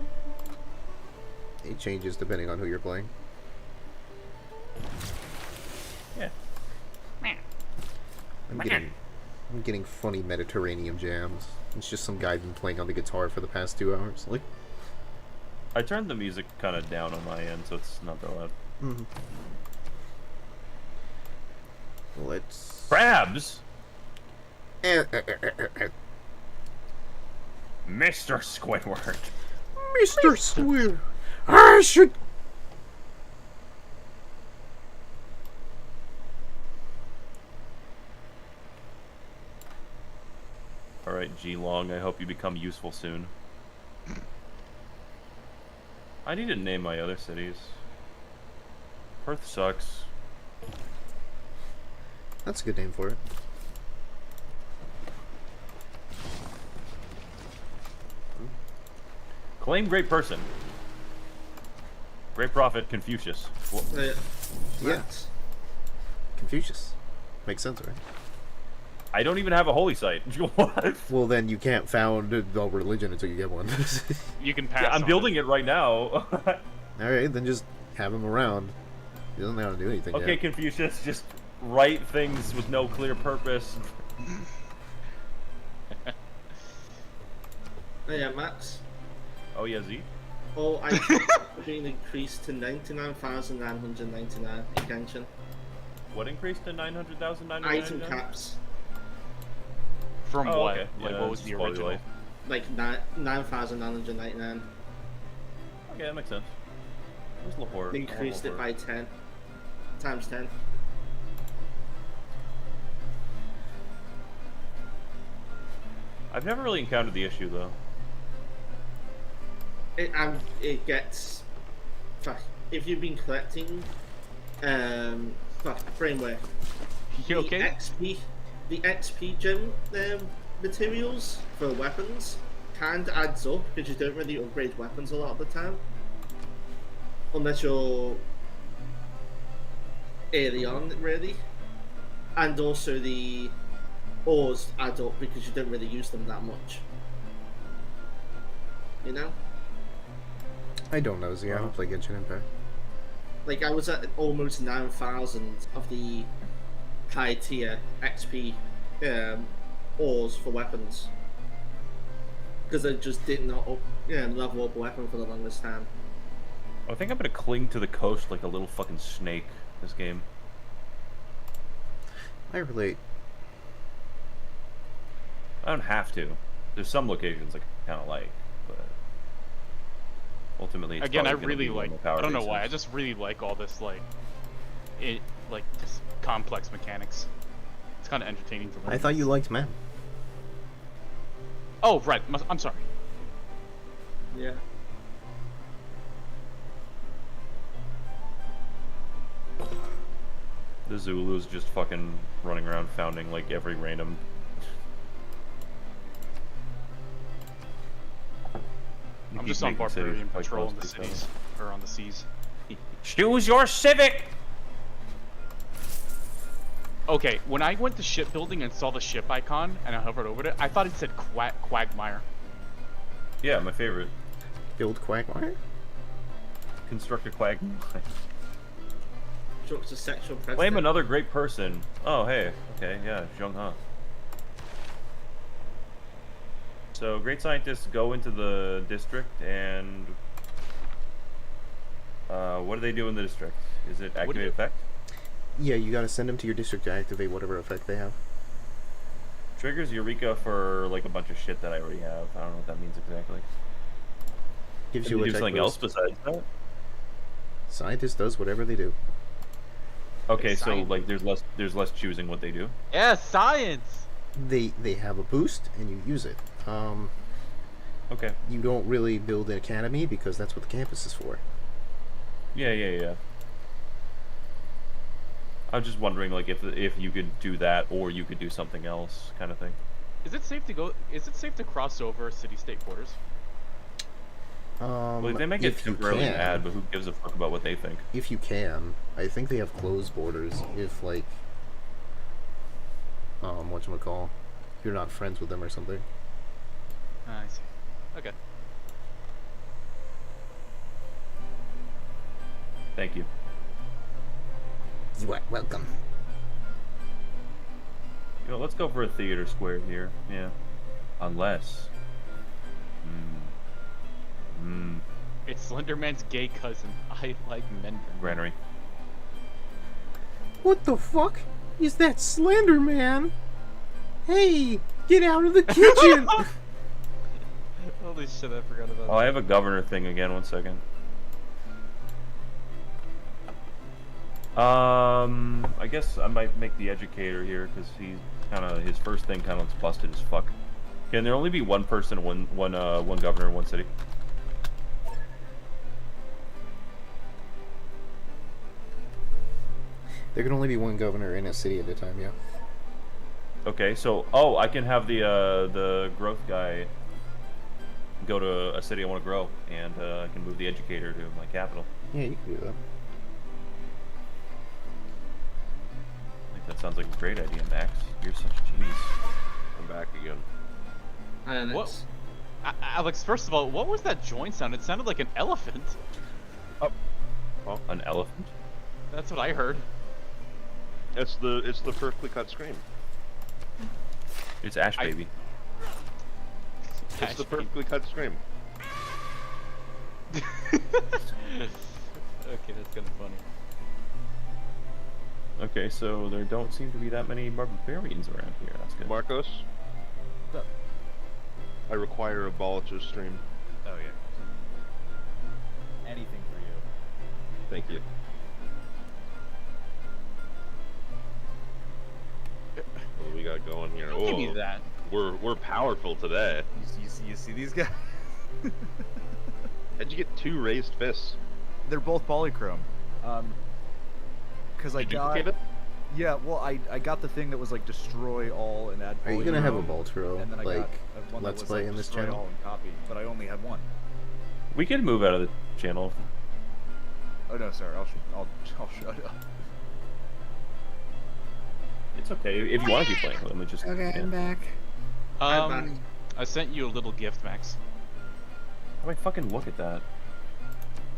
It changes depending on who you're playing. Yeah. I'm getting funny Mediterranean jams. It's just some guy been playing on the guitar for the past 2 hours. Like, I turned the music kind of down on my end, so it's not that loud. Let's... Crabs! Mr. Squidward! Mr. Squid, I should... Alright, G-Long, I hope you become useful soon. I need to name my other cities. Perth sucks. That's a good name for it. Claim great person. Great prophet, Confucius. Yeah. Confucius. Makes sense, right? I don't even have a holy site. What? Well, then you can't found a religion until you get one. You can pass. Yeah, I'm on building it right now. Alright, then just have him around. He doesn't know how to do anything Okay, yet. Confucius, just write things with no clear purpose. Oh yeah, Max. Oh yeah, Z? All items have been increased to 99,999 in Genshin. What increased to 900,000? Item caps. From Oh, what? okay. Like, Yeah, what was just the quality original? life. Like 9,999. Okay, that makes sense. Where's Lahore? Increased it by 10. Times 10. I've never really encountered the issue though. It gets. Fuck. If you've been collecting, framework. You okay? The XP gem materials for weapons kind of adds up because you don't really upgrade weapons a lot of the time, unless you're early on, really. And also the ores add up because you don't really use them that much. You know? I don't know, Z. I don't play Genshin Impact. Like, I was at almost 9,000 of the high tier XP ores for weapons. Because I just did not level up a weapon for the longest time. I think I'm gonna cling to the coast like a little fucking snake this game. I relate. I don't have to. There's some locations I kind of like, but ultimately, it's again, I probably gonna really be one like. of the power I don't know bases. why. I just really like all this just complex mechanics. It's kind of entertaining to learn. I thought you liked men. Oh right, I'm sorry. Yeah. The Zulu's just fucking running around founding like every random. I'm just on barbarian patrol in the cities or on the seas. Choose your civic. Okay, when I went to shipbuilding and saw the ship icon and I hovered over it, I thought it said Quagmire. Yeah, my favorite. Build Quagmire? Construct a Quagmire. Jokes a sexual predator. Blame another great person. Oh, hey. Okay, yeah, Zheng He. So, great scientists go into the district and... what do they do in the district? Is it activate effect? Yeah, you gotta send them to your district to activate whatever effect they have. Triggers Eureka for, like, a bunch of shit that I already have. I don't know what that means exactly. Gives Can you do attack something else boost. besides that? Scientist does whatever they do. Okay, so, like, there's less choosing what they do? Yeah, science! They have a boost, and you use it. Okay. You don't really build an academy, because that's what the campus is for. Yeah. I'm just wondering, like, if you could do that, or you could do something else, kind of thing. Is it safe to go? Is it safe to cross over city-state borders? Well, they make it temporarily mad, but who gives a fuck about what they think? If you can. I think they have closed borders if, like, whatchamacall, you're not friends with them or something. I see. Okay. Thank you. You are welcome. You know, let's go for a theater square here. Yeah. Unless... It's Slenderman's gay cousin. I like men. Granary. What the fuck? Is that Slender Man? Hey, get out of the kitchen! Holy shit, I forgot about that. Oh, I have a governor thing again. 1 second. I guess I might make the educator here because he's his first thing kind of looks busted as fuck. Can there only be one person, one governor in one city? There can only be one governor in a city at a time, yeah. Okay, so I can have the growth guy go to a city I want to grow, and I can move the educator to my capital. Yeah, you can do that. I think that sounds like a great idea, Max. You're such a genius. I'm back again. And what? Alex, first of all, what was that joint sound? It sounded like an elephant. Oh, an elephant? That's what I heard. It's the perfectly cut scream. It's Ash Baby. It's the perfectly cut scream. Okay, that's kind of funny. Okay, so there don't seem to be that many barbarians around here. That's good. Marcos? I require a Balch's stream. Oh, yeah. anything for you. Thank you. What do we got going here? Don't give me Oh, that. we're powerful today. You see these guys? How'd you get 2 raised fists? They're both polychrome. Because I Did you got... duplicate it? Yeah, well, I got the thing that was like destroy all and add Are you gonna have a polychrome, Baltro, and then I like, got one that Let's was, Play like, in this destroy channel? all and copy, but I only had one. We could move out of the channel. Oh no, sorry, I'll shut up. It's okay if you want to keep playing. Let me just. Okay, yeah. I'm back. back. I sent you a little gift, Max. How do I fucking look at that?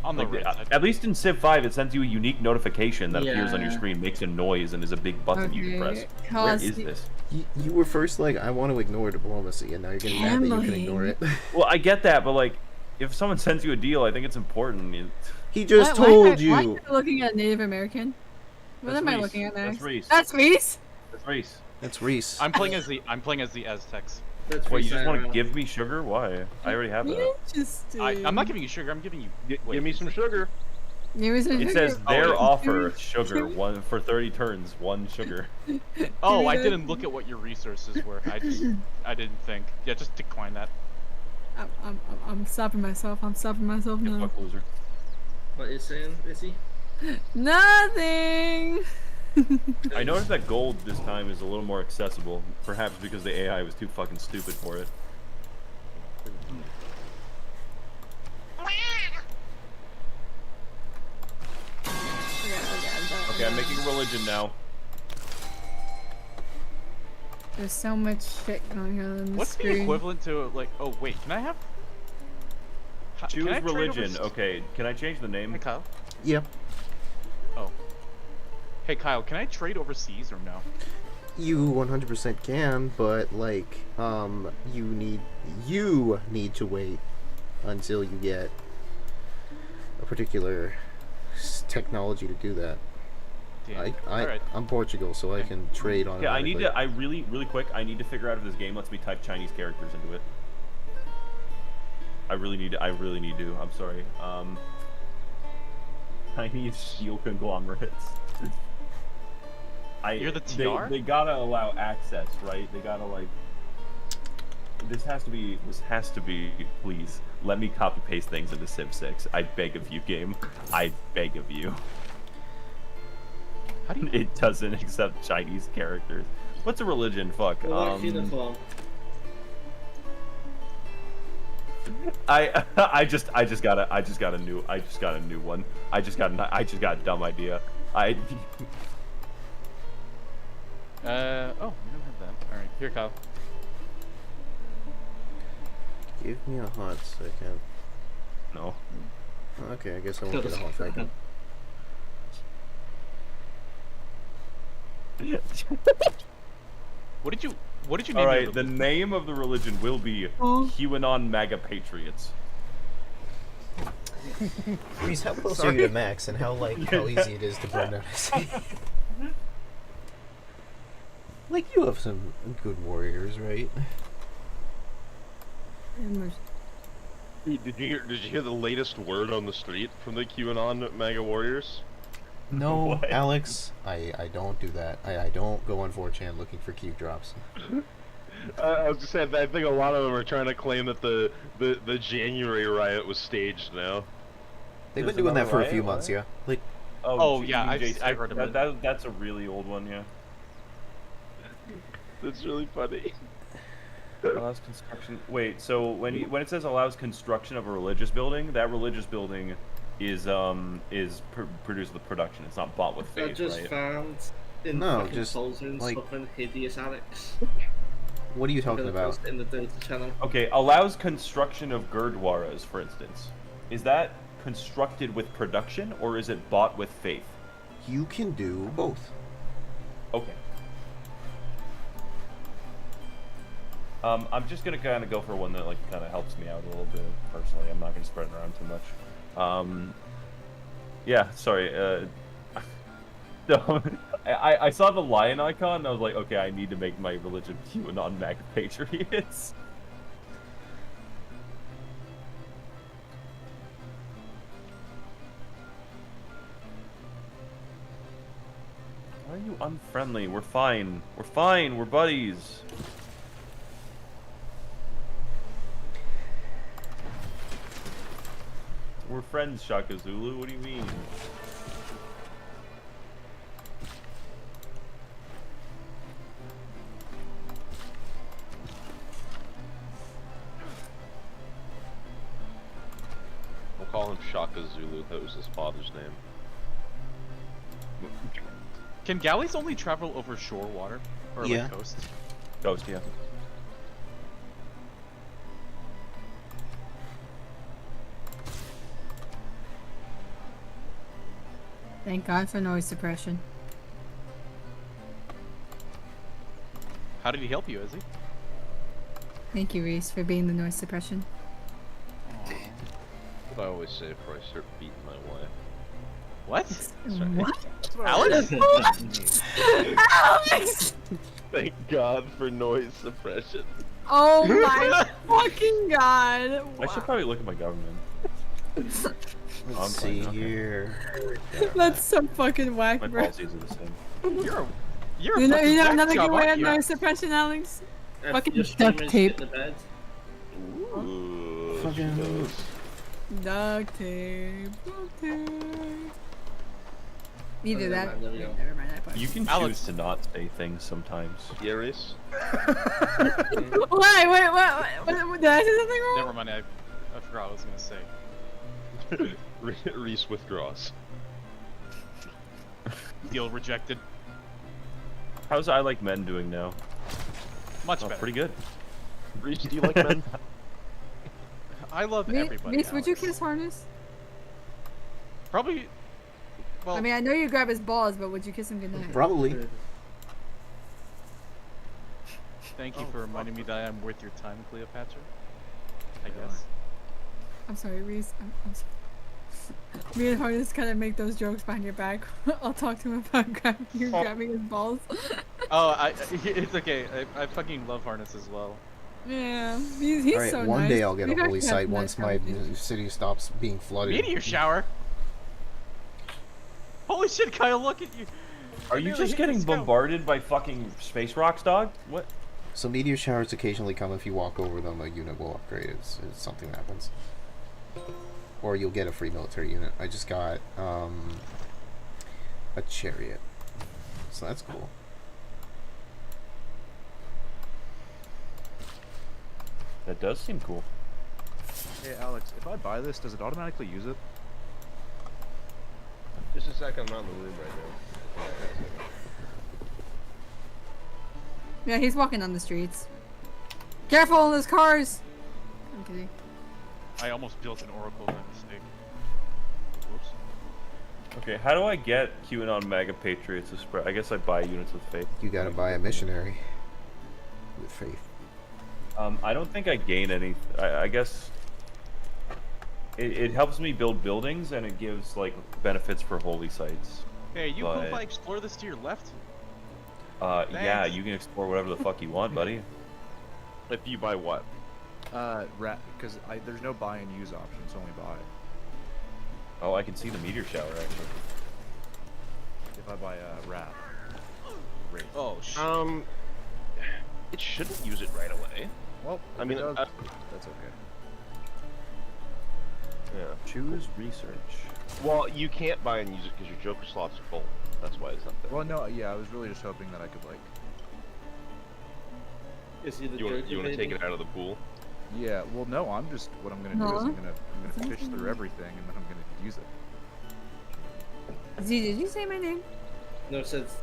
On the Like, right side. at least in Civ 5, it sends you a unique notification that appears on your Yeah. screen, makes a noise, and is a big button you can press. Okay, Where cause is this? You were first like, I want to ignore diplomacy, and now you're getting mad that you can ignore it. Well, I get that, but like, if someone sends you a deal, I think it's important. He just Why told am you. I looking at Native American? What That's am I Reece. looking at next? That's Reece. That's Reece? That's Reece. That's Reece. I'm playing as the Aztecs. That's Wait, you just want to reset. give me sugar? Why? I already have that. I'm not giving you sugar. I'm giving you. Wait, Give me some sugar. It says Oh, their wait. offer sugar one for 30 turns, 1 sugar. Oh, I didn't look at what your resources were. I didn't think. Yeah, just decline that. I'm stopping myself. I'm stopping myself now. Fuck loser. What are you saying, Izzy? Nothing. I noticed that gold this time is a little more accessible, perhaps because the AI was too fucking stupid for it. Okay, I'm making a religion now. There's so much shit going on the What's screen. the equivalent to like? Oh wait, can I have? Choose can I trade religion. over- Okay, can I change the name? Hey Kyle. Yep. Oh. Hey Kyle, can I trade overseas or no? You 100% can, but like, you need to wait until you get a particular technology to do that. Damn. Alright. I'm Portugal, so I can trade on. Yeah, I need to. I really quick. I need to figure out if this game lets me type Chinese characters into it. I really need to. I'm sorry. Chinese steel conglomerates. You're the TR? They gotta allow access, right? They gotta like. This has to be. Please let me copy paste things into Civ 6. I beg of you, game. I beg of you. How do you? It doesn't accept Chinese characters. What's a religion? Fuck. Black uniform. I just got a new one. I just got a dumb idea. Oh, you don't have that. All right, here, Kyle. Give me a hot second. No. Okay, I guess I won't get a hot second. What did you name All your right, the religion? name of the religion will be QAnon MAGA Patriots. Reece, how close are you to Max, and how easy it is to burn out his Like, you have some good warriors, right? Did you hear the latest word on the street from the QAnon MAGA warriors? No, What? Alex, I don't do that. I don't go on 4chan looking for Q drops. I was just saying, I think a lot of them are trying to claim that the January riot was staged now. They've There's been doing that another for a few riot? months, yeah. Like, Oh, G- yeah, J6. I've heard of it. That's a really old one, yeah. That's really funny. Allows construction. Wait, so when it says allows construction of a religious building, that religious building is produced with production. It's not bought with I faith, just right? found in No, fucking just, Soul Zone like- something hideous, Alex. what are you I'm talking gonna about? post it in the Dota channel. Okay, allows construction of gurdwaras, for instance. Is that constructed with production, or is it bought with faith? You can do both. Okay. I'm just gonna kind of go for one that like kind of helps me out a little bit personally. I'm not gonna spread it around too much. Yeah, sorry. No, I saw the lion icon and I was like, okay, I need to make my religion QAnon MAGA Patriots. are you unfriendly? We're fine. We're fine. We're buddies. We're friends, Shaka Zulu. What do you mean? We'll call him Shaka Zulu. That was his father's name. Can galleys only travel over shore water? Or Yeah. like coast? Ghost, yeah. Thank God for noise suppression. How did he help you, Izzy? Thank you, Reese, for being the noise suppression. What I always say before I start beating my wife. What? What? Alex? Alex! Thank God for noise suppression. Oh my fucking God! I should probably look at my government. Let's see here. That's so fucking whack, My bro. policies are the same. You're You know, fucking whack another job, good way of aren't you? noise suppression, Alex? Fucking Your duct streamers tape. get in the bed. Ooh, Fucking- she knows. Duct tape. Duct tape. Either Never that. mind, there we go. Never mind that part. You can Alex. choose to not say things sometimes. Yeah, Reese? Wait, did I say something wrong? Never mind, I forgot what I was gonna say. Reese withdraws. Deal rejected. How's I Like Men doing now? Much Oh, better. pretty good. Reese, do you like men? I love everybody. Reese, would you Alex. kiss Harness? Probably. Well, I mean, I know you grab his balls, but would you kiss him goodnight? Probably. thank you for reminding me that I'm worth your time, Cleopatra. I guess. I'm sorry, Reese. I'm sorry. Me and Harness kind of make those jokes behind your back. I'll talk to him about grabbing his balls. Oh, it's okay. I fucking love Harness as well. Yeah, he's Alright, so one nice. day I'll get a We've holy actually had site some once nice my conversations. city stops being flooded. Meteor shower. Holy shit, Kyle! Look at you. Are you just getting bombarded by fucking space rocks, dog? What? So meteor showers occasionally come. If you walk over them, a unit will upgrade. It's something that happens. Or you'll get a free military unit. I just got a chariot. So that's cool. That does seem cool. Hey Alex, if I buy this, does it automatically use it? Just a sec, I'm not in the room right now. Yeah, he's walking on the streets. Careful, there's cars! I'm kidding. I almost built an oracle by mistake. Whoops. Okay, how do I get QAnon MAGA Patriots to spread? I guess I buy units with faith. You gotta buy a missionary with faith. I don't think I gain any. I guess it helps me build buildings and it gives like benefits for holy sites. Hey, you cool if But- I explore this to your left? Yeah, Thanks. you can explore whatever the fuck you want, buddy. If you buy what? Because there's no buy and use option, it's only buy. Oh, I can see the meteor shower actually. If I buy a rat. Great. Oh shit. It shouldn't use it right away. Well, I mean, it does, that's okay. Yeah. Choose research. Well, you can't buy and use it because your Joker slots are full. That's why it's not there. Well, no, yeah, I was really just hoping that I could, like... Is he the You want Joker to take baby? it out of the pool? Yeah, well, no, what I'm gonna do is I'm gonna fish through everything, and then I'm gonna use it. Z, did you say my name? No, it says.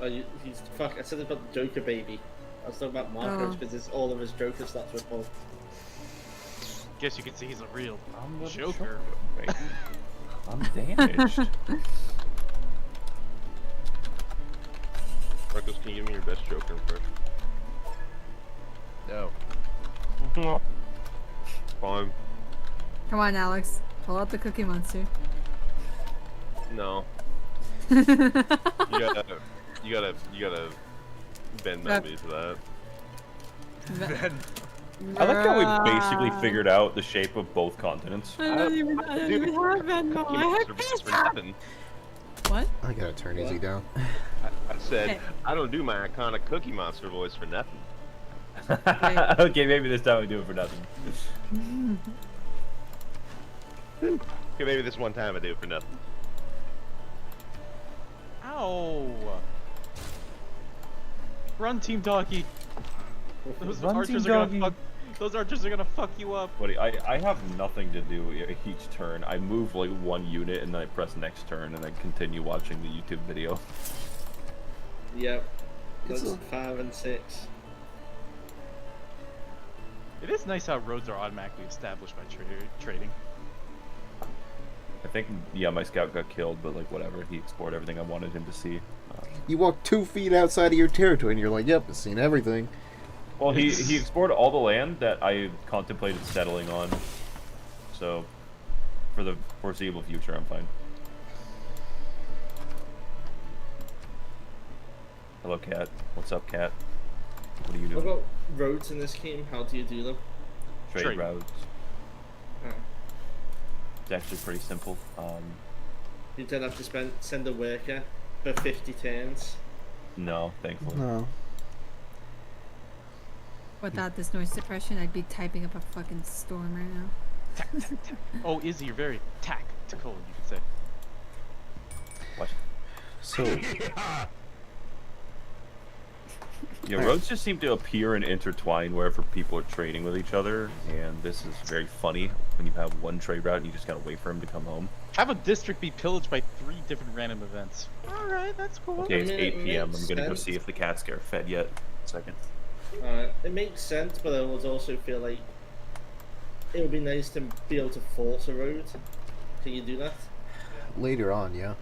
He's fuck. I said about the Joker baby. I was talking about Marcos Oh. because all of his Joker stats were full. Guess you can see he's a real I'm the Joker. baby. I'm damaged. Marcos, can you give me your best Joker impression? No. Fine. Come on, Alex. Pull out the Cookie Monster. No. You gotta bend me to that. I like how we basically figured out the shape of both continents. I don't even have Venmo. I have PayPal. What? I gotta turn easy down. I said, Hey. I don't do my iconic Cookie Monster voice for nothing. Okay, maybe this time we do it for nothing. Okay, maybe this one time I do it for nothing. Ow! Run, Team Doggy. Those Run, archers Team are Doggy. gonna fuck. Those archers are gonna fuck you up. Buddy, I have nothing to do each turn. I move like one unit and then I press next turn and I continue watching the YouTube video. Yep. That's 5 and 6. It is nice how roads are automatically established by trading. I think, yeah, my scout got killed, but like whatever. He explored everything I wanted him to see. You walk 2 feet outside of your territory and you're like, yep, I've seen everything. Well, he explored all the land that I contemplated settling on. So, for the foreseeable future, I'm fine. Hello, Cat. What's up, Cat? What are you What doing? about roads in this game? How do you do them? Trade routes. Oh. It's actually pretty simple. You don't have to send a worker for 50 turns. No, thankfully. No. Without this noise suppression, I'd be typing up a fucking storm right now. Oh, Izzy, you're very tactical, you could say. What? So, Yeah, roads just seem to appear and intertwine wherever people are trading with each other, and this is very funny when you have one trade route and you just gotta wait for him to come home. Have a district be pillaged by 3 different random events. Alright, that's cool. Okay, it's I mean, 8 it p.m. makes I'm gonna go sense. see if the cats get fed yet. Second. It makes sense, but I would also feel like it would be nice to be able to force a road. Can you do that? later on, yeah.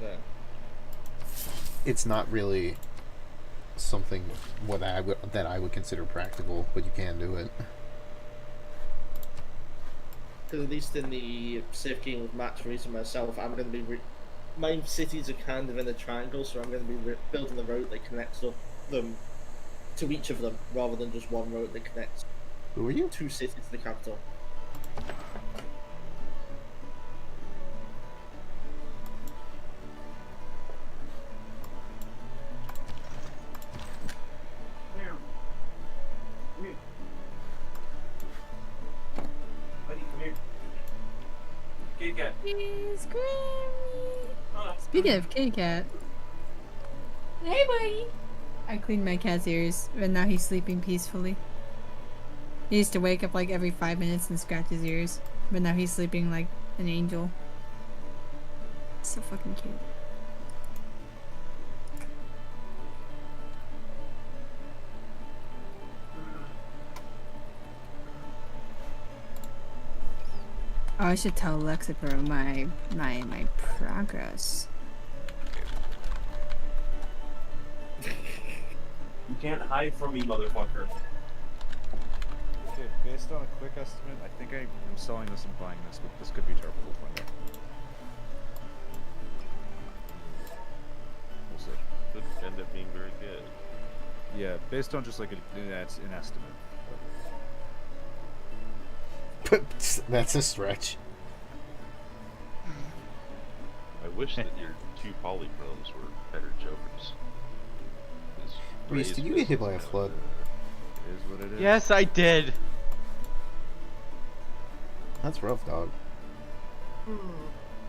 Yeah. It's not really something that I would consider practical, but you can do it. Because at least in the Civ game with Max and Reece and myself, I'm going to be... my cities are kind of in a triangle, so I'm going to be building the road that connects up them to each of them, rather than just one road that connects Who are you? 2 cities to the capital. He's Grammy. Speaking of kitty cat. Hey, buddy. I cleaned my cat's ears, and now he's sleeping peacefully. He used to wake up like every 5 minutes and scratch his ears, but now he's sleeping like an angel. So fucking cute. Oh, I should tell Lexapro my progress. You can't hide from me, motherfucker. Okay, based on a quick estimate, I think I'm selling this and buying this, but this could be terrible one day. We'll see. Could end up being very good. Yeah, based on just like an estimate. But that's a stretch. I wish that your 2 polychromes were better jokers. Reece, did you get hit by a flood? Is what it is. Yes, I did. That's rough, dog.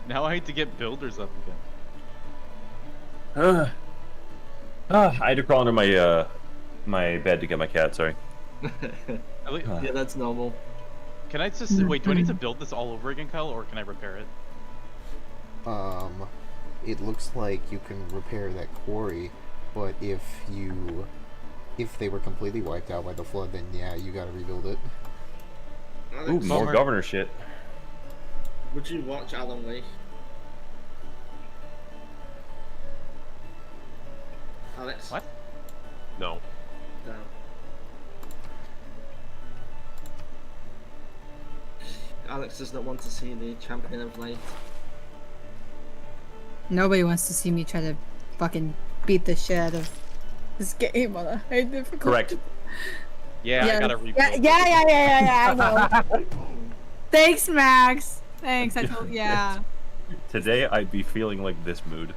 Now I need to get builders up again. I had to crawl under my my bed to get my cat. Sorry. Yeah, that's normal. Can I just wait? Do I need to build this all over again, Kyle, or can I repair it? It looks like you can repair that quarry, but if they were completely wiped out by the flood, then yeah, you gotta rebuild it. Ooh, more governor shit. Would you watch Alan Wake? Alex? What? No. No. Alex does not want to see the Champion of Light. Nobody wants to see me try to fucking beat the shit out of this game on a high difficulty. Correct. Yeah, I gotta rebuild. Yeah, I know. Thanks, Max. Thanks, I told, yeah. Today I'd be feeling like this mood.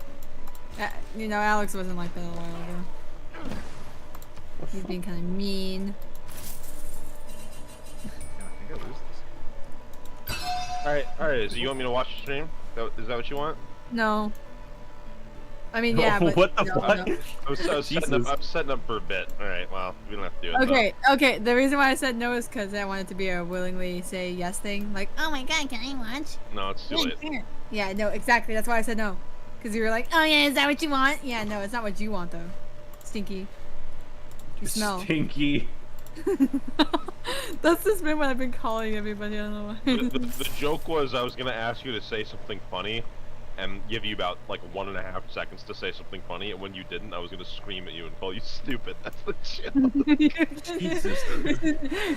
You know, Alex wasn't like that a while ago. He's being kind of mean. I think I lose this. Alright, so you want me to watch the stream? Is that what you want? No. I mean, yeah, but what the no, fuck? no. I'm setting up for a bit. Alright, well, we don't have to do it. Okay, okay. The reason why I said no is because I wanted to be a willingly say yes thing. Like, oh my god, can I watch? No, it's too late. Yeah, no, exactly. That's why I said no. Because you were like, oh yeah, is that what you want? Yeah, no, it's not what you want though. Stinky. You smell. Stinky. That's just been what I've been calling everybody. I don't know why. The joke was I was gonna ask you to say something funny, and give you about like 1.5 seconds to say something funny, and when you didn't, I was gonna scream at you and call you stupid. That's the joke. Jesus.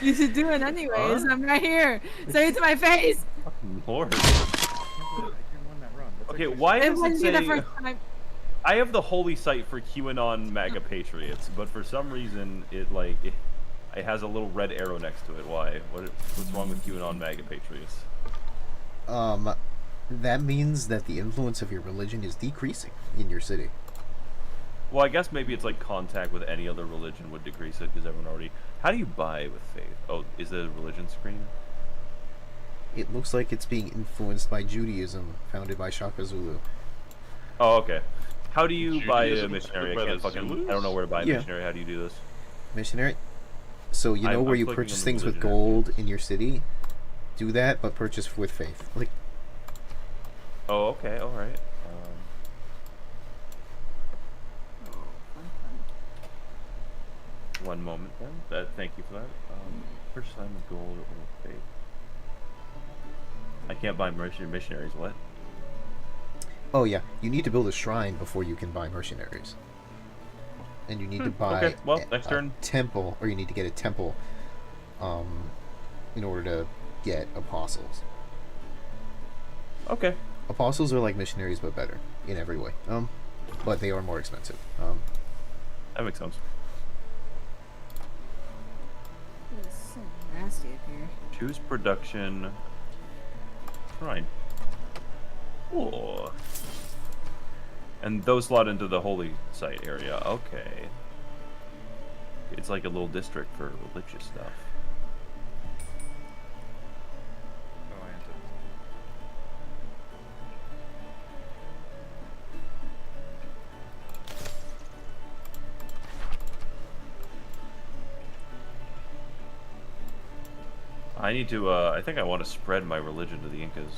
You should do it anyways. I'm right here. Say it to my face. Fucking Lord. Okay, Okay, why It does it wouldn't be the say... first time. I have the holy site for QAnon MAGA Patriots, but for some reason it has a little red arrow next to it. Why? What's wrong with QAnon MAGA Patriots? That means that the influence of your religion is decreasing in your city. Well, I guess maybe it's like contact with any other religion would decrease it because everyone already... How do you buy with faith? Oh, is it a religion screen? It looks like it's being influenced by Judaism, founded by Shaka Zulu. Oh, okay. How do you buy a Judaism missionary? by I can't the fucking... Zulus? I don't know where to buy a Yeah. missionary. How do you do this? Missionary? So you know I'm where you clicking purchase on the things with religion. gold in your city? Do that, but purchase with faith. Like, Oh, okay, alright. One moment then. Thank you for that. Purchase time with gold or faith. I can't buy missionaries, what? oh yeah, you need to build a shrine before you can buy mercenaries. And you need to buy okay, well, next turn. temple, or you need to get a temple, in order to get apostles. Okay. Apostles are like missionaries, but better in every way. But they are more expensive. That makes sense. It's so nasty up here. Choose production. Shrine. Oh. And those slot into the holy site area. Okay. It's like a little district for religious stuff. Oh, I entered. I need to, I think I want to spread my religion to the Incas.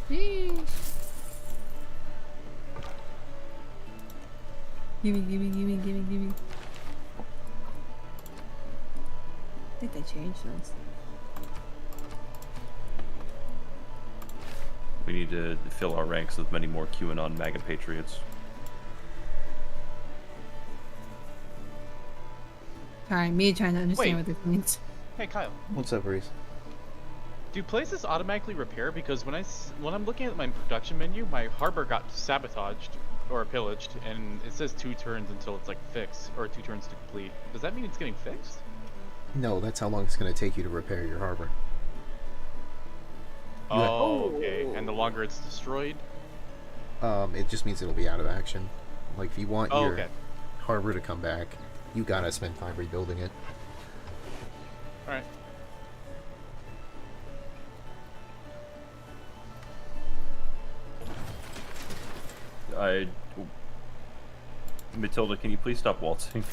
Gimme, gimme, gimme, gimme, gimme. I think they changed those. We need to fill our ranks with many more QAnon MAGA patriots. Sorry, me trying to understand Wait. what this means. Hey, Kyle. What's up, Reese? Do places automatically repair? Because when I'm looking at my production menu, my harbor got sabotaged or pillaged, and it says 2 turns until it's like fixed, or 2 turns to complete. Does that mean it's getting fixed? No, that's how long it's going to take you to repair your harbor. Oh, okay. And the longer it's destroyed? It just means it'll be out of action. Like, if you want Oh, your okay. harbor to come back, you gotta spend time rebuilding it. Alright. Matilda, can you please stop waltzing?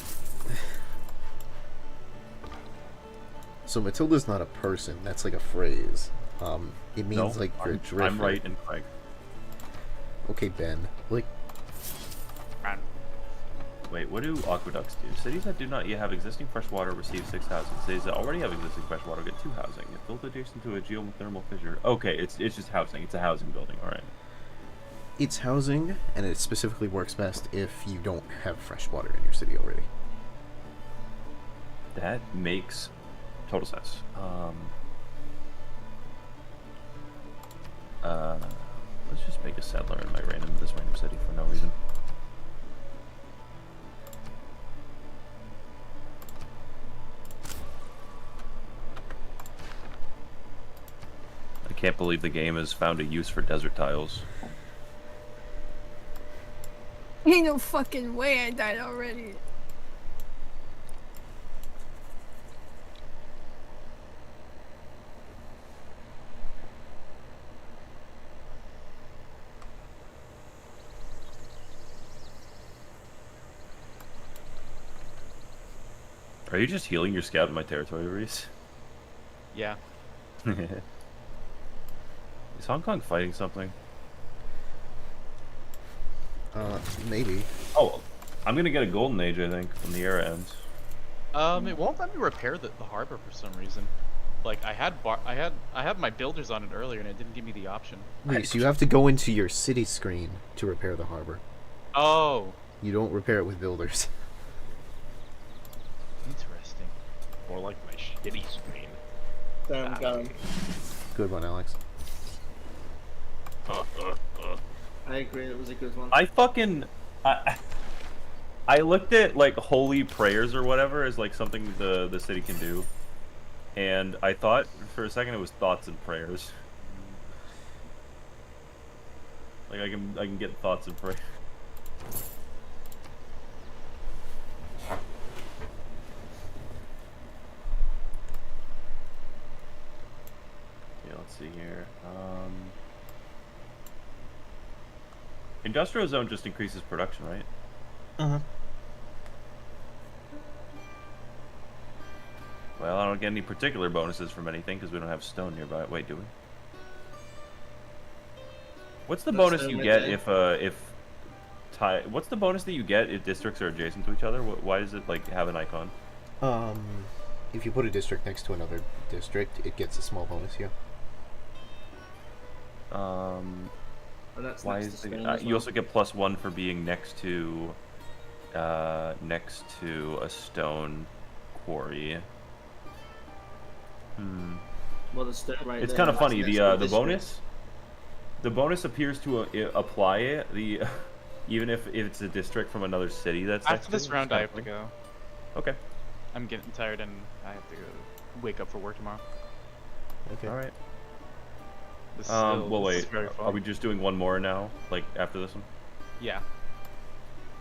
So Matilda's not a person, that's like a phrase. It means No, like you're a drifter. I'm right and Craig. Okay, Ben. Like, Wait, what do aqueducts do? Cities that do not yet have existing fresh water receive 6 housing. Cities that already have existing fresh water get 2 housing. If built adjacent to a geothermal fissure. Okay, it's just housing. It's a housing building. All right. it's housing, and it specifically works best if you don't have fresh water in your city already. That makes total sense. Let's just make a settler in this random city for no reason. Can't believe the game has found a use for desert tiles. Ain't no fucking way I died already. Are you just healing your scout in my territory, Reese? Yeah. Is Hong Kong fighting something? Maybe. Oh, I'm gonna get a golden age, I think, when the era ends. It won't let me repair the harbor for some reason. Like I had my builders on it earlier and it didn't give me the option. Reese, you have to go into your city screen to repair the harbor. Oh. You don't repair it with builders. Interesting. More like my shitty screen. Damn gun. Good one, Alex. I agree, it was a good one. I fucking... I looked at, like, holy prayers or whatever as, like, something the city can do. And I thought, for a second, it was thoughts and prayers. Like, I can get thoughts and prayers. Yeah, let's see here. Industrial zone just increases production, right? Uh-huh. Well, I don't get any particular bonuses from anything because we don't have stone nearby. Wait, do we? What's the bonus you get if what's the bonus that you get if districts are adjacent to each other? Why does it like have an icon? If you put a district next to another district, it gets a small bonus, yeah. And that's why next is to it, Spain as you well. also get +1 for being next to a stone quarry. Well, the stone right It's there, kind of that's funny. next to The bonus appears to apply it even if it's a district from another city that's next After this to it. round, I have to go. Okay. I'm getting tired and I have to go wake up for work tomorrow. Okay. All right. Well, wait. Are we just doing one more now? Like after this one? Yeah.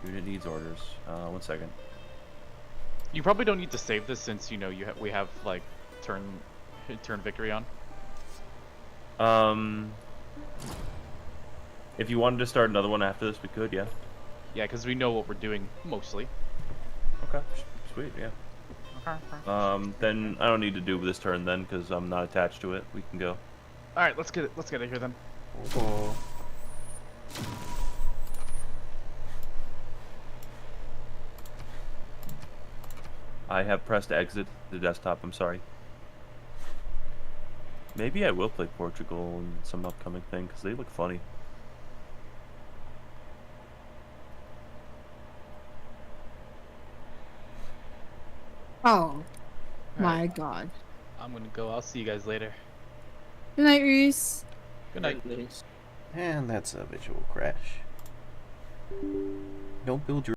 Unit needs orders. 1 second. You probably don't need to save this since we have like turn victory on. If you wanted to start another one after this, we could. Yeah. Yeah, because we know what we're doing mostly. Okay. Sweet. Yeah. Then I don't need to do this turn then because I'm not attached to it. We can go. All right, let's get it here then. Oh. I have pressed exit the desktop. I'm sorry. Maybe I will play Portugal in some upcoming thing because they look funny. Oh, my God. I'm gonna go. I'll see you guys later. Good night, Reese. Good night. And that's a visual crash. Don't build your